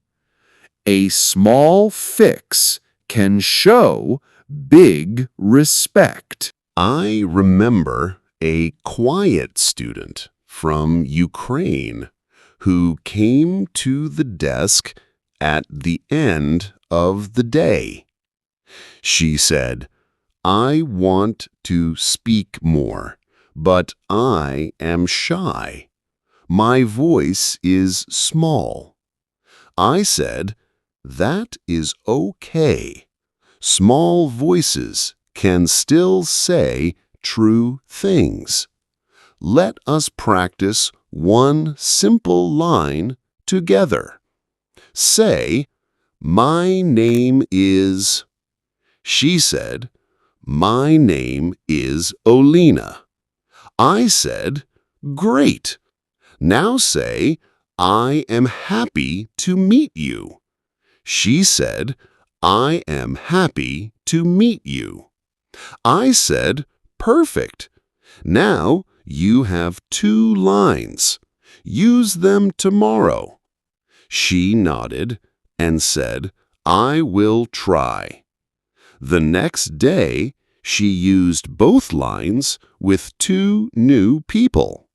A small fix can show big respect.
I remember a quiet student from Ukraine who came to the desk at the end of the day. She said, "I want to speak more, but I am shy. My voice is small." I said, "That is okay. Small voices can still say true things. Let us practice one simple line together. Say, 'My name is—'" She said, "My name is Olina." I said, "Great. Now say, 'I am happy to meet you.'" She said, "I am happy to meet you." I said, "Perfect. Now you have 2 lines. Use them tomorrow." She nodded and said, "I will try." The next day, she used both lines with 2 new people.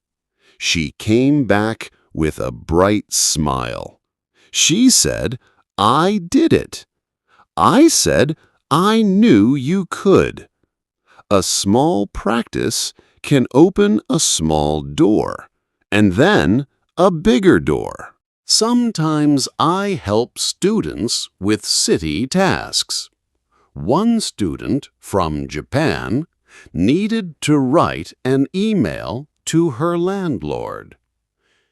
She came back with a bright smile. She said, "I did it." I said, "I knew you could." A small practice can open a small door, and then a bigger door. Sometimes I help students with city tasks. One student from Japan needed to write an email to her landlord.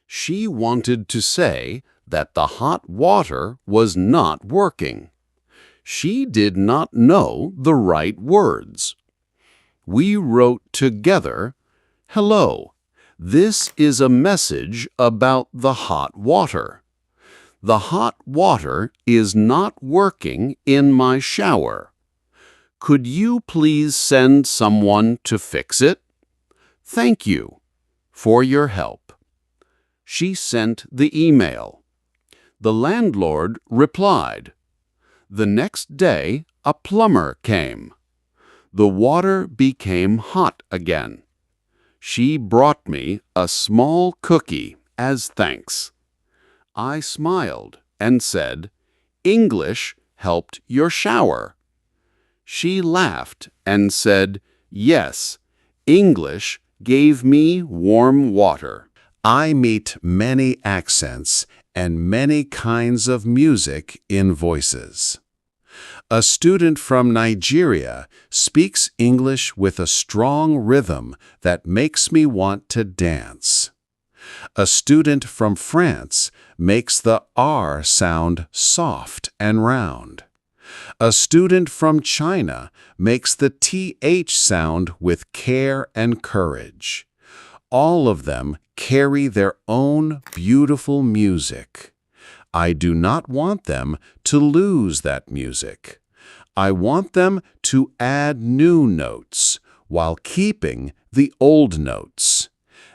She wanted to say that the hot water was not working. She did not know the right words. We wrote together, "Hello, this is a message about the hot water. The hot water is not working in my shower. Could you please send someone to fix it? Thank you for your help." She sent the email. The landlord replied. The next day, a plumber came. The water became hot again. She brought me a small cookie as thanks. I smiled and said, "English helped your shower." She laughed and said, "Yes, English gave me warm water."
I meet many accents and many kinds of music in voices. A student from Nigeria speaks English with a strong rhythm that makes me want to dance. A student from France makes the R sound soft and round. A student from China makes the TH sound with care and courage. All of them carry their own beautiful music. I do not want them to lose that music. I want them to add new notes while keeping the old notes.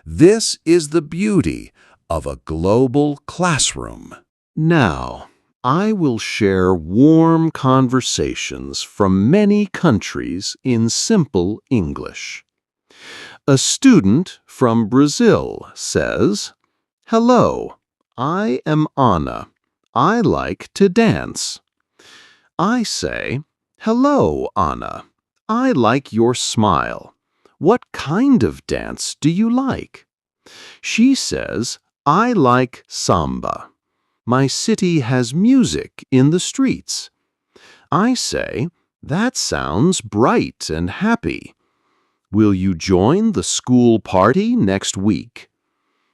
This is the beauty of a global classroom.
Now, I will share warm conversations from many countries in simple English. A student from Brazil says, "Hello, I am Anna. I like to dance." I say, "Hello, Anna. I like your smile. What kind of dance do you like?" She says, "I like samba. My city has music in the streets." I say, "That sounds bright and happy. Will you join the school party next week?"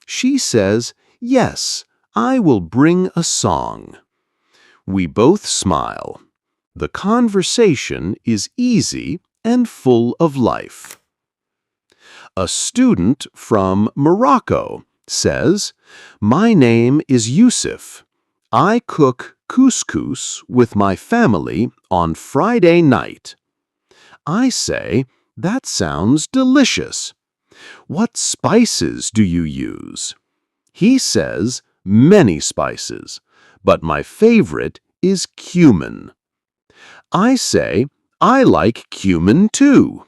She says, "Yes, I will bring a song." We both smile. The conversation is easy and full of life. A student from Morocco says, "My name is Yusuf. I cook couscous with my family on Friday night." I say, "That sounds delicious. What spices do you use?" He says, "Many spices, but my favorite is cumin." I say, "I like cumin too."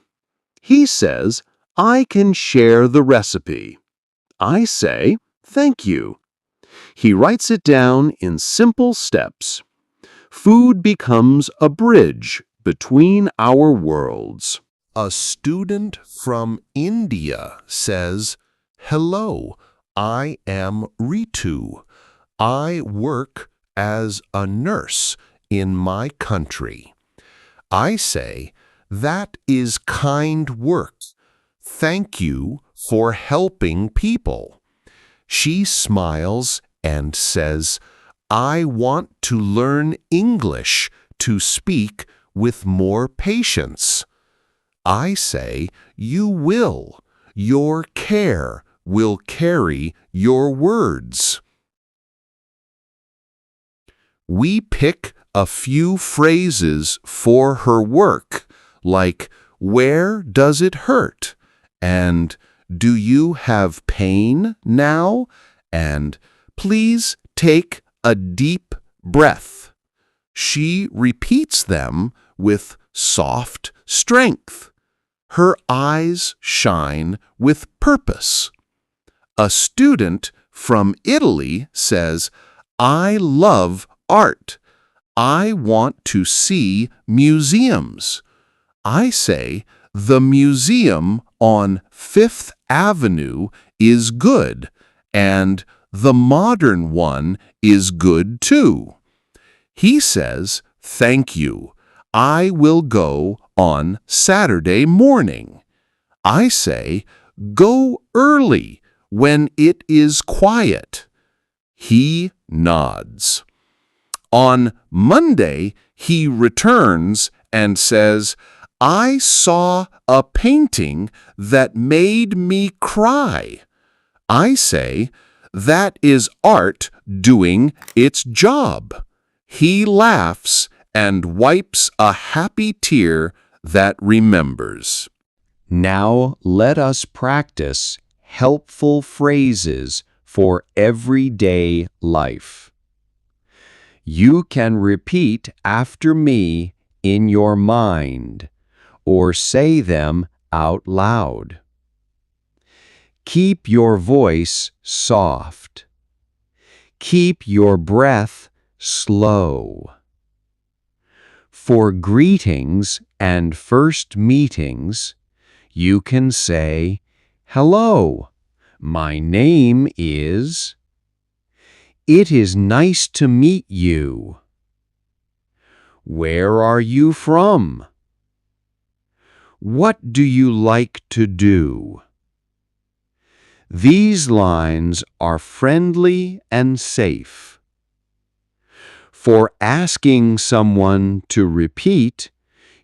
He says, "I can share the recipe." I say, "Thank you." He writes it down in simple steps. Food becomes a bridge between our worlds.
A student from India says, "Hello, I am Ritu. I work as a nurse in my country." I say, "That is kind work. Thank you for helping people." She smiles and says, "I want to learn English to speak with more patience." I say, "You will. Your care will carry your words." We pick a few phrases for her work, like, "Where does it hurt?" and "Do you have pain now?" and "Please take a deep breath." She repeats them with soft strength. Her eyes shine with purpose. A student from Italy says, "I love art. I want to see museums." I say, "The museum on Fifth Avenue is good, and the modern one is good too." He says, "Thank you. I will go on Saturday morning." I say, "Go early when it is quiet." He nods. On Monday, he returns and says, "I saw a painting that made me cry." I say, "That is art doing its job." He laughs and wipes a happy tear that remembers.
Now let us practice helpful phrases for everyday life. You can repeat after me in your mind or say them out loud.
Keep your voice soft. Keep your breath slow. For greetings and first meetings, you can say, "Hello, my name is." "It is nice to meet you." "Where are you from?" "What do you like to do?" These lines are friendly and safe. For asking someone to repeat,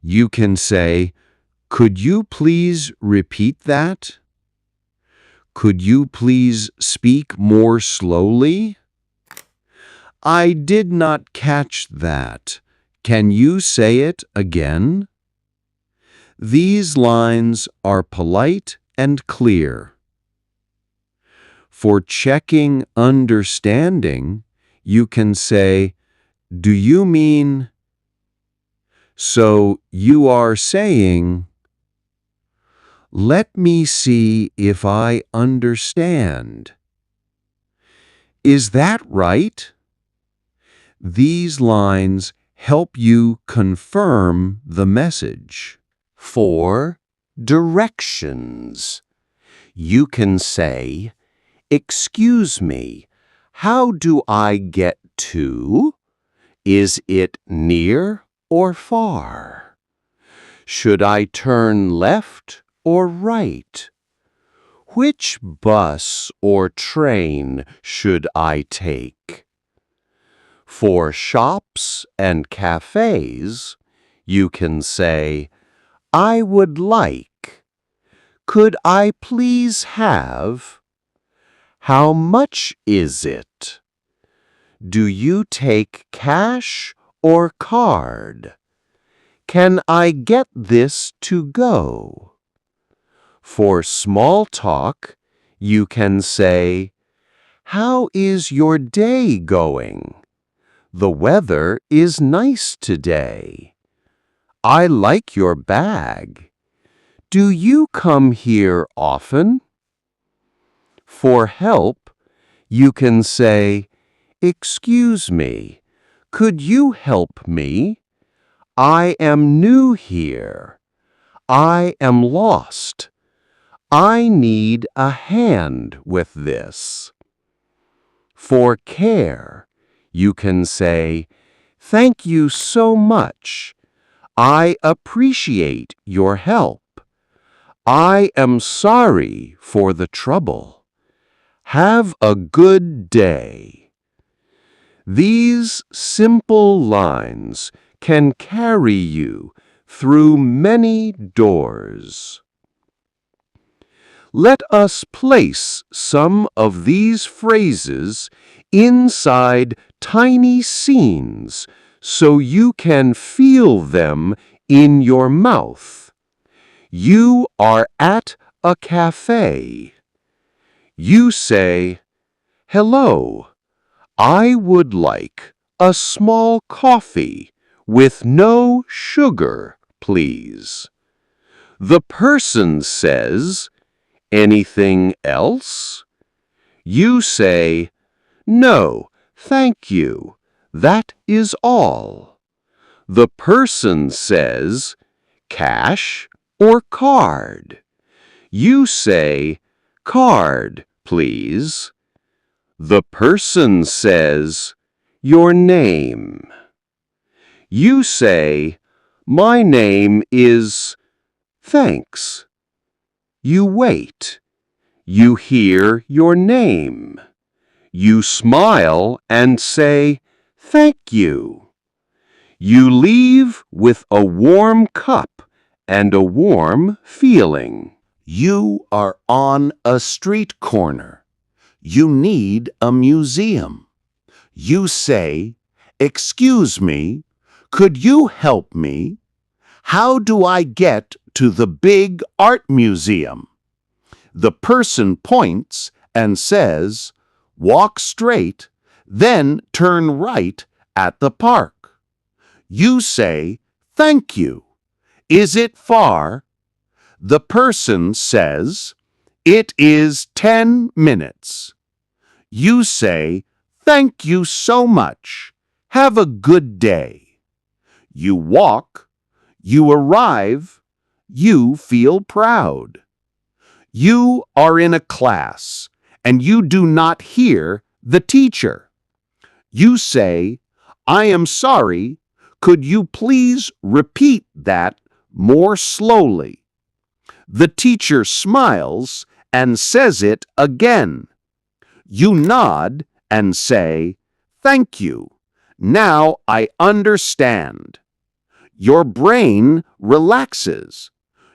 you can say, "Could you please repeat that?" "Could you please speak more slowly?" "I did not catch that. Can you say it again?" These lines are polite and clear. For checking understanding, you can say, "Do you mean?" So you are saying, "Let me see if I understand." Is that right? These lines help you confirm the message.
4. Directions. You can say, "Excuse me, how do I get to? Is it near or far? Should I turn left or right? Which bus or train should I take?" For shops and cafes, you can say, "I would like." "Could I please have?" "How much is it?" "Do you take cash or card?" "Can I get this to go?" For small talk, you can say, "How is your day going? The weather is nice today." "I like your bag. Do you come here often?" For help, you can say, "Excuse me, could you help me? I am new here. I am lost. I need a hand with this." For care, you can say, "Thank you so much. I appreciate your help. I am sorry for the trouble. Have a good day." These simple lines can carry you through many doors. Let us place some of these phrases inside tiny scenes so you can feel them in your mouth. You are at a cafe. You say, "Hello, I would like a small coffee with no sugar, please." The person says, "Anything else?" You say, "No, thank you. That is all." The person says, "Cash or card?" You say, "Card, please." The person says, "Your name?" You say, "My name is..." "Thanks." You wait. You hear your name. You smile and say, "Thank you." You leave with a warm cup and a warm feeling.
You are on a street corner. You need a museum. You say, "Excuse me, could you help me? How do I get to the big art museum?" The person points and says, "Walk straight, then turn right at the park." You say, "Thank you. Is it far?" The person says,
It is 10 minutes. You say, "Thank you so much. Have a good day." You walk. You arrive. You feel proud. You are in a class, and you do not hear the teacher. You say, "I am sorry. Could you please repeat that more slowly?" The teacher smiles and says it again. You nod and say, "Thank you. Now I understand." Your brain relaxes.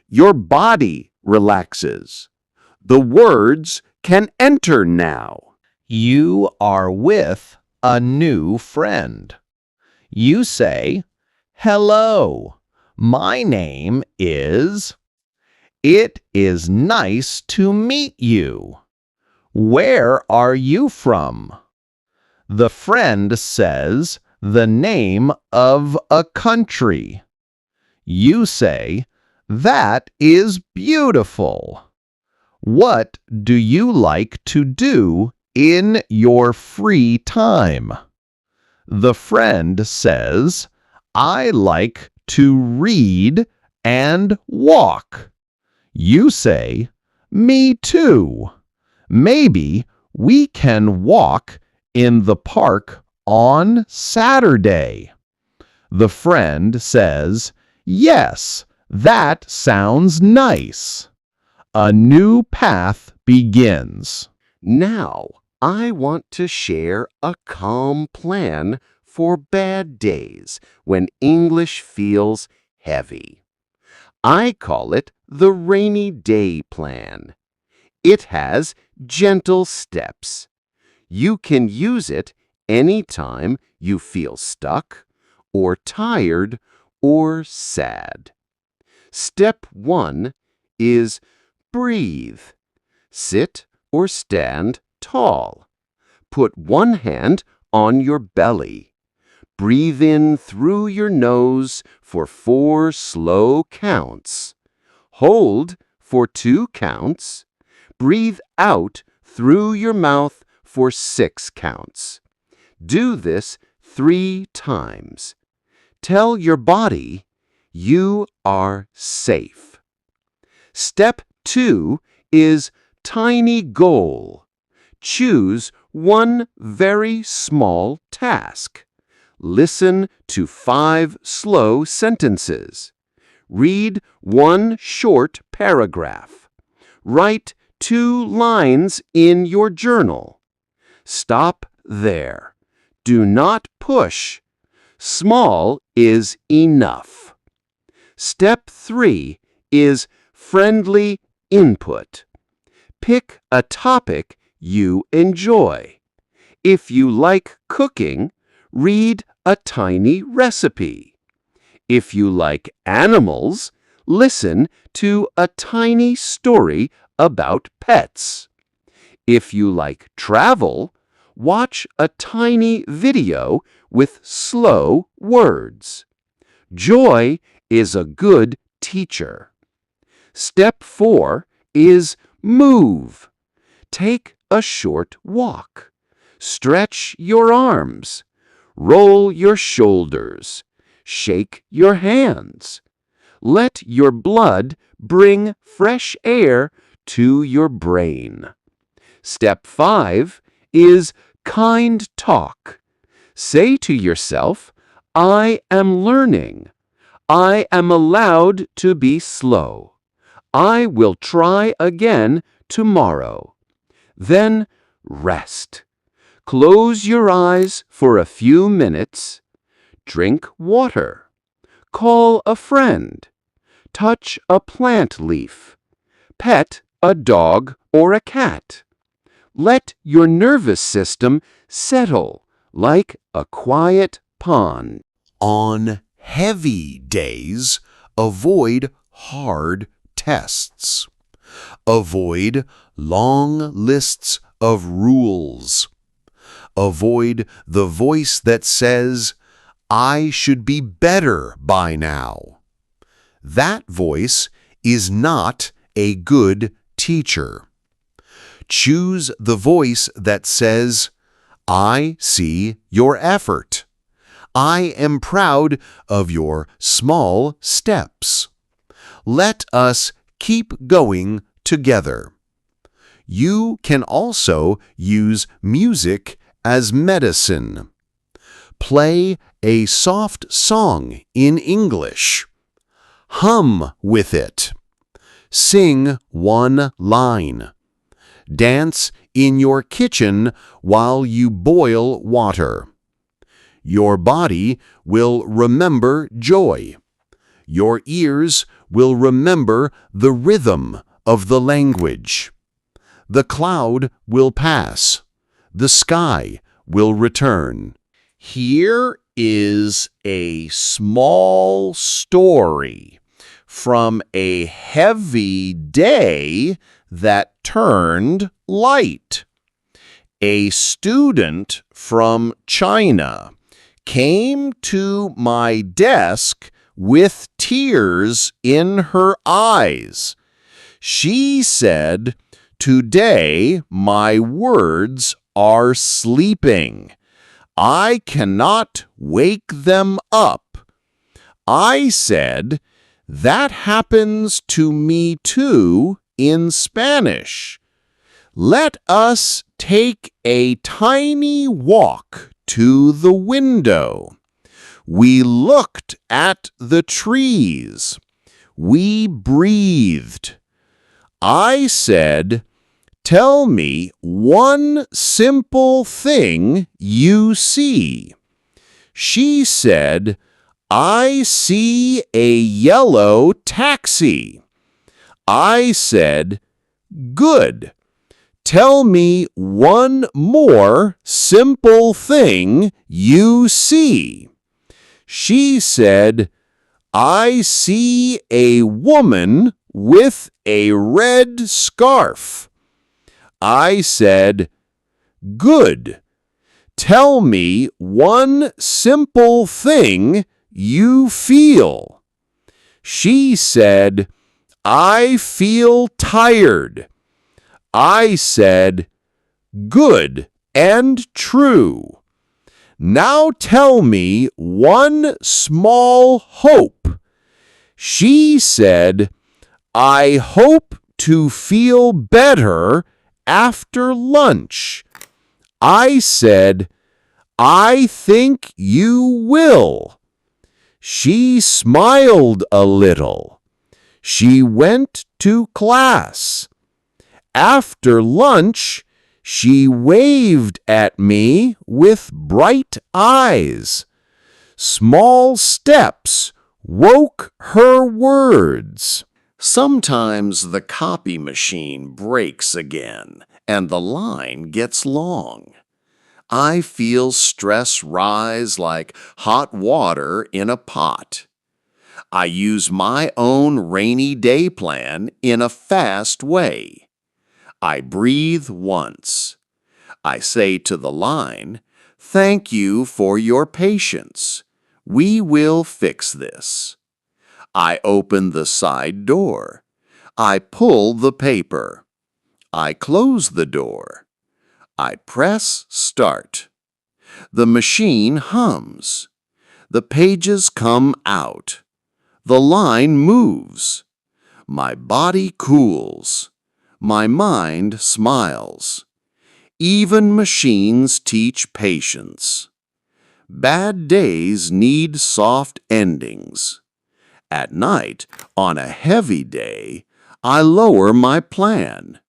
Your body relaxes. The words can enter now.
You are with a new friend. You say, "Hello, my name is..." It is nice to meet you. Where are you from? The friend says the name of a country. You say, "That is beautiful." What do you like to do in your free time? The friend says, "I like to read and walk." You say, "Me too. Maybe we can walk in the park on Saturday." The friend says, "Yes, that sounds nice." A new path begins.
Now, I want to share a calm plan for bad days when English feels heavy. I call it the rainy day plan. It has gentle steps. You can use it anytime you feel stuck or tired or sad. Step 1 is breathe. Sit or stand tall. Put one hand on your belly. Breathe in through your nose for 4 slow counts. Hold for 2 counts. Breathe out through your mouth for 6 counts. Do this 3 times. Tell your body you are safe. Step 2 is tiny goal. Choose one very small task. Listen to 5 slow sentences. Read 1 short paragraph. Write 2 lines in your journal. Stop there. Do not push. Small is enough. Step 3 is friendly input. Pick a topic you enjoy. If you like cooking, read a tiny recipe. If you like animals, listen to a tiny story about pets. If you like travel, watch a tiny video with slow words. Joy is a good teacher. Step 4 is move. Take a short walk. Stretch your arms. Roll your shoulders. Shake your hands. Let your blood bring fresh air to your brain. Step 5 is kind talk. Say to yourself, "I am learning. I am allowed to be slow. I will try again tomorrow." Then rest. Close your eyes for a few minutes. Drink water. Call a friend. Touch a plant leaf. Pet a dog or a cat. Let your nervous system settle like a quiet pond.
On heavy days, avoid hard tests. Avoid long lists of rules. Avoid the voice that says, "I should be better by now." That voice is not a good teacher.
Choose the voice that says, I see your effort. I am proud of your small steps. Let us keep going together. You can also use music as medicine. Play a soft song in English. Hum with it. Sing one line. Dance in your kitchen while you boil water. Your body will remember joy. Your ears will remember the rhythm of the language. The cloud will pass. The sky will return.
Here is a small story from a heavy day that turned light. A student from China came to my desk with tears in her eyes. She said, "Today my words are sleeping. I cannot wake them up." I said, "That happens to me too in Spanish. Let us take a tiny walk to the window." We looked at the trees. We breathed. I said, "Tell me one simple thing you see." She said, "I see a yellow taxi." I said, "Good. Tell me one more simple thing you see." She said, "I see a woman with a red scarf." I said, "Good. Tell me one simple thing you feel." She said, "I feel tired." I said, "Good and true. Now tell me one small hope." She said, "I hope to feel better after lunch." I said, "I think you will." She smiled a little. She went to class. After lunch, she waved at me with bright eyes. Small steps woke her words. Sometimes the copy machine breaks again, and the line gets long. I feel stress rise like hot water in a pot. I use my own rainy day plan in a fast way. I breathe once. I say to the line, "Thank you for your patience. We will fix this." I open the side door. I pull the paper. I close the door. I press start. The machine hums. The pages come out. The line moves. My body cools. My mind smiles. Even machines teach patience. Bad days need soft endings. At night, on a heavy day, I lower my plan.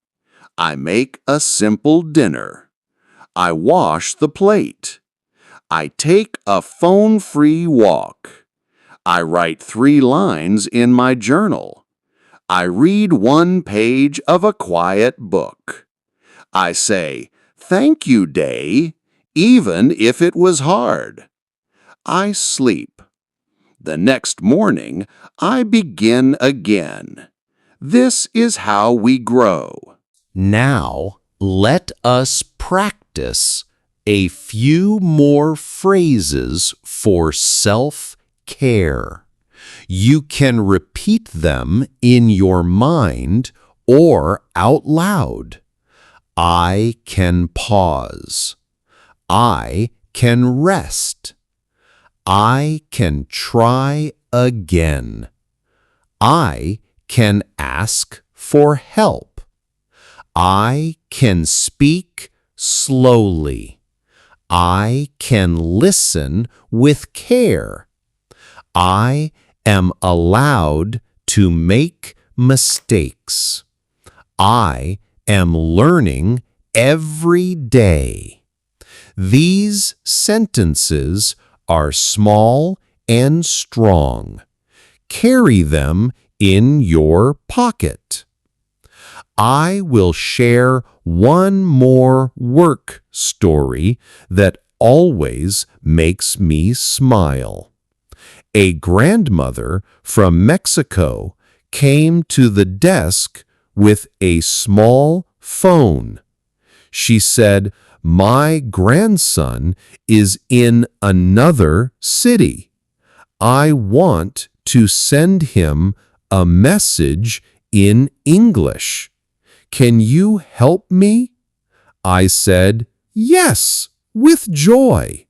I make a simple dinner. I wash the plate. I take a phone-free walk. I write 3 lines in my journal. I read 1 page of a quiet book. I say, "Thank you, day," even if it was hard. I sleep. The next morning, I begin again. This is how we grow. Now, let us practice a few more phrases for self-care. You can repeat them in your mind or out loud. I can pause. I can rest. I can try again. I can ask for help. I can speak slowly. I can listen with care. I am allowed to make mistakes. I am learning every day. These sentences are small and strong. Carry them in your pocket. I will share one more work story that always makes me smile. A grandmother from Mexico came to the desk with a small phone. She said, "My grandson is in another city. I want to send him a message in English. Can you help me?" I said, "Yes, with joy."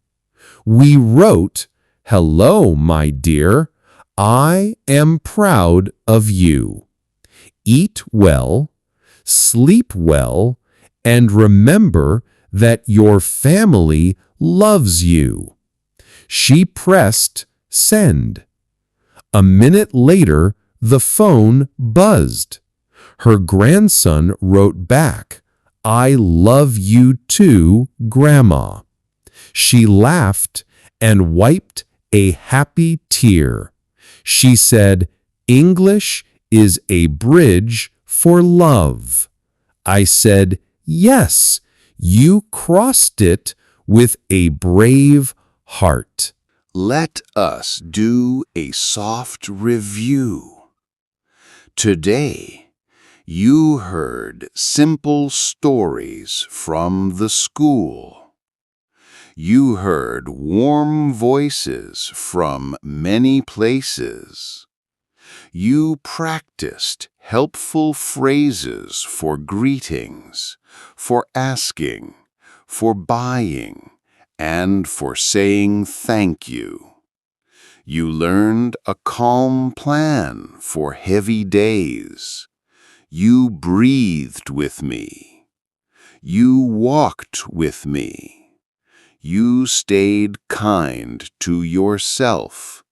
We wrote, "Hello, my dear. I am proud of you. Eat well, sleep well, and remember that your family loves you." She pressed send. A minute later, the phone buzzed. Her grandson wrote back, "I love you too, Grandma." She laughed and wiped a happy tear. She said, "English is a bridge for love." I said, "Yes, you crossed it with a brave heart."
Let us do a soft review. Today, you heard simple stories from the school. You heard warm voices from many places. You practiced helpful phrases for greetings, for asking, for buying, and for saying thank you. You learned a calm plan for heavy days. You breathed with me. You walked with me. You stayed kind to yourself.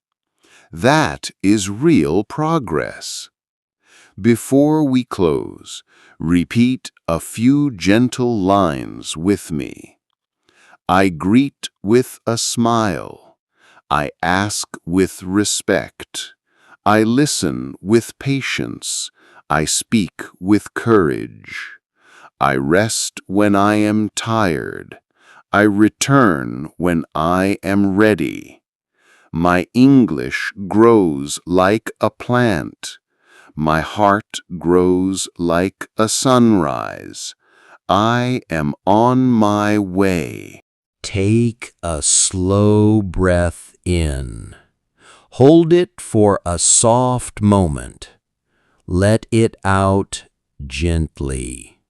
That is real progress. Before we close, repeat a few gentle lines with me. I greet with a smile. I ask with respect. I listen with patience. I speak with courage. I rest when I am tired. I return when I am ready. My English grows like a plant. My heart grows like a sunrise. I am on my way.
Take a slow breath in. Hold it for a soft moment. Let it out gently.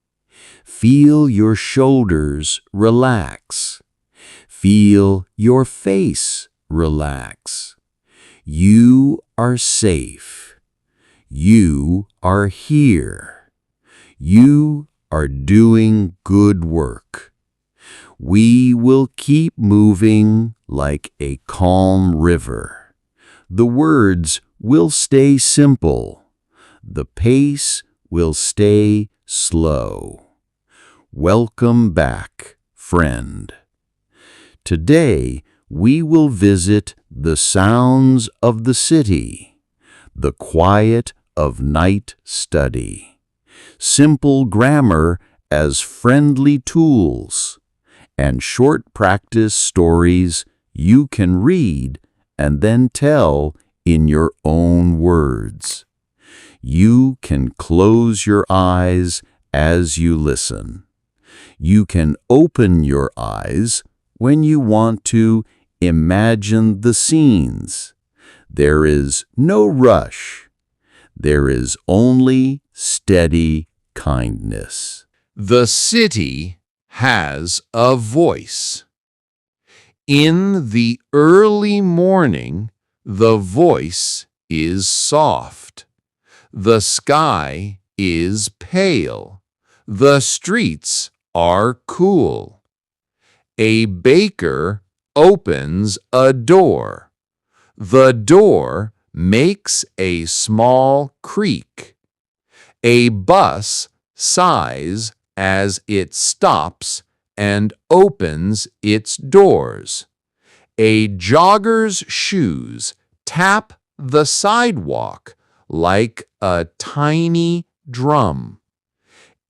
Feel your shoulders relax. Feel your face relax. You are safe. You are here. You are doing good work. We will keep moving like a calm river. The words will stay simple. The pace will stay slow. Welcome back, friend. Today, we will visit the sounds of the city, the quiet of night study, simple grammar as friendly tools, and short practice stories you can read and then tell in your own words. You can close your eyes as you listen. You can open your eyes when you want to imagine the scenes. There is no rush. There is only steady kindness.
The city has a voice. In the early morning, the voice is soft. The sky is pale. The streets are cool. A baker opens a door. The door makes a small creak. A bus sighs as it stops and opens its doors. A jogger's shoes tap the sidewalk like a tiny drum.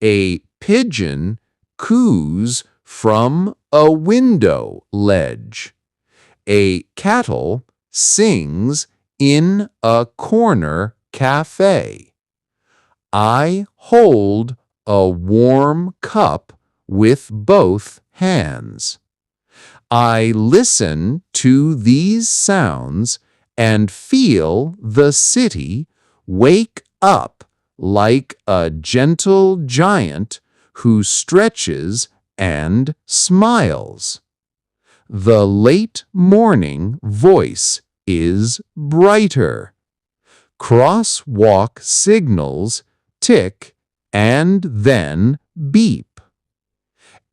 A pigeon coos from a window ledge. A kettle sings in a corner cafe. I hold a warm cup with both hands. I listen to these sounds and feel the city wake up like a gentle giant who stretches and smiles. The late morning voice is brighter. Crosswalk signals tick and then beep.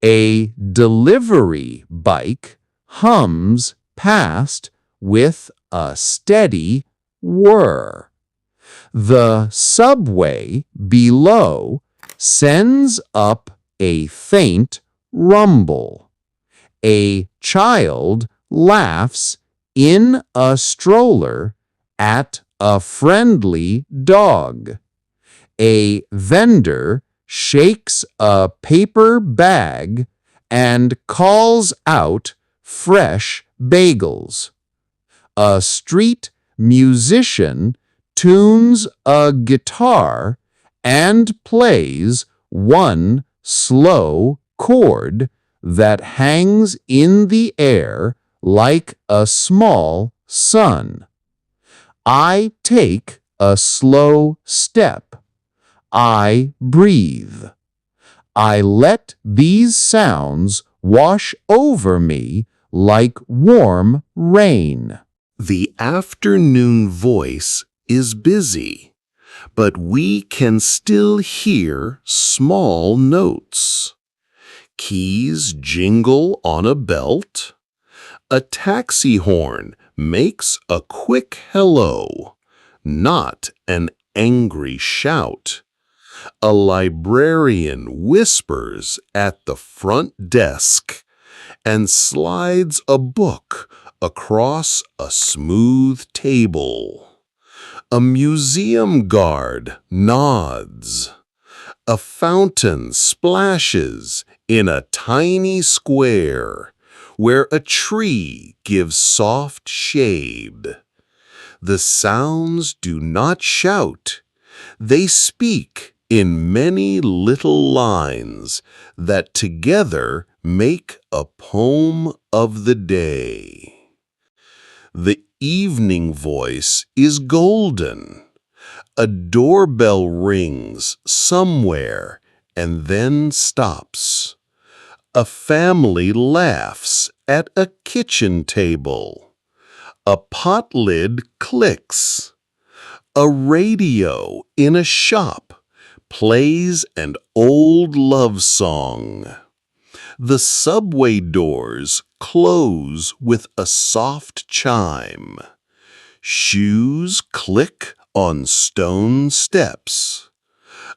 A delivery bike hums past with a steady whir. The subway below sends up a faint rumble. A child laughs in a stroller at a friendly dog. A vendor shakes a paper bag and calls out fresh bagels. A street musician tunes a guitar and plays one slow chord that hangs in the air like a small sun. I take a slow step. I breathe. I let these sounds wash over me like warm rain.
The afternoon voice is busy, but we can still hear small notes. Keys jingle on a belt. A taxi horn makes a quick hello, not an angry shout. A librarian whispers at the front desk and slides a book across a smooth table. A museum guard nods. A fountain splashes in a tiny square where a tree gives soft shade. The sounds do not shout. They speak in many little lines that together make a poem of the day. The evening voice is golden. A doorbell rings somewhere and then stops. A family laughs at a kitchen table. A pot lid clicks. A radio in a shop plays an old love song. The subway doors close with a soft chime. Shoes click on stone steps.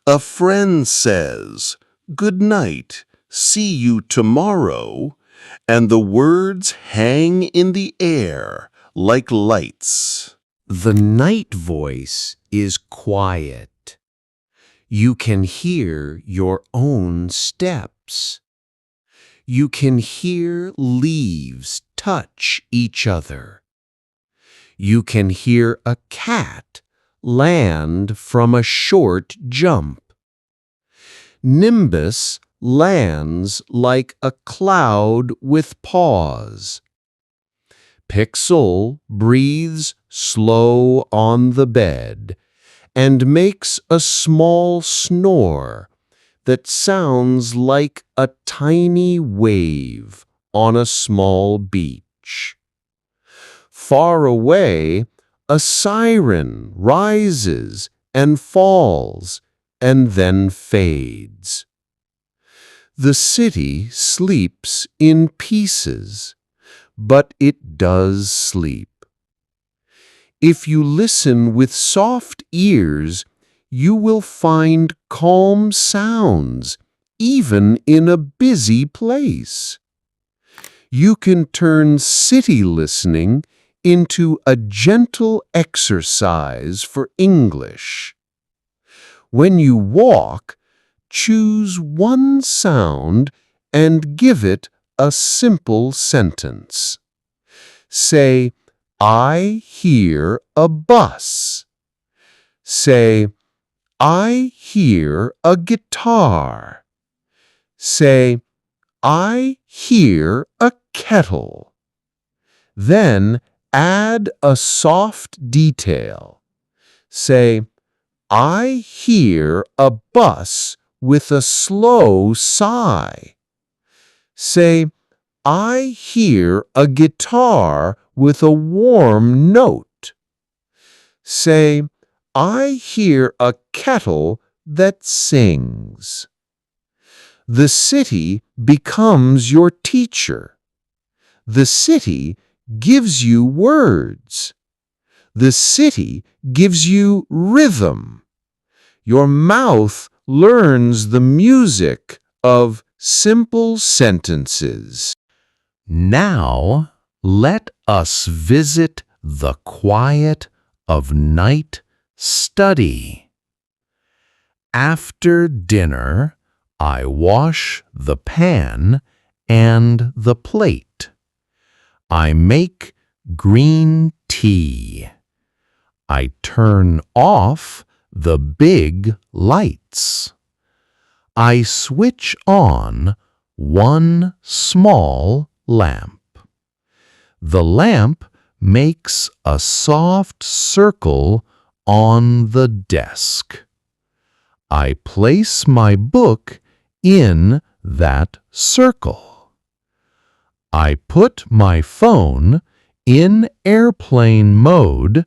A friend says, "Good night, see you tomorrow," and the words hang in the air like lights.
The night voice is quiet. You can hear your own steps. You can hear leaves touch each other. You can hear a cat land from a short jump. Nimbus lands like a cloud with paws. Pixel breathes slow on the bed and makes a small snore
that sounds like a tiny wave on a small beach. Far away, a siren rises and falls and then fades. The city sleeps in pieces, but it does sleep. If you listen with soft ears, you will find calm sounds, even in a busy place. You can turn city listening into a gentle exercise for English. When you walk, choose one sound and give it a simple sentence. Say, I hear a bus. Say, I hear a guitar. Say, I hear a kettle. Then add a soft detail. Say, I hear a bus with a slow sigh. Say, I hear a guitar with a warm note. Say, I hear a kettle that sings. The city becomes your teacher. The city gives you words. The city gives you rhythm. Your mouth learns the music of simple sentences.
Now, let us visit the quiet of night study. After dinner, I wash the pan and the plate. I make green tea. I turn off the big lights. I switch on one small lamp. The lamp makes a soft circle on the desk. I place my book in that circle. I put my phone in airplane mode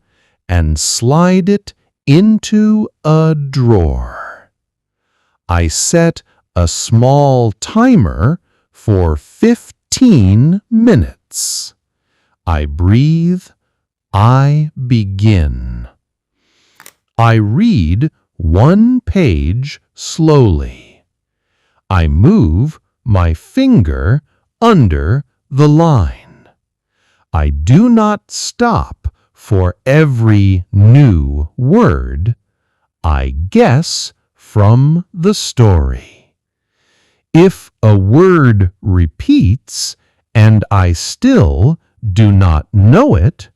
and slide it into a drawer. I set a small timer for 15 minutes. I breathe. I begin. I read one page slowly. I move my finger under the line. I do not stop for every new word. I guess from the story. If a word repeats and I still do not know it,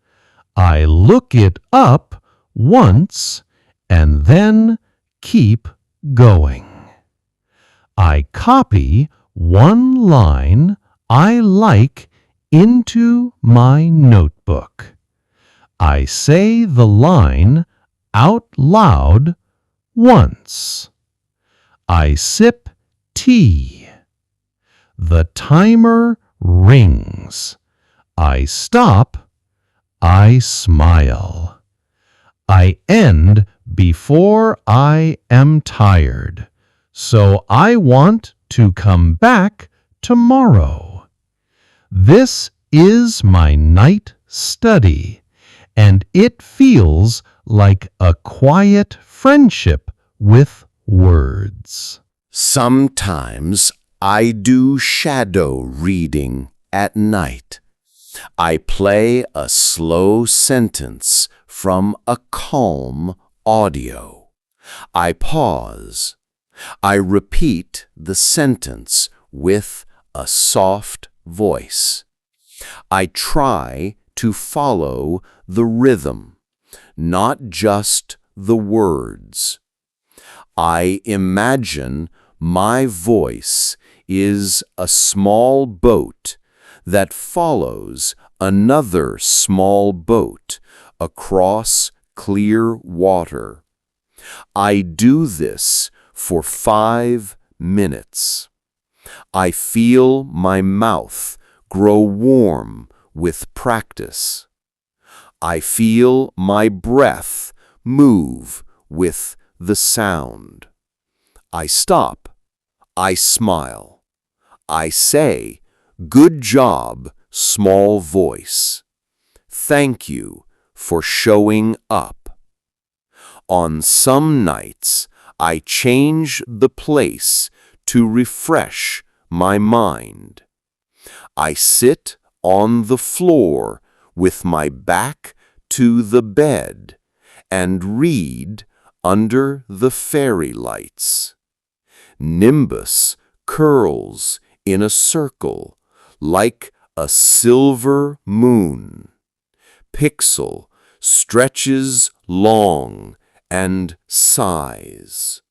I look it up once and then keep going. I copy one line I like into my notebook. I say the line out loud once. I sip tea. The timer rings. I stop. I smile. I end before I am tired, so I want to come back tomorrow. This is my night study, and it feels like a quiet friendship with words.
Sometimes I do shadow reading at night. I play a slow sentence from a calm audio. I pause. I repeat the sentence with a soft voice. I try to follow the rhythm, not just the words. I imagine my voice is a small boat that follows another small boat across clear water. I do this for 5
minutes. I feel my mouth grow warm with practice. I feel my breath move with the sound. I stop. I smile. I say, "Good job, small voice. Thank you for showing up." On some nights, I change the place to refresh my mind. I sit on the floor with my back to the bed and read under the fairy lights. Nimbus curls in a circle like a silver moon. Pixel stretches long and sighs.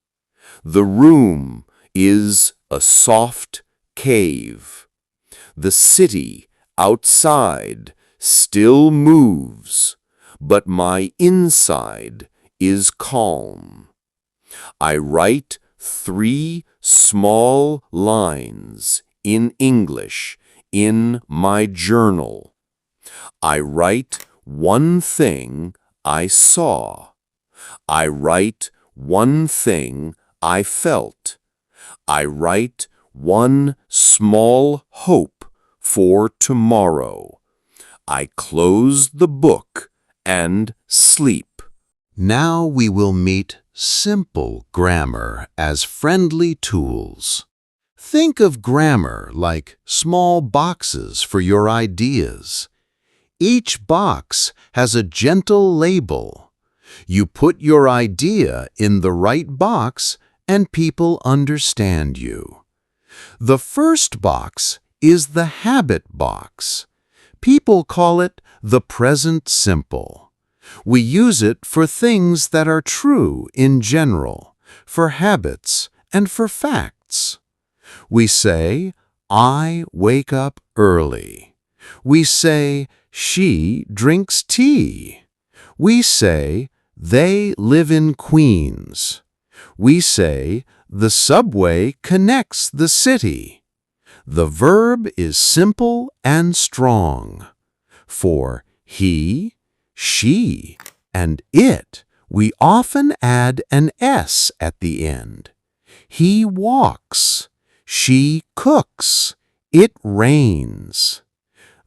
The room is a soft cave. The city outside still moves, but my inside is calm. I write 3 small lines in English in my journal. I write one thing I saw. I write one thing I felt. I write one small hope for tomorrow. I close the book and sleep.
Now we will meet simple grammar as friendly tools. Think of grammar like small boxes for your ideas. Each box has a gentle label. You put your idea in the right box and people understand you. The first box is the habit box. People call it the present simple. We use it for things that are true in general, for habits and for facts. We say, "I wake up early." We say, "She drinks tea." We say, "They live in Queens." We say, "The subway connects the city." The verb is simple and strong. For he, she, and it, we often add an S at the end. He walks. She cooks. It rains.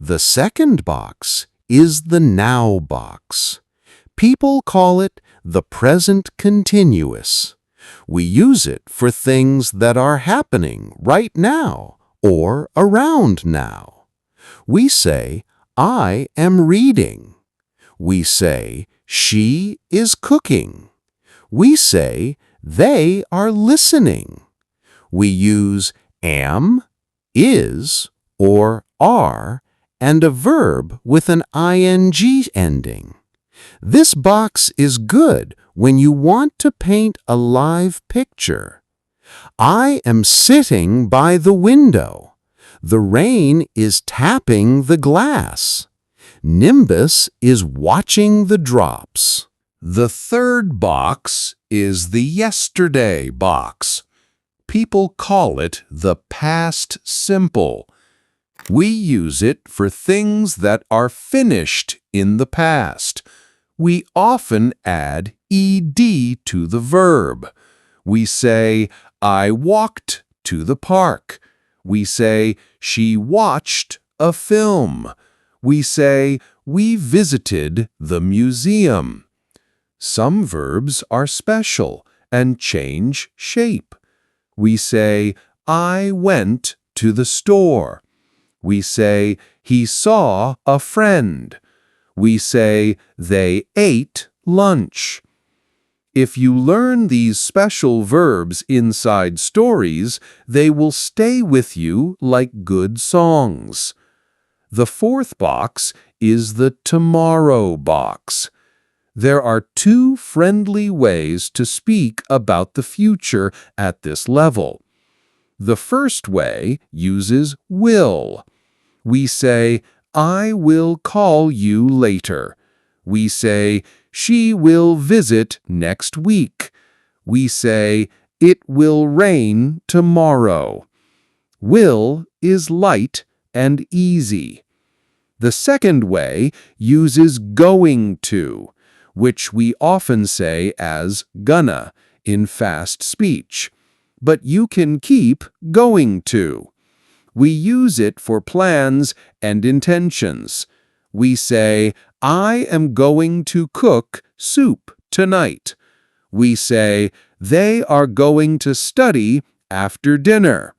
The second box is the now box. People call it the present continuous. We use it for things that are happening right now or around now. We say, "I am reading." We say, "She is cooking." We say, "They are listening." We use am, is, or are, and a verb with an ing ending. This box is good when you want to paint a live picture. I am sitting by the window. The rain is tapping the glass. Nimbus is watching the drops.
The third box is the yesterday box. People call it the past simple. We use it for things that are finished in the past. We often add ed to the verb. We say, "I walked to the park." We say, "She watched a film." We say, "We visited the museum." Some verbs are special and change shape. We say, "I went to the store." We say, "He saw a friend." We say, "They ate lunch." If you learn these special verbs inside stories, they will stay with you like good songs. The fourth box is the tomorrow box. There are 2 friendly ways to speak about the future at this level. The first way uses will. We say, "I will call you later." We say, "She will visit next week." We say,
It will rain tomorrow. Will is light and easy. The second way uses going to, which we often say as gonna in fast speech. But you can keep going to. We use it for plans and intentions. We say, I am going to cook soup tonight. We say, they are going to study after dinner.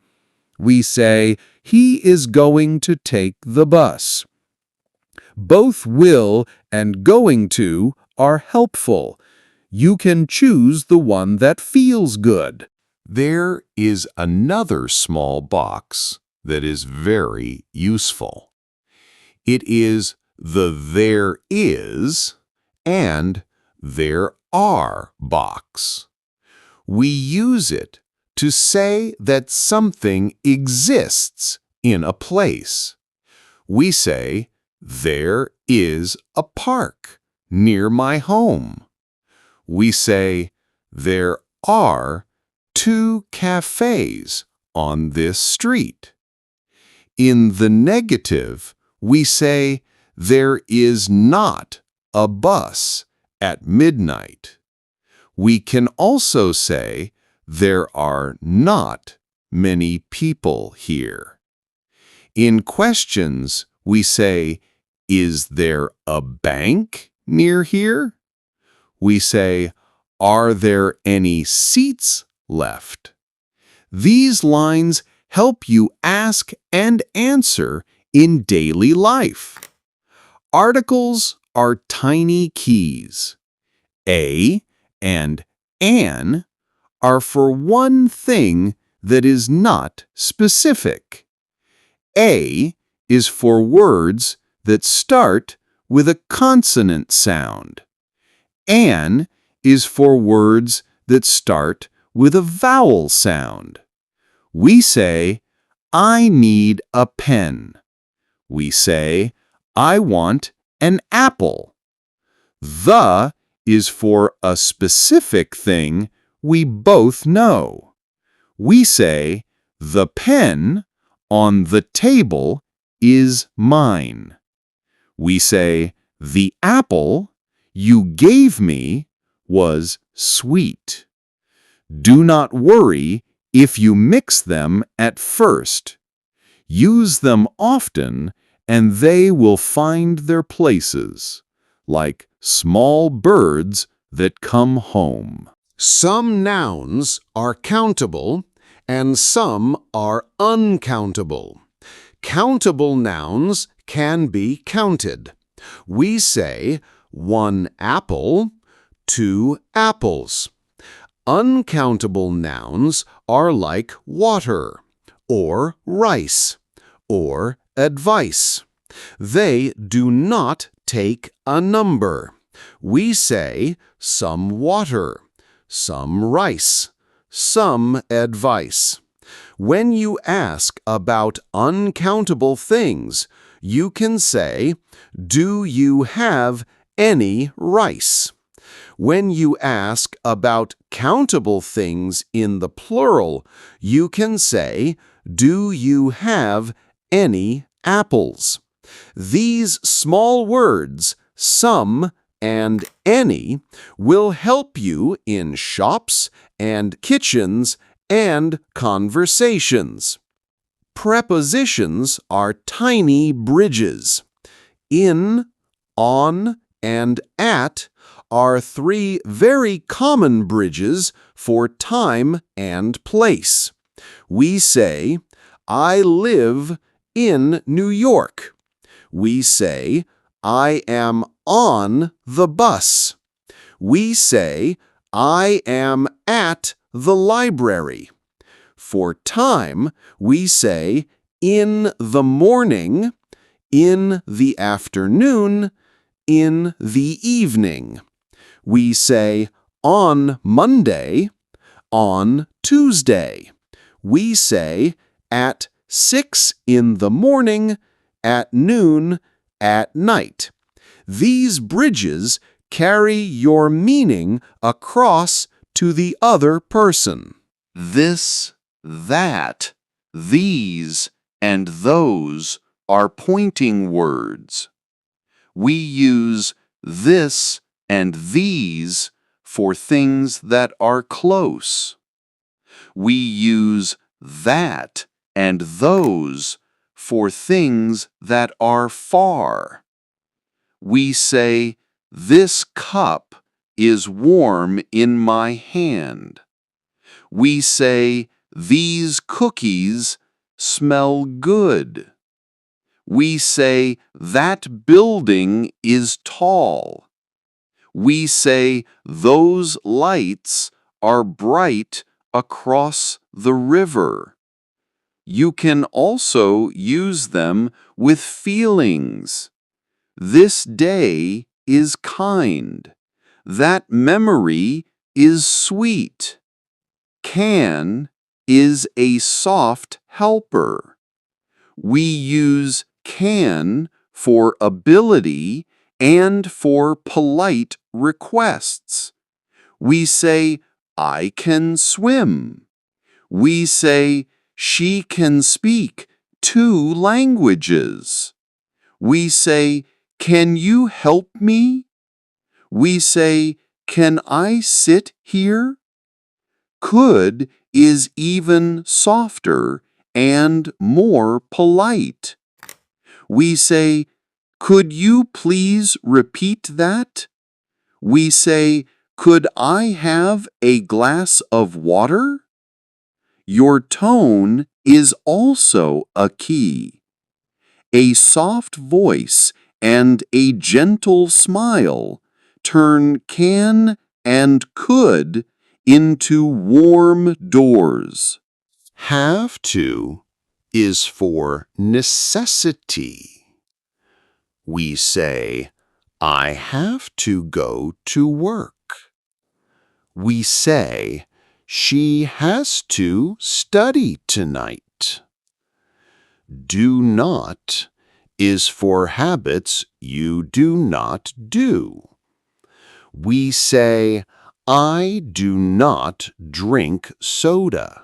We say, he is going to take the bus. Both will and going to are helpful. You can choose the one that feels good.
There is another small box that is very useful. It is the there is and there are box. We use it to say that something exists in a place. We say, there is a park near my home. We say, there are 2 cafes on this street. In the negative, we say, there is not a bus at midnight. We can also say, there are not many people here. In questions, we say, is there a bank near here? We say, are there any seats left? These lines help you ask and answer in daily life. Articles are tiny keys. A and an are for one thing that is not specific. A is for words that start with a consonant sound. An is for words that start with a vowel sound. We say, I need a pen. We say, I want an apple. The is for a specific thing we both know. We say, the pen on the table is mine. We say, the apple you gave me was sweet. Do not worry if you mix them at first. Use them often and they will find their places, like small birds that come home.
Some nouns are countable and some are uncountable. Countable nouns can be counted. We say 1 apple, 2 apples. Uncountable nouns are like water, or rice, or advice. They do not take a number. We say some water, some rice, some advice. When you ask about uncountable things, you can say, do you have any rice? When you ask about countable things in the plural, you can say, do you have any apples? These small words, some and any, will help you in shops and kitchens and conversations. Prepositions are tiny bridges. In, on, and at are 3 very common bridges for time and place. We say, I live in New York. We say, I am on the bus. We say, I am at the library. For time, we say, in the morning, in the afternoon, in the evening. We say, on Monday, on Tuesday. We say, at 6 in the morning, at noon, at night. These bridges carry your meaning across to the other person.
This, that, these, and those are pointing words. We use this and these for things that are close. We use that and those for things that are far. We say, this cup is warm in my hand. We say, these cookies smell good. We say, that building is tall. We say, those lights are bright across the river. You can also use them with feelings. This day is kind. That memory is sweet. Can is a soft helper. We use can for ability and for polite requests. We say, I can swim. We say, she can speak 2 languages. We say, can you help me? We say, can I sit here? Could is even softer and more polite. We say, could you please repeat that? We say, could I have a glass of water? Your tone is also a key. A soft voice and a gentle smile turn can and could into warm doors.
Have to is for necessity. We say, I have to go to work. We say, she has to study tonight. Do not is for habits you do not do. We say, I do not drink soda.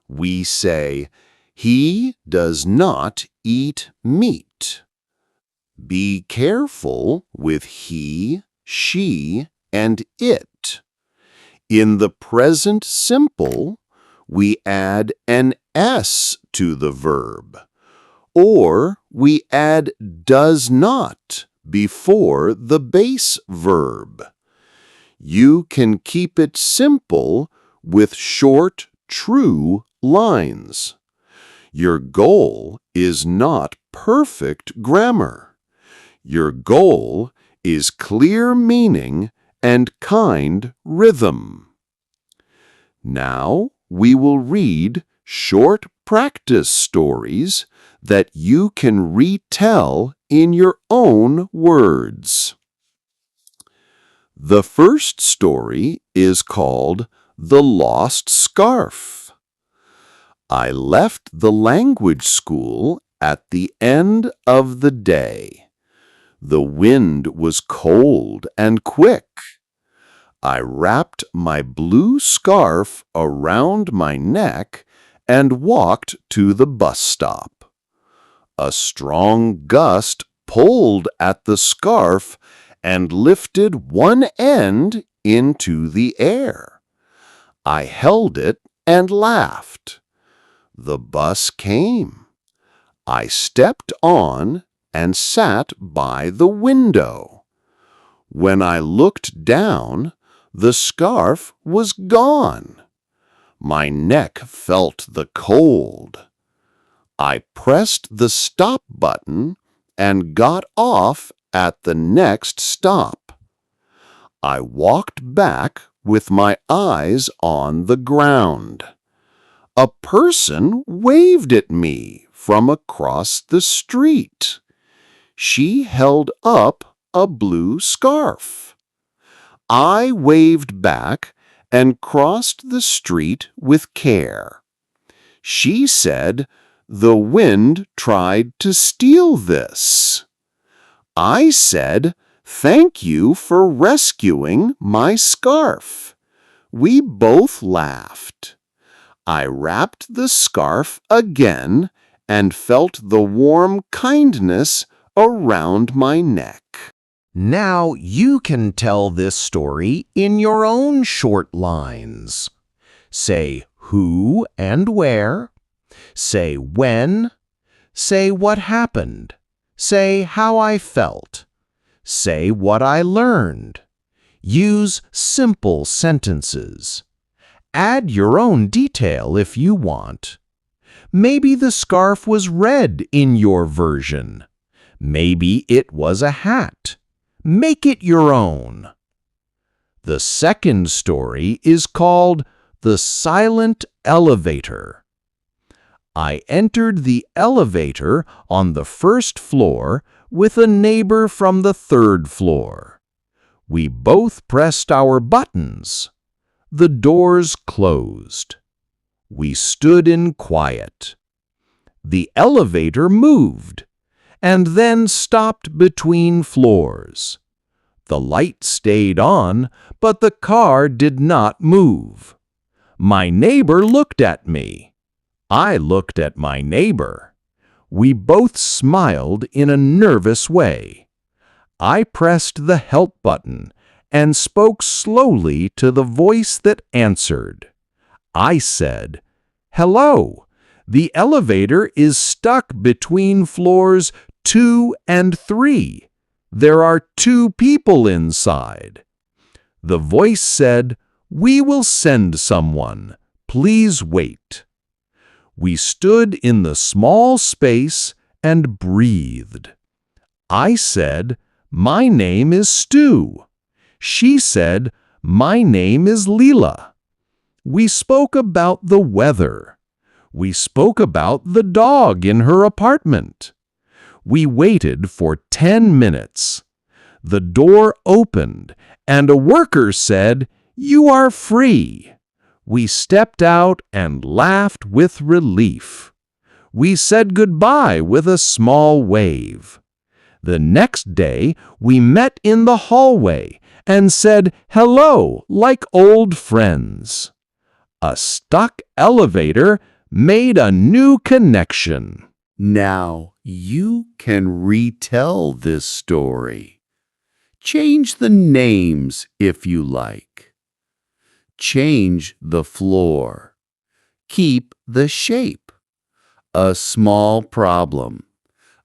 We say, he does not eat meat. Be careful with he, she, and it. In the present simple, we add an S to the verb, or we add does not before the base verb. You can keep it simple with short, true lines. Your goal is not perfect grammar. Your goal is clear meaning and kind rhythm. Now we will read short practice stories that you can retell in your own words. The first story is called The Lost Scarf. I left the language school at the end of the day. The wind was cold and quick. I wrapped my blue scarf around my neck and walked to the bus stop. A strong gust pulled at the scarf and lifted one end into the air. I held it and laughed. The bus came. I stepped on and sat by the window. When I looked down, the scarf was gone. My neck felt the cold. I pressed the stop button and got off at the next stop. I walked back with my eyes on the ground. A person waved at me from across the street. She held up a blue scarf. I waved back and crossed the street with care. She said, "The wind tried to steal this." I said, "Thank you for rescuing my scarf." We both laughed.
I wrapped the scarf again and felt the warm kindness around my neck.
Now you can tell this story in your own short lines. Say who and where. Say when. Say what happened. Say how I felt. Say what I learned. Use simple sentences. Add your own detail if you want. Maybe the scarf was red in your version. Maybe it was a hat. Make it your own. The second story is called The Silent Elevator. I entered the elevator on the first floor with a neighbor from the third floor. We both pressed our buttons. The doors closed. We stood in quiet. The elevator moved and then stopped between floors. The light stayed on, but the car did not move. My neighbor looked at me. I looked at my neighbor. We both smiled in a nervous way. I pressed the help button and spoke slowly to the voice that answered. I said, "Hello, the elevator is stuck between floors 2 and 3. There are 2 people inside." The voice said, "We will send someone. Please wait." We stood in the small space and breathed. I said, "My name is Stu." She said, "My name is Leela." We spoke about the weather. We spoke about the dog in her apartment. We waited for 10 minutes. The door opened, and a worker said, "You are free." We stepped out and laughed with relief. We said goodbye with a small wave. The next day, we met in the hallway and said hello like old friends. A stuck elevator made a new connection.
Now you can retell this story. Change the names if you like. Change the floor. Keep the shape. A small problem.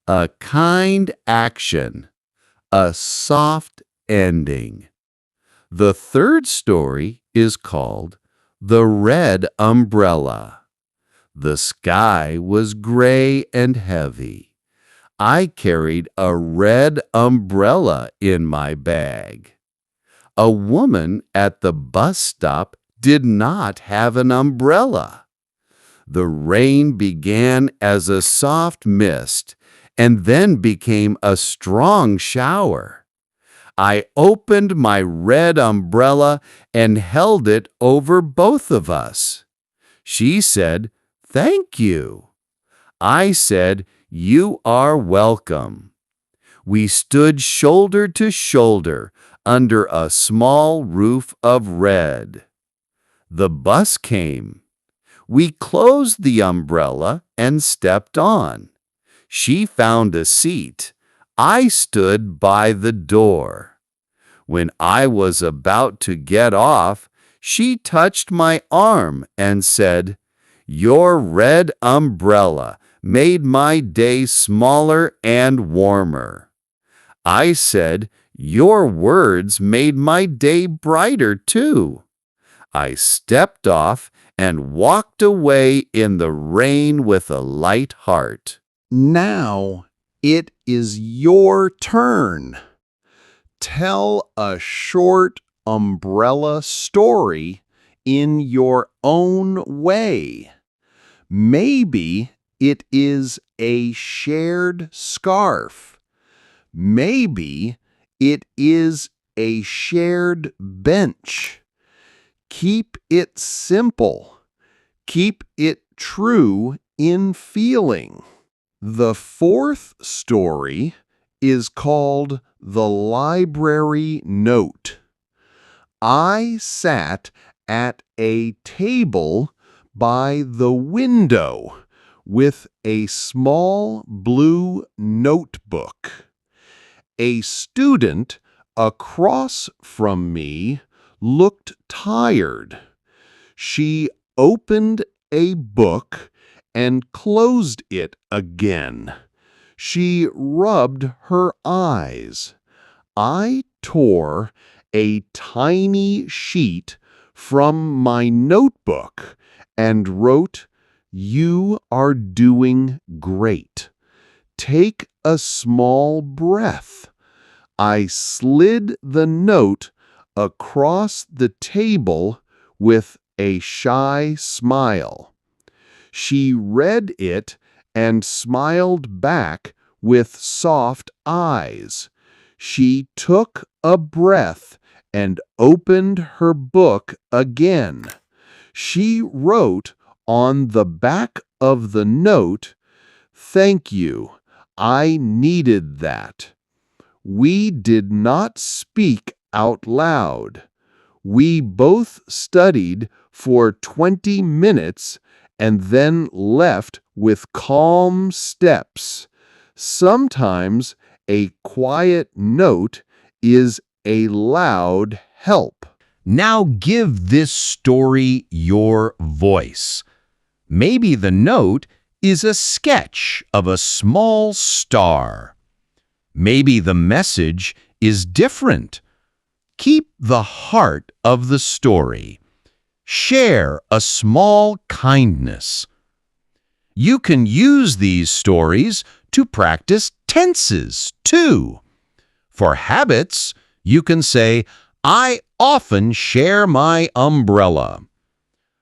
A kind action. A soft ending. The third story is called The Red Umbrella. The sky was gray and heavy. I carried a red umbrella in my bag. A woman at the bus stop did not have an umbrella. The rain began as a soft mist and then became a strong shower. I opened my red umbrella and held it over both of us. She said, "Thank you." I said, "You are welcome." We stood shoulder to shoulder under a small roof of red. The bus came. We closed the umbrella and stepped on. She found a seat. I stood by the door. When I was about to get off, she touched my arm and said, "Your red umbrella made my day smaller and warmer." I said, "Your words made my day brighter too." I stepped off and walked away in the rain with a light heart.
Now it is your turn. Tell a short umbrella story in your own way. Maybe it is a shared scarf. Maybe it is a shared bench. Keep it simple. Keep it true in feeling. The fourth story is called The Library Note. I sat at a table
by the window with a small blue notebook. A student across from me looked tired. She opened a book and closed it again. She rubbed her eyes. I tore a tiny sheet from my notebook and wrote, "You are doing great. Take a small breath." I slid the note across the table with a shy smile. She read it and smiled back with soft eyes. She took a breath and opened her book again. She wrote on the back of the note, "Thank you. I needed that." We did not speak out loud. We both studied for 20 minutes and then left with calm steps. Sometimes a quiet note is a loud help.
Now give this story your voice. Maybe the note is a sketch of a small star. Maybe the message is different. Keep the heart of the story. Share a small kindness. You can use these stories to practice tenses, too. For habits, you can say, "I often share my umbrella."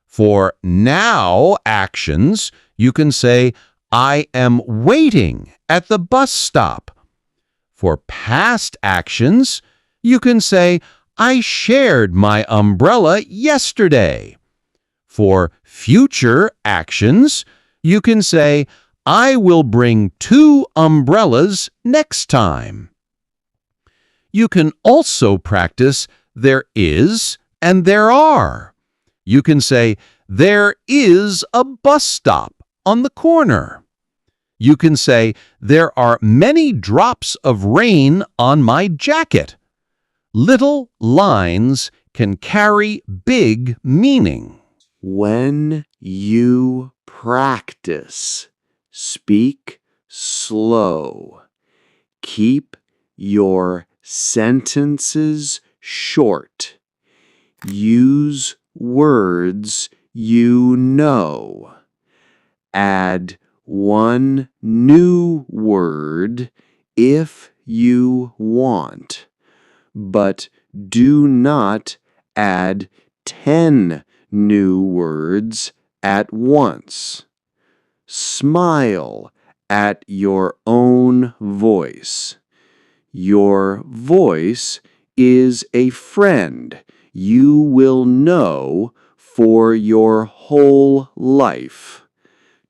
For now actions, you can say, "I am waiting at the bus stop." For past actions, you can say, "I shared my umbrella yesterday." For future actions, you can say, "I will bring 2 umbrellas next time." You can also practice there is and there are. You can say, "There is a bus stop on the corner." You can say, "There are many drops of rain on my jacket." Little lines can carry big meaning.
When you practice, speak slow. Keep your sentences short. Use words you know. Add one new word if you want, but do not add 10 new words at once. Smile at your own voice. Your voice is a friend you will know for your whole life.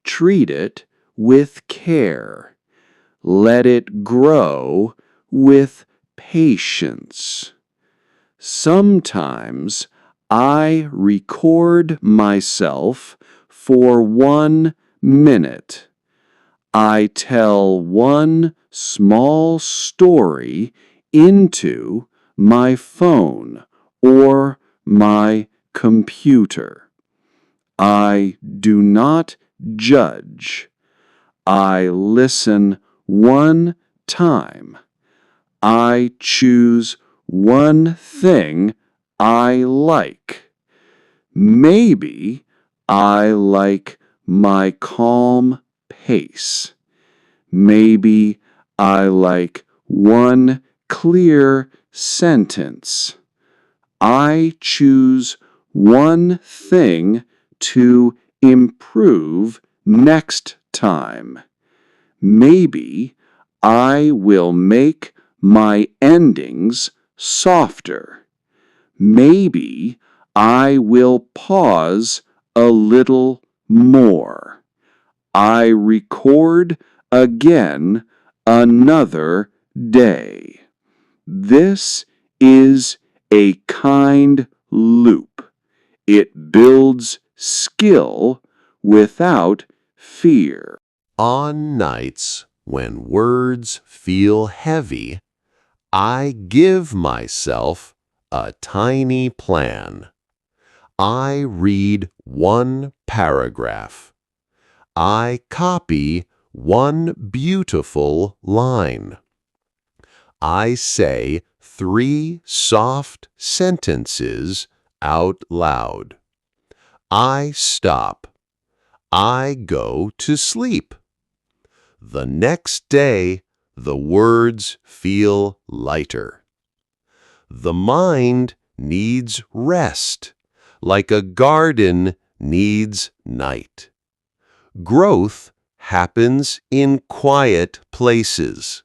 Treat it with care. Let it grow with patience. Sometimes I record myself for 1 minute. I tell one small story into my phone or my computer. I do not judge. I listen one time. I choose one thing I like. Maybe I like my calm pace. Maybe I like one clear sentence. I choose one thing to improve next time. Maybe I will make my endings softer. Maybe I will pause a little more. I record again another day. This is a kind loop. It builds skill without fear.
On nights when words feel heavy, I give myself a tiny plan. I read one paragraph. I copy one beautiful line. I say 3 soft sentences out loud. I stop. I go to sleep. The next day, the words feel lighter. The mind needs rest, like a garden needs night. Growth happens in quiet places.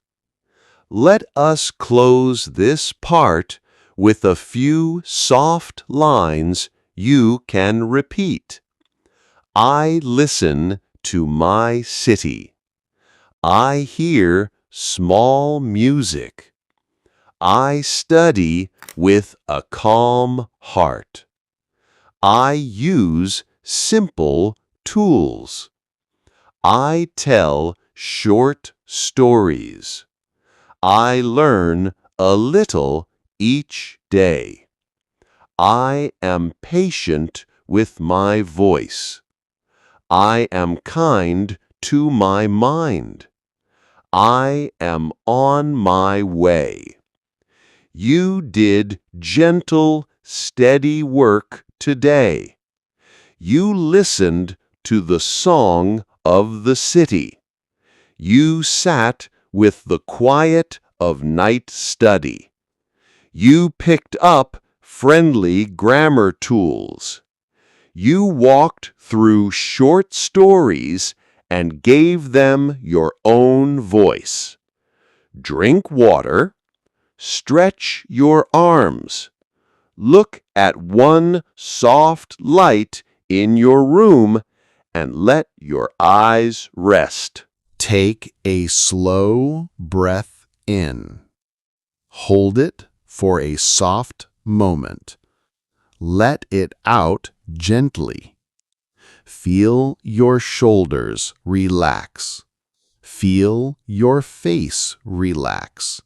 Let us close this part with a few soft lines you can repeat. I listen to my city. I hear small music. I study with a calm heart. I use simple tools. I tell short stories. I learn a little each day. I am patient with my voice. I am kind to my mind. I am on my way. You did gentle, steady work today. You listened to the song of the city. You sat with the quiet of night study. You picked up friendly grammar tools. You walked through short stories and gave them your own voice. Drink water. Stretch your arms. Look at one soft light in your room and let your eyes rest.
Take a slow breath in. Hold it for a soft moment. Let it out gently. Feel your shoulders relax. Feel your face relax.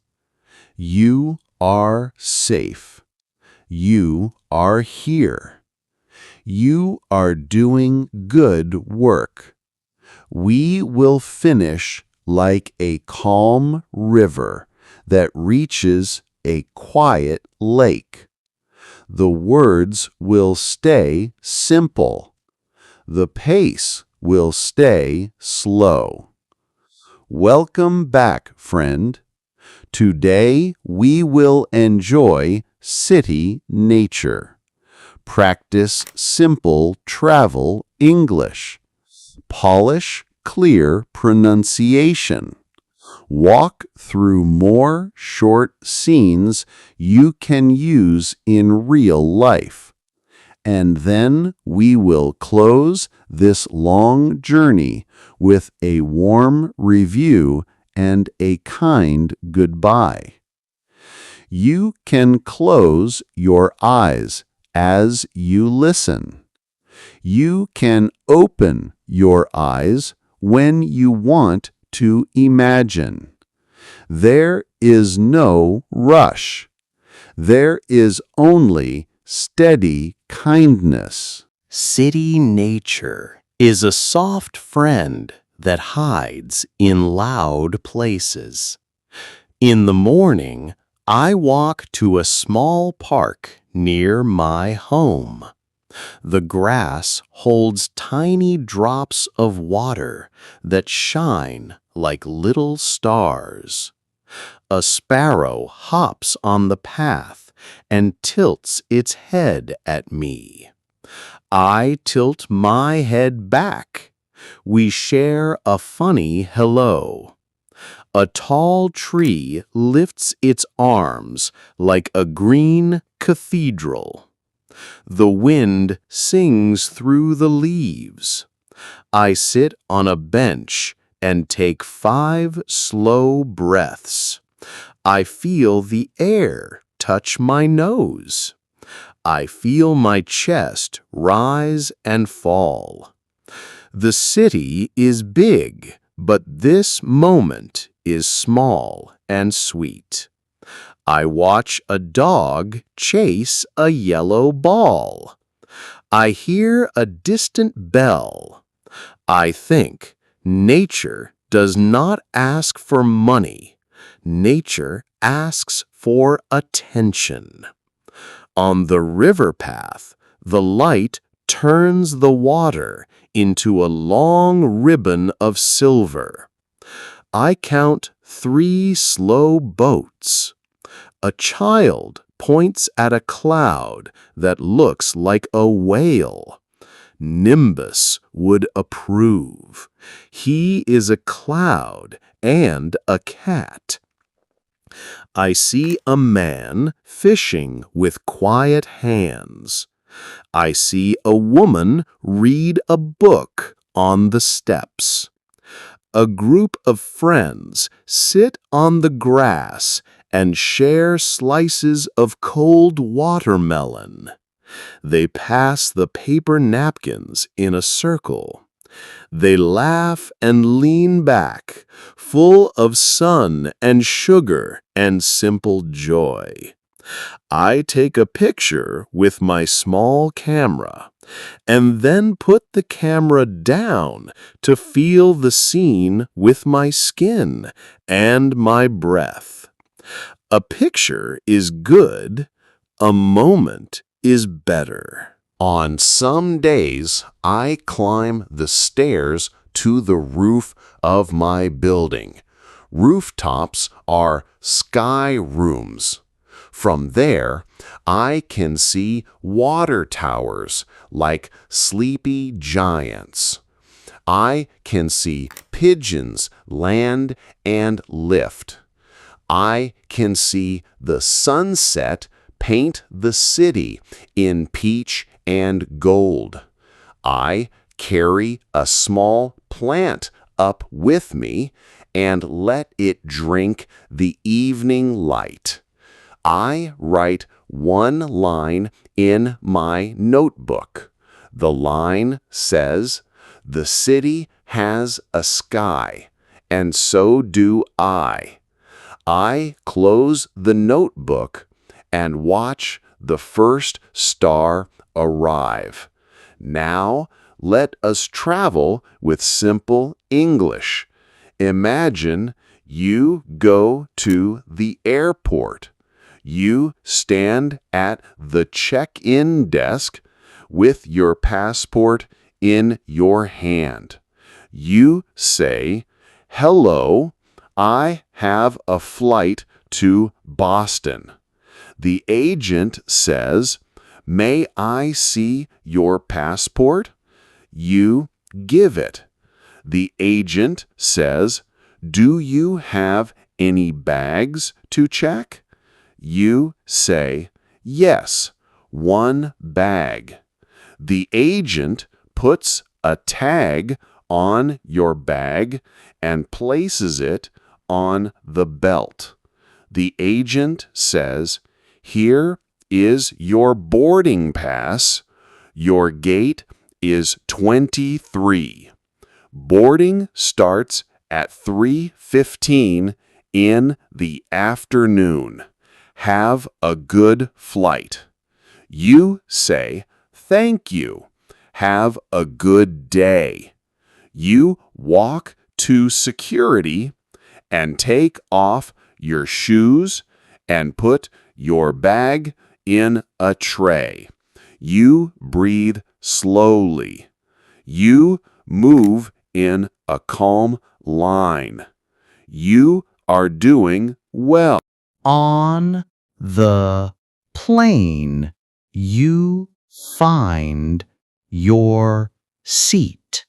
You are safe. You are here. You are doing good work. We will finish like a calm river that reaches a quiet lake. The words will stay simple. The pace will stay slow. Welcome back, friend. Today we will enjoy city nature. Practice simple travel English. Polish clear pronunciation. Walk through more short scenes you can use in real life. And then we will close this long journey with a warm review and a kind goodbye. You can close your eyes as you listen. You can open your eyes when you want to imagine. There is no rush. There is only steady kindness.
City nature is a soft friend that hides in loud places. In the morning, I walk to a small park near my home. The grass holds tiny drops of water that shine like little stars. A sparrow hops on the path and tilts its head at me. I tilt my head back. We share a funny hello. A tall tree lifts its arms like a green cathedral. The wind sings through the leaves. I sit on a bench and take 5 slow breaths. I feel the air touch my nose.
I feel my chest rise and fall. The city is big, but this moment is small and sweet. I watch a dog chase a yellow ball. I hear a distant bell. I think nature does not ask for money. Nature asks for attention. On the river path, the light turns the water into a long ribbon of silver. I count 3 slow boats. A child points at a cloud that looks like a whale. Nimbus would approve. He is a cloud and a cat. I see a man fishing with quiet hands. I see a woman read a book on the steps. A group of friends sit on the grass and share slices of cold watermelon. They pass the paper napkins in a circle. They laugh and lean back, full of sun and sugar and simple joy. I take a picture with my small camera, and then put the camera down to feel the scene with my skin and my breath. A picture is good, a moment is better.
On some days, I climb the stairs to the roof of my building. Rooftops are sky rooms. From there, I can see water towers like sleepy giants. I can see pigeons land and lift. I can see the sunset paint the city in peach and gold. I carry a small plant up with me and let it drink the evening light. I write one line in my notebook. The line says, "The city has a sky, and so do I." I close the notebook and watch the first star arrive. Now, let us travel with simple English. Imagine you go to the airport. You stand at the check-in desk with your passport in your hand. You say, "Hello, I have a flight to Boston." The agent says, "May I see your passport?" You give it. The agent says, "Do you have any bags to check?" You say, "Yes, one bag." The agent puts a tag on your bag and places it on the belt. The agent says, "Here is your boarding pass. Your gate is 23. Boarding starts at 3:15 in the afternoon. Have a good flight." You say, "Thank you. Have a good day." You walk to security and take off your shoes and put your bag in a tray. You breathe slowly. You move in a calm line. You are doing well.
On the plane, you find your seat.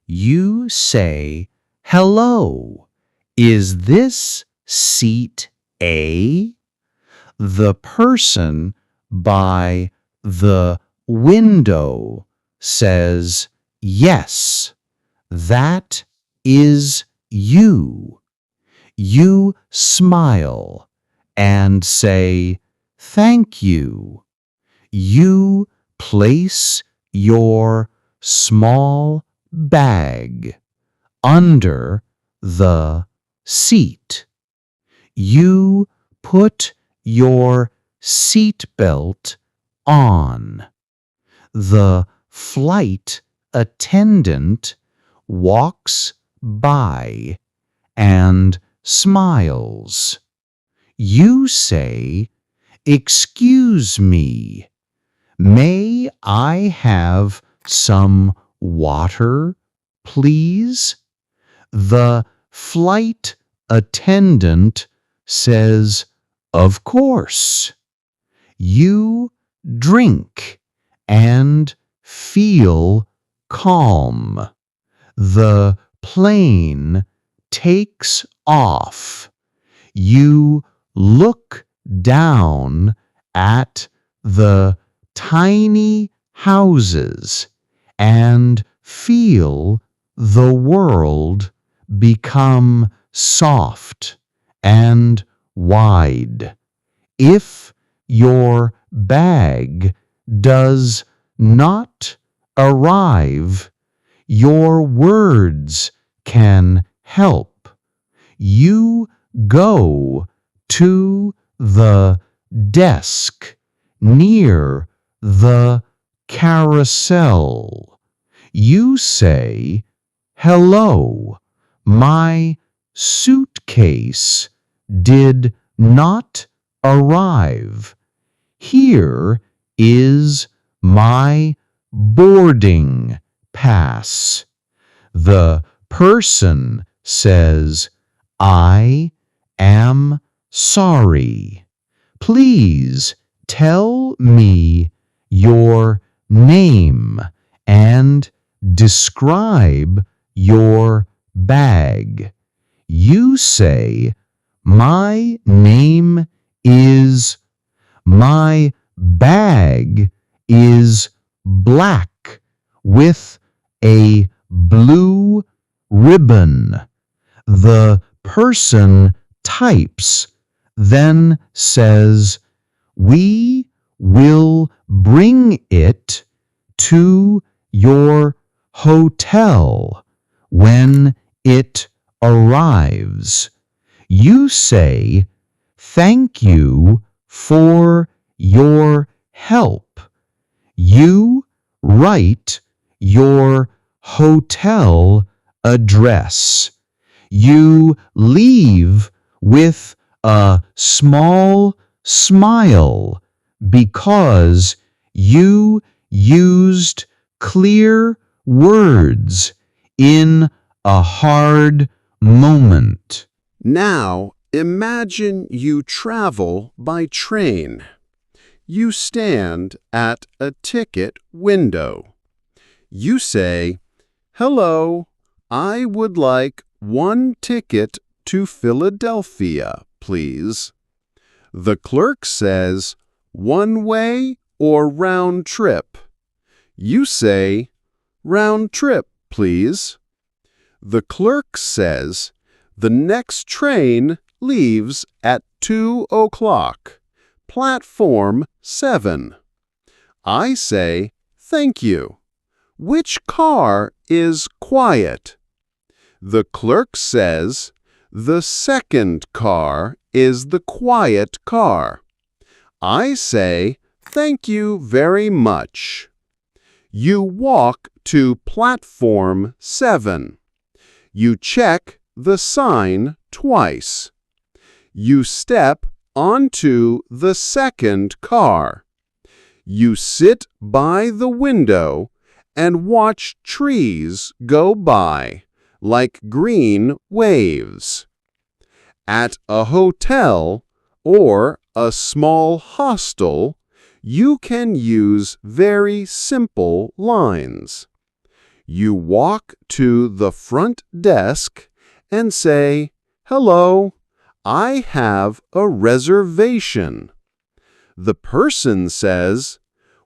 You say, "Hello, is this seat A?" The person by the window says, "Yes, that is you." You smile and say, "Thank you." You place your small bag under the seat. You put your seatbelt on. The flight attendant walks by and smiles. You say, "Excuse me, may I have some water, please?" The flight attendant says, "Of course." You drink and feel calm. The plane takes off. You look down at the tiny houses and feel the world become soft and wide. If your bag does not arrive, your words can help. You go to the desk near the carousel. You say, "Hello, my suitcase did not arrive. Here is my boarding pass." The person says, "I am sorry. Please tell me your name and describe your bag." You say, "My name is..." "My bag is black with a blue ribbon." The person types, then says, "We will bring it to your hotel when it arrives." You say, "Thank you for your help." You write your hotel address. You leave with a small smile because you used clear words in a hard moment.
Now, imagine you travel by train. You stand at a ticket window. You say, "Hello, I would like one ticket to Philadelphia, please." The clerk says, "One way or round trip?" You say, "Round trip, please." The clerk says, "The next train leaves at 2 o'clock, platform 7. I say, "Thank you. Which car is quiet?" The clerk says, "The second car is the quiet car." I say, "Thank you very much." You walk to platform 7. You check the sign twice. You step onto the second car. You sit by the window and watch trees go by like green waves. At a hotel or a small hostel, you can use very simple lines. You walk to the front desk and say, "Hello, I have a reservation." The person says,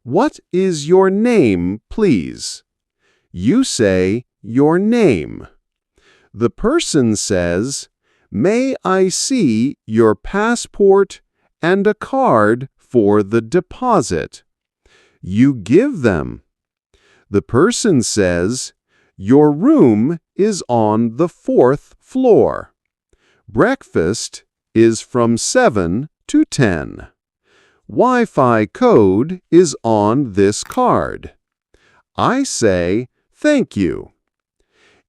"What is your name, please?" You say, "Your name." The person says, "May I see your passport and a card for the deposit?"
You give them. The person says, "Your room is on the 4th floor. Breakfast is from 7 to 10. Wi-Fi code is on this card." I say, "Thank you."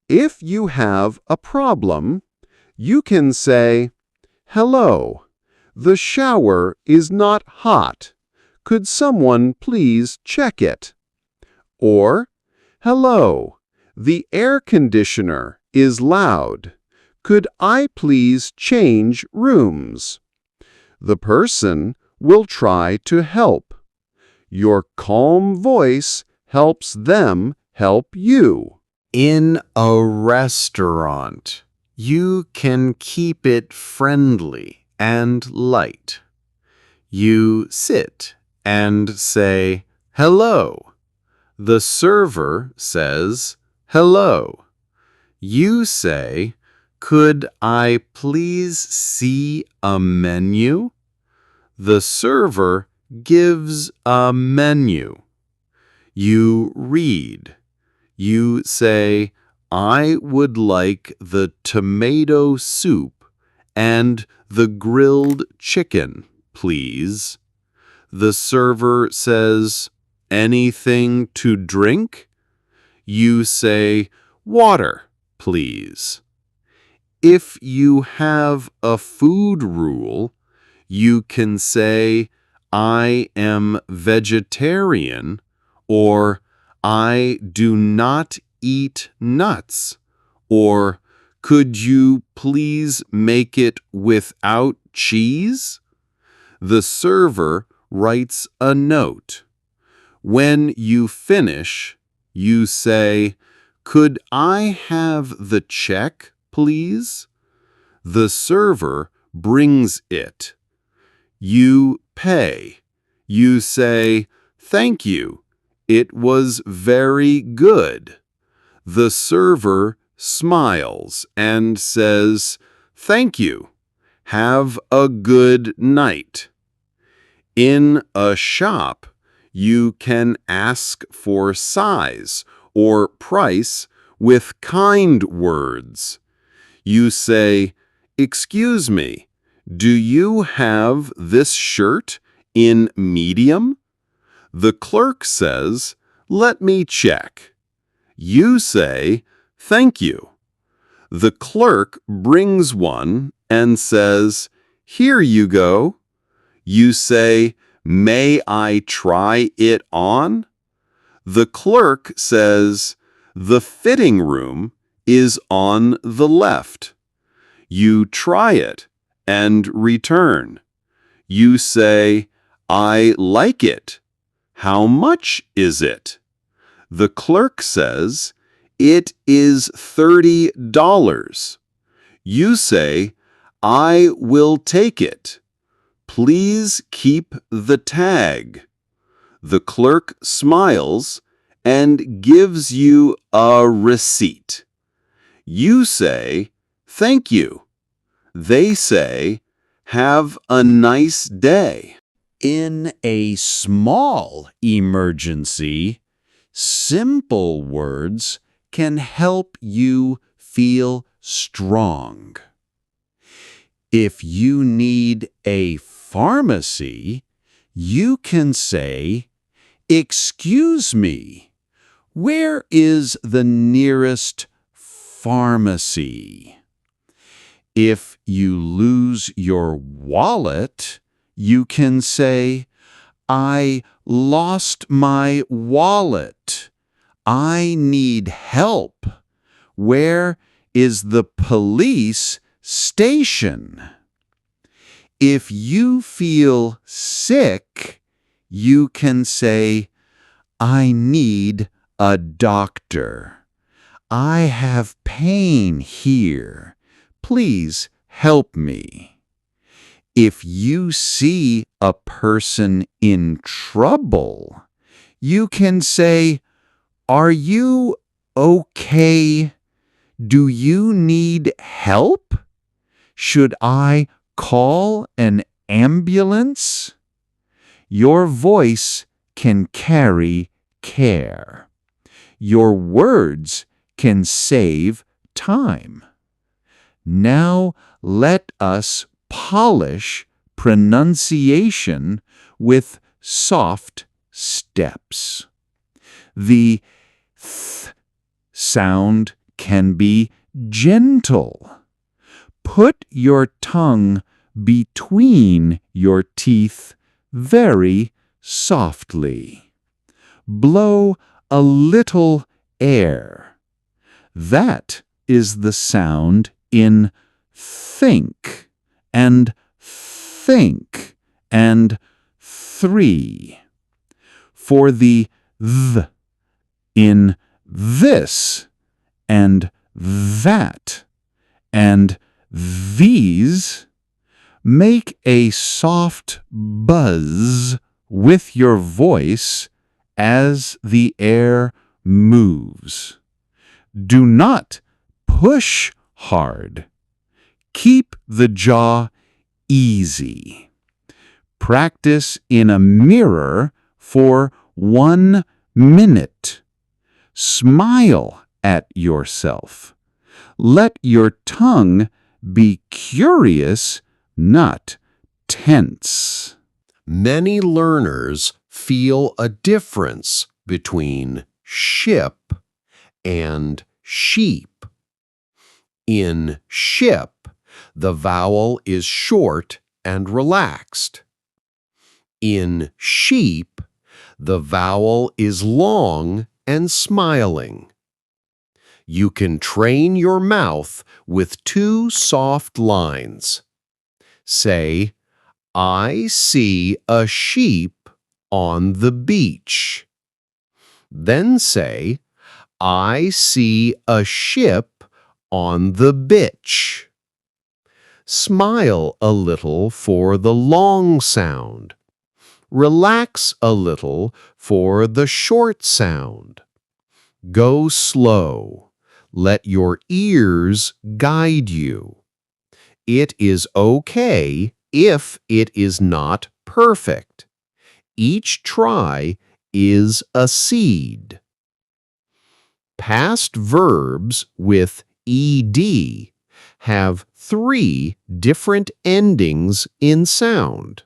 If you have a problem, you can say, "Hello, the shower is not hot. Could someone please check it?" Or, "Hello, the air conditioner is loud. Could I please change rooms?" The person will try to help. Your calm voice helps them help you.
In a restaurant, you can keep it friendly and light. You sit and say, "Hello." The server says, "Hello." You say, "Could I please see a menu?" The server gives a menu. You read. You say, "I would like the tomato soup and the grilled chicken, please." The server says, "Anything to drink?" You say, "Water, please." If you have a food rule, you can say, "I am vegetarian," or "I do not eat nuts," or "Could you please make it without cheese?" The server writes a note. When you finish, you say, "Could I have the check, please?" The server brings it. You pay. You say, "Thank you. It was very good." The server smiles and says, "Thank you. Have a good night." In a shop, you can ask for size or price with kind words. You say, "Excuse me, do you have this shirt in medium?" The clerk says, "Let me check." You say, "Thank you." The clerk brings one and says, "Here you go." You say, "May I try it on?" The clerk says, "The fitting room is on the left." You try it and return. You say, "I like it. How much is it?" The clerk says, "It is $30. You say, "I will take it. Please keep the tag." The clerk smiles and gives you a receipt. You say, "Thank you." They say, "Have a nice day."
In a small emergency, simple words can help you feel strong. If you need a pharmacy, you can say, "Excuse me, where is the nearest pharmacy?" If you lose your wallet, you can say, "I lost my wallet. I need help. Where is the police station?" If you feel sick, you can say, "I need a doctor. I have pain here. Please help me." If you see a person in trouble, you can say, "Are you okay? Do you need help? Should I call an ambulance?" Your voice
can carry care. Your words can save time. Now let us polish pronunciation with soft steps. The th sound can be gentle. Put your tongue between your teeth very softly. Blow a little air. That is the sound in think and think and three. For the th in this and that and these, make a soft buzz with your voice as the air moves. Do not push hard. Keep the jaw easy. Practice in a mirror for 1 minute. Smile at yourself. Let your tongue be curious, not tense.
Many learners feel a difference between ship and sheep. In ship, the vowel is short and relaxed. In sheep, the vowel is long and smiling. You can train your mouth with 2 soft lines. Say, I see a sheep on the beach. Then say, I see a ship on the bitch. Smile a little for the long sound. Relax a little for the short sound. Go slow. Let your ears guide you. It is okay if it is not perfect. Each try is a seed. Past verbs with ed have 3 different endings in sound.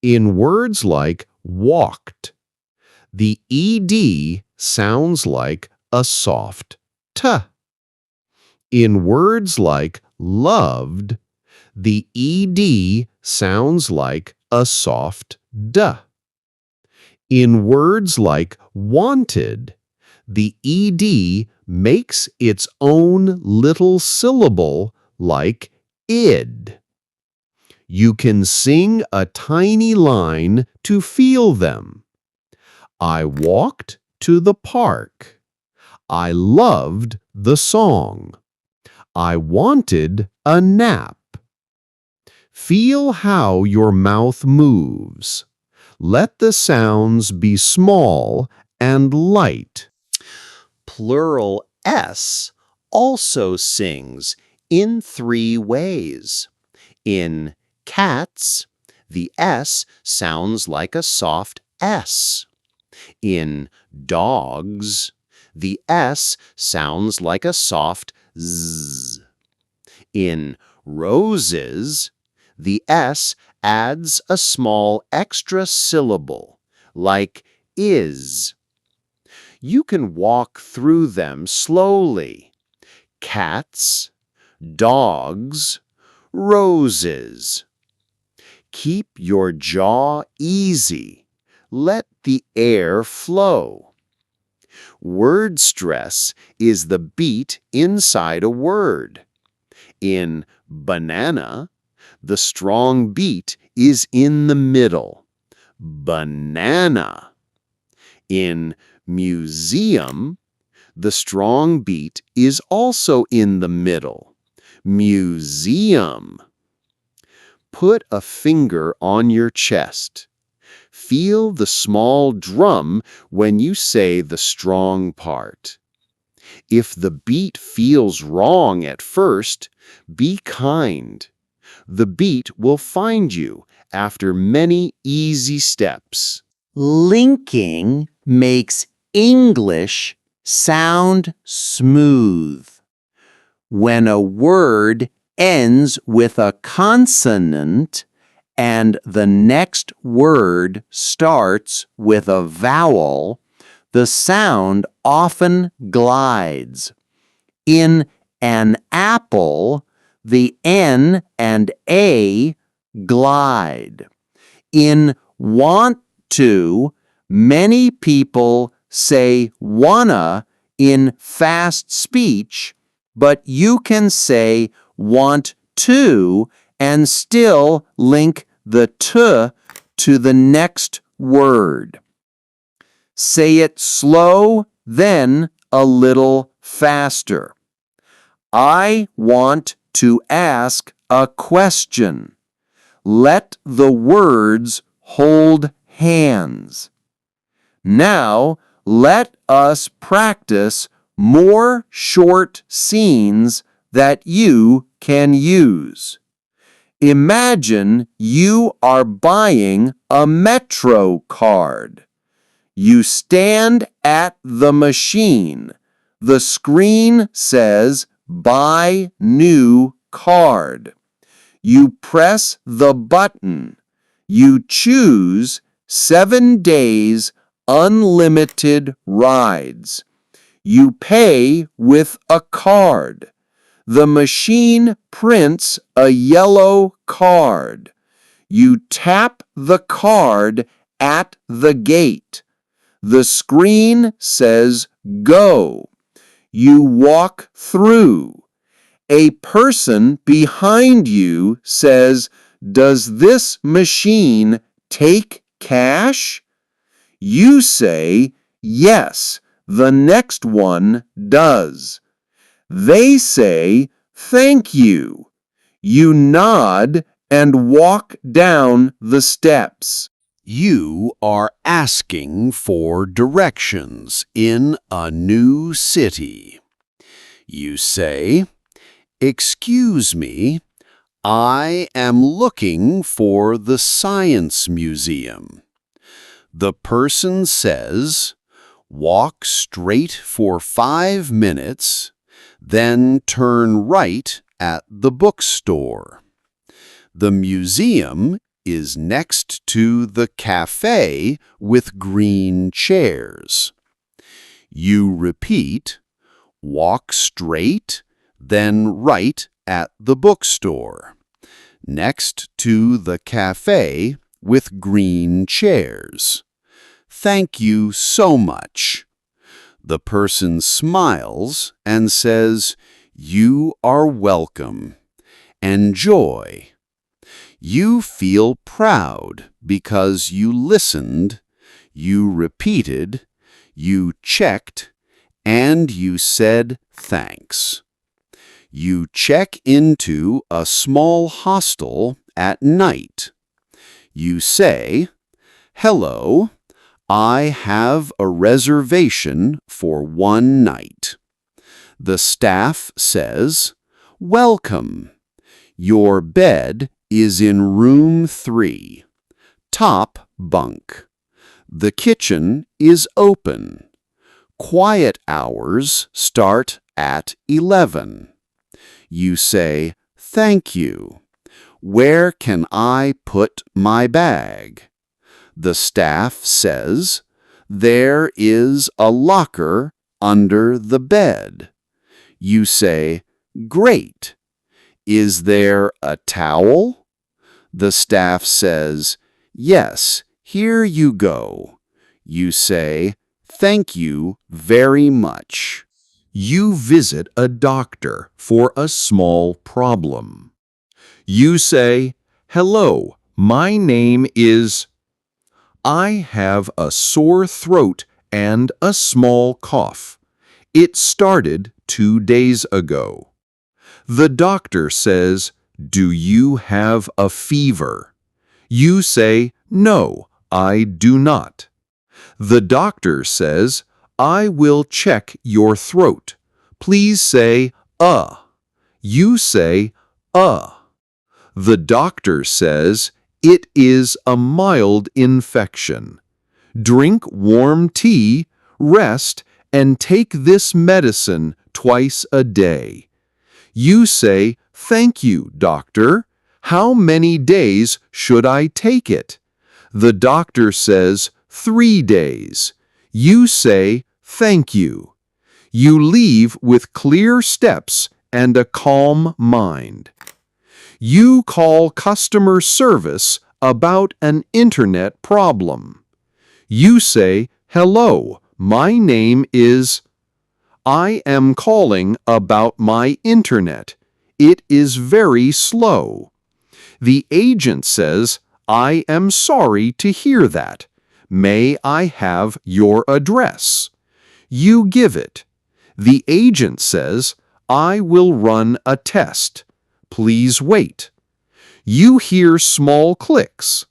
In words like walked, the ed sounds like a soft t. In words like loved, the ed sounds like a soft d. In words like wanted, the ed makes its own little syllable like id. You can sing a tiny line to feel them. I walked to the park. I loved the song. I wanted a nap. Feel how your mouth moves. Let the sounds be small and light. Plural S also sings in 3 ways. In cats, the S sounds like a soft S. In dogs, the S sounds like a soft Z. In roses, the S adds a small extra syllable, like is. You can walk through them slowly. Cats, dogs, roses. Keep your jaw easy. Let the air flow. Word stress is the beat inside a word. In banana, the strong beat is in the middle. Banana. In museum, the strong beat is also in the middle. Museum. Put a finger on your chest. Feel the small drum when you say the strong part. If the beat feels wrong at first, be kind. The beat will find you after many easy steps.
Linking makes English sound smooth. When a word ends with a consonant and the next word starts with a vowel, the sound often glides. In an apple, the N and A glide. In want to, many people say wanna in fast speech, but you can say want to and still link the t to the next word. Say it slow, then a little faster. I want to ask a question. Let the words hold hands. Now, let us practice more short scenes that you can use. Imagine you are buying a Metro card. You stand at the machine. The screen says, "Buy new card." You press the button. You choose 7 days unlimited rides. You pay with a card. The machine prints a yellow card. You tap the card at the gate. The screen says, "Go." You walk through. A person behind you says, "Does this machine take cash?" You say, "Yes, the next one does." They say, "Thank you." You nod and walk down the steps.
You are asking for directions in a new city. You say, "Excuse me, I am looking for the Science Museum." The person says, "Walk straight for 5 minutes, then turn right at the bookstore." The museum is next to the cafe with green chairs. You repeat, "Walk straight, then right at the bookstore, next to the cafe with green chairs. Thank you so much." The person smiles and says, "You are welcome. Enjoy." You feel proud because you listened, you repeated, you checked, and you said thanks. You check into a small hostel at night. You say, "Hello, I have a reservation for 1 night." The staff says, "Welcome. Your bed is in room 3, top bunk. The kitchen is open. Quiet hours start at 11. You say, "Thank you. Where can I put my bag?" The staff says, "There is a locker under the bed." You say, "Great. Is there a towel?" The staff says, "Yes, here you go." You say, "Thank you very much."
You visit a doctor for a small problem. You say, "Hello, my name is..." "I have a sore throat and a small cough. It started 2 days ago." The doctor says, "Do you have a fever?" You say, "No, I do not." The doctor says, "I will check your throat. Please say, 'uh.'" You say, "uh." The doctor says, "It is a mild infection.
Drink warm tea, rest, and take this medicine twice a day. You say, "Thank you, doctor. How many days should I take it?" The doctor says, 3 days. You say, "Thank you." You leave with clear steps and a calm mind. You call customer service about an internet problem. You say, "Hello, my name is..." I am calling about my internet. It is very slow. The agent says, "I am sorry to hear that. May I have your address?" You give it. The agent says, "I will run a test. Please wait." You hear small clicks.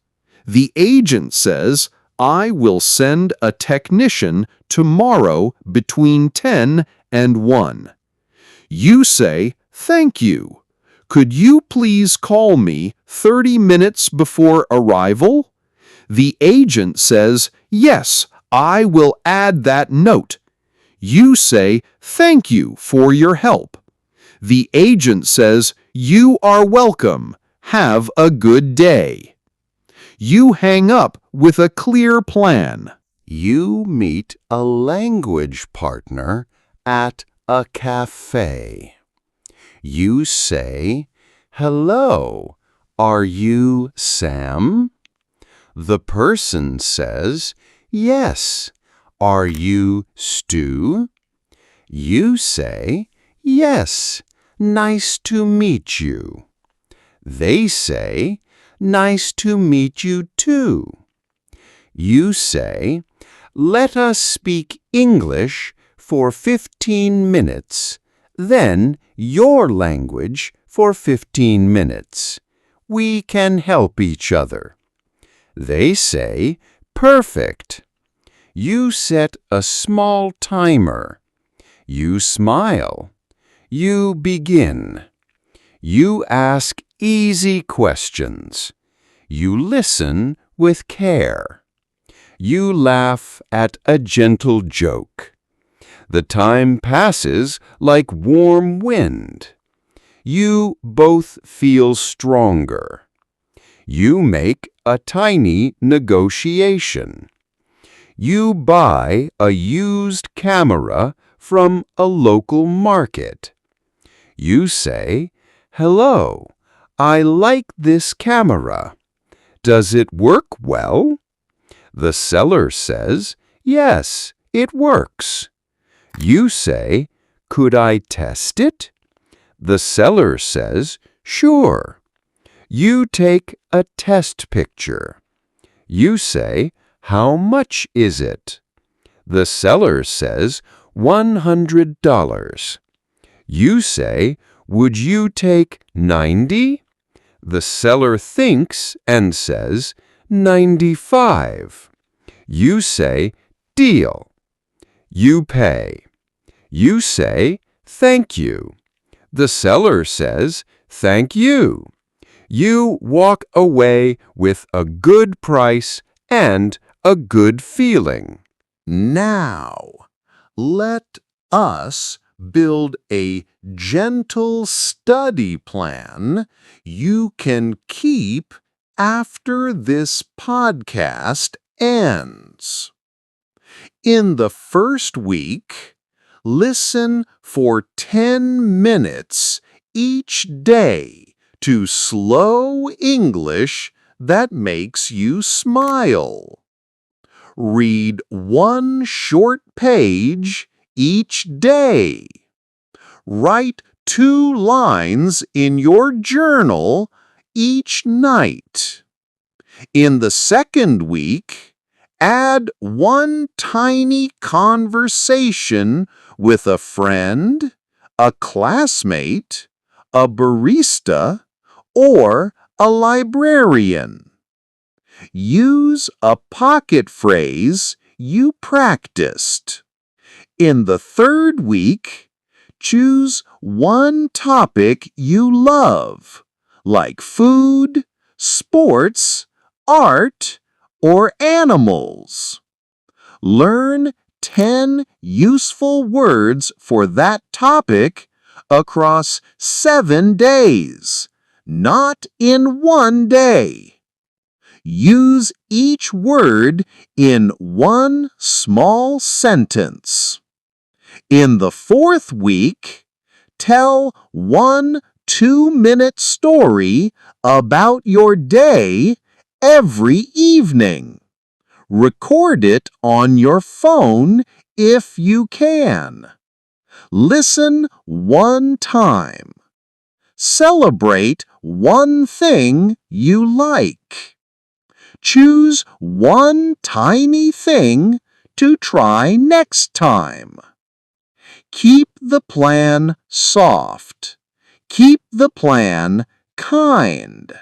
The agent says, "I will send a technician tomorrow between 10 and 1. You say, "Thank you. Could you please call me 30 minutes before arrival?" The agent says, "Yes, I will add that note." You say, "Thank you for your help." The agent says, "You are welcome. Have a good day." You hang up with a clear plan.
You meet a language partner at a cafe. You say, "Hello, are you Sam?" The person says, "Yes. Are you Stu?" You say, "Yes. Nice to meet you." They say, "Nice to meet you too." You say, "Let us speak English for 15 minutes, then your language for 15 minutes. We can help each other." They say, "Perfect." You set a small timer. You smile. You begin. You ask easy questions. You listen with care. You laugh at a gentle joke. The time passes like warm wind. You both feel stronger. You make a tiny negotiation. You buy a used camera from a local market. You say, "Hello, I like this camera. Does it work well?" The seller says, "Yes, it works." You say, "Could I test it?" The seller says, "Sure." You take a test picture. You say, "How much is it?" The seller says, $100. You say, "Would you take 90?" The seller thinks and says, 95. You say, "Deal." You pay. You say, "Thank you." The seller says, "Thank you." You walk away with a good price and a good feeling.
Now, let us build a gentle study plan you can keep after this podcast ends. In the first week, listen for 10 minutes each day to slow English that makes you smile. Read one short page each day. Write 2 lines in your journal each night. In the second week, add 1 tiny conversation with a friend, a classmate, a barista, or a librarian. Use a pocket phrase you practiced. In the third week, choose one topic you love, like food, sports, art, or animals. Learn 10 useful words for that topic across 7 days, not in 1 day. Use each word in one small sentence. In the 4th week, tell one 2-minute story about your day every evening. Record it on your phone if you can. Listen one time. Celebrate one thing you like. Choose one tiny thing to try next time. Keep the plan soft. Keep the plan kind.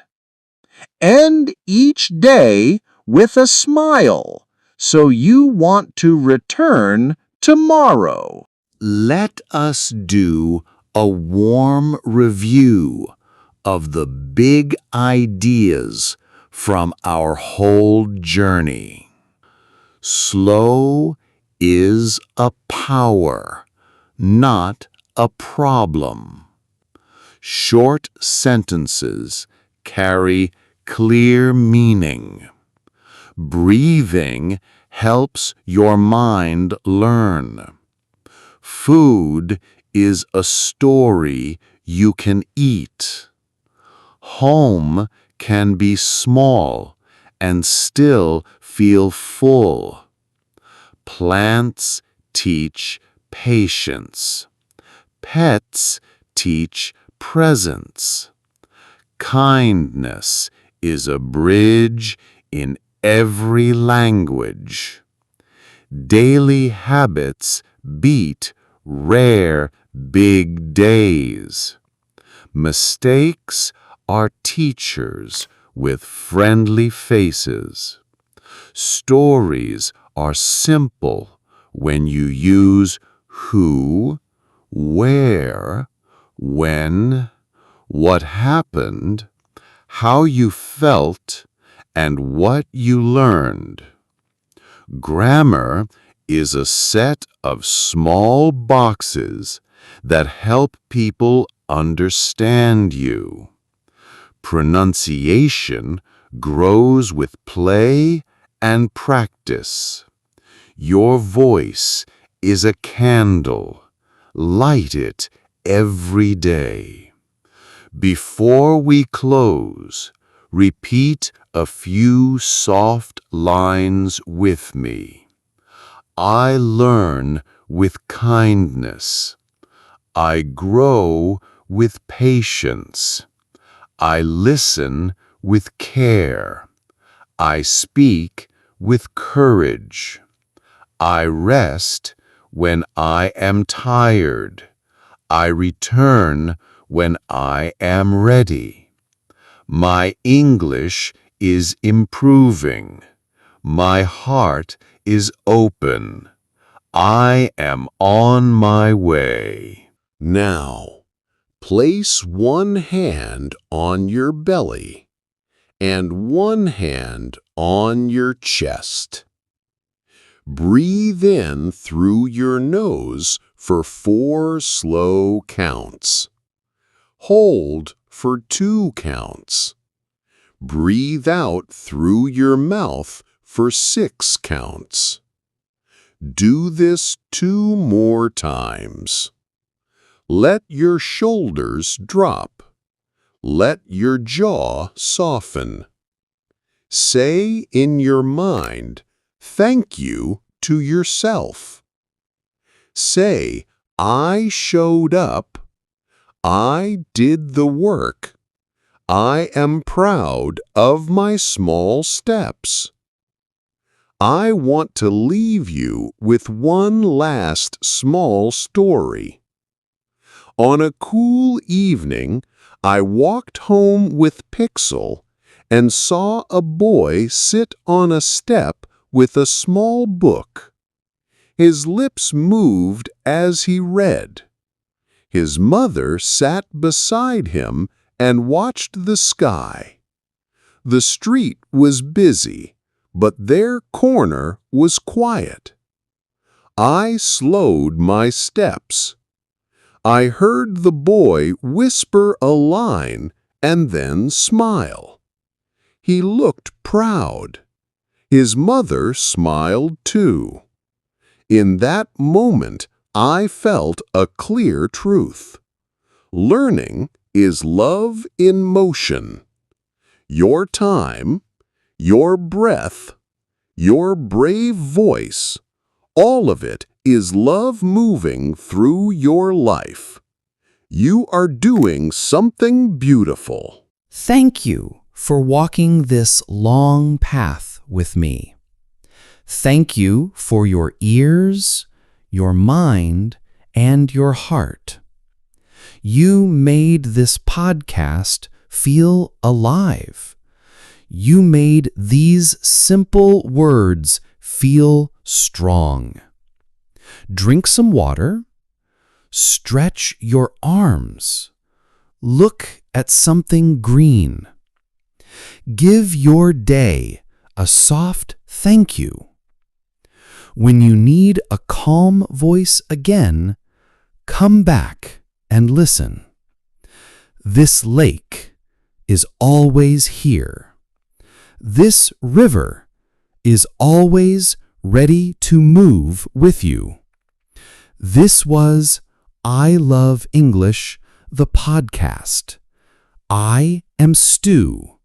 End each day with a smile, so you want to return tomorrow.
Let us do a warm review of the big ideas from our whole journey. Slow is a power, not a problem. Short sentences carry clear meaning. Breathing helps your mind learn. Food is a story you can eat. Home can be small and still feel full. Plants teach patience. Pets teach presence. Kindness is a bridge in every language. Daily habits beat rare big days. Mistakes are teachers with friendly faces. Stories are simple when you use who, where, when, what happened, how you felt, and what you learned. Grammar is a set of small boxes that help people understand you. Pronunciation grows with play and practice. Your voice is a candle. Light it every day. Before we close, repeat a few soft lines with me. I learn with kindness. I grow with patience. I listen with care. I speak with courage. I rest when I am tired. I return when I am ready. My English is improving. My heart is open. I am on my way. Now, place one hand on your belly and one hand on your chest. Breathe in through your nose for 4 slow counts. Hold for 2 counts. Breathe out through your mouth for 6 counts. Do this 2 more times. Let your shoulders drop. Let your jaw soften. Say in your mind, thank you to yourself. Say, I showed up. I did the work. I am proud of my small steps. I want to leave you with one last small story. On a cool evening, I walked home with Pixel and saw a boy sit on a step with a small book. His lips moved as he read. His mother sat beside him and watched the sky. The street was busy,
but their corner was quiet. I slowed my steps. I heard the boy whisper a line and then smile. He looked proud. His mother smiled too. In that moment, I felt a clear truth. Learning is love in motion. Your time, your breath, your brave voice, all of it is love moving through your life. You are doing something beautiful.
Thank you for walking this long path with me. Thank you for your ears, your mind, and your heart. You made this podcast feel alive. You made these simple words feel strong. Drink some water. Stretch your arms. Look at something green. Give your day a soft thank you. When you need a calm voice again, come back and listen. This lake is always here. This river is always ready to move with you. This was I Love English, the podcast. I am Stu.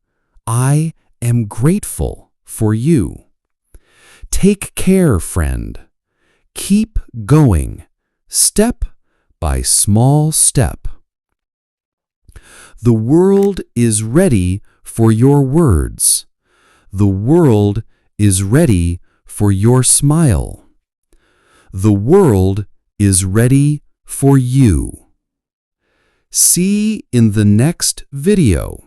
I am grateful for you. Take care, friend. Keep going, step by small step. The world is ready for your words. The world is ready for your smile. The world is ready for you. See in the next video.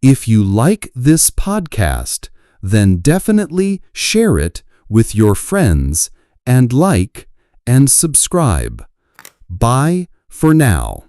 If you like this podcast, then definitely share it with your friends and like and subscribe. Bye for now.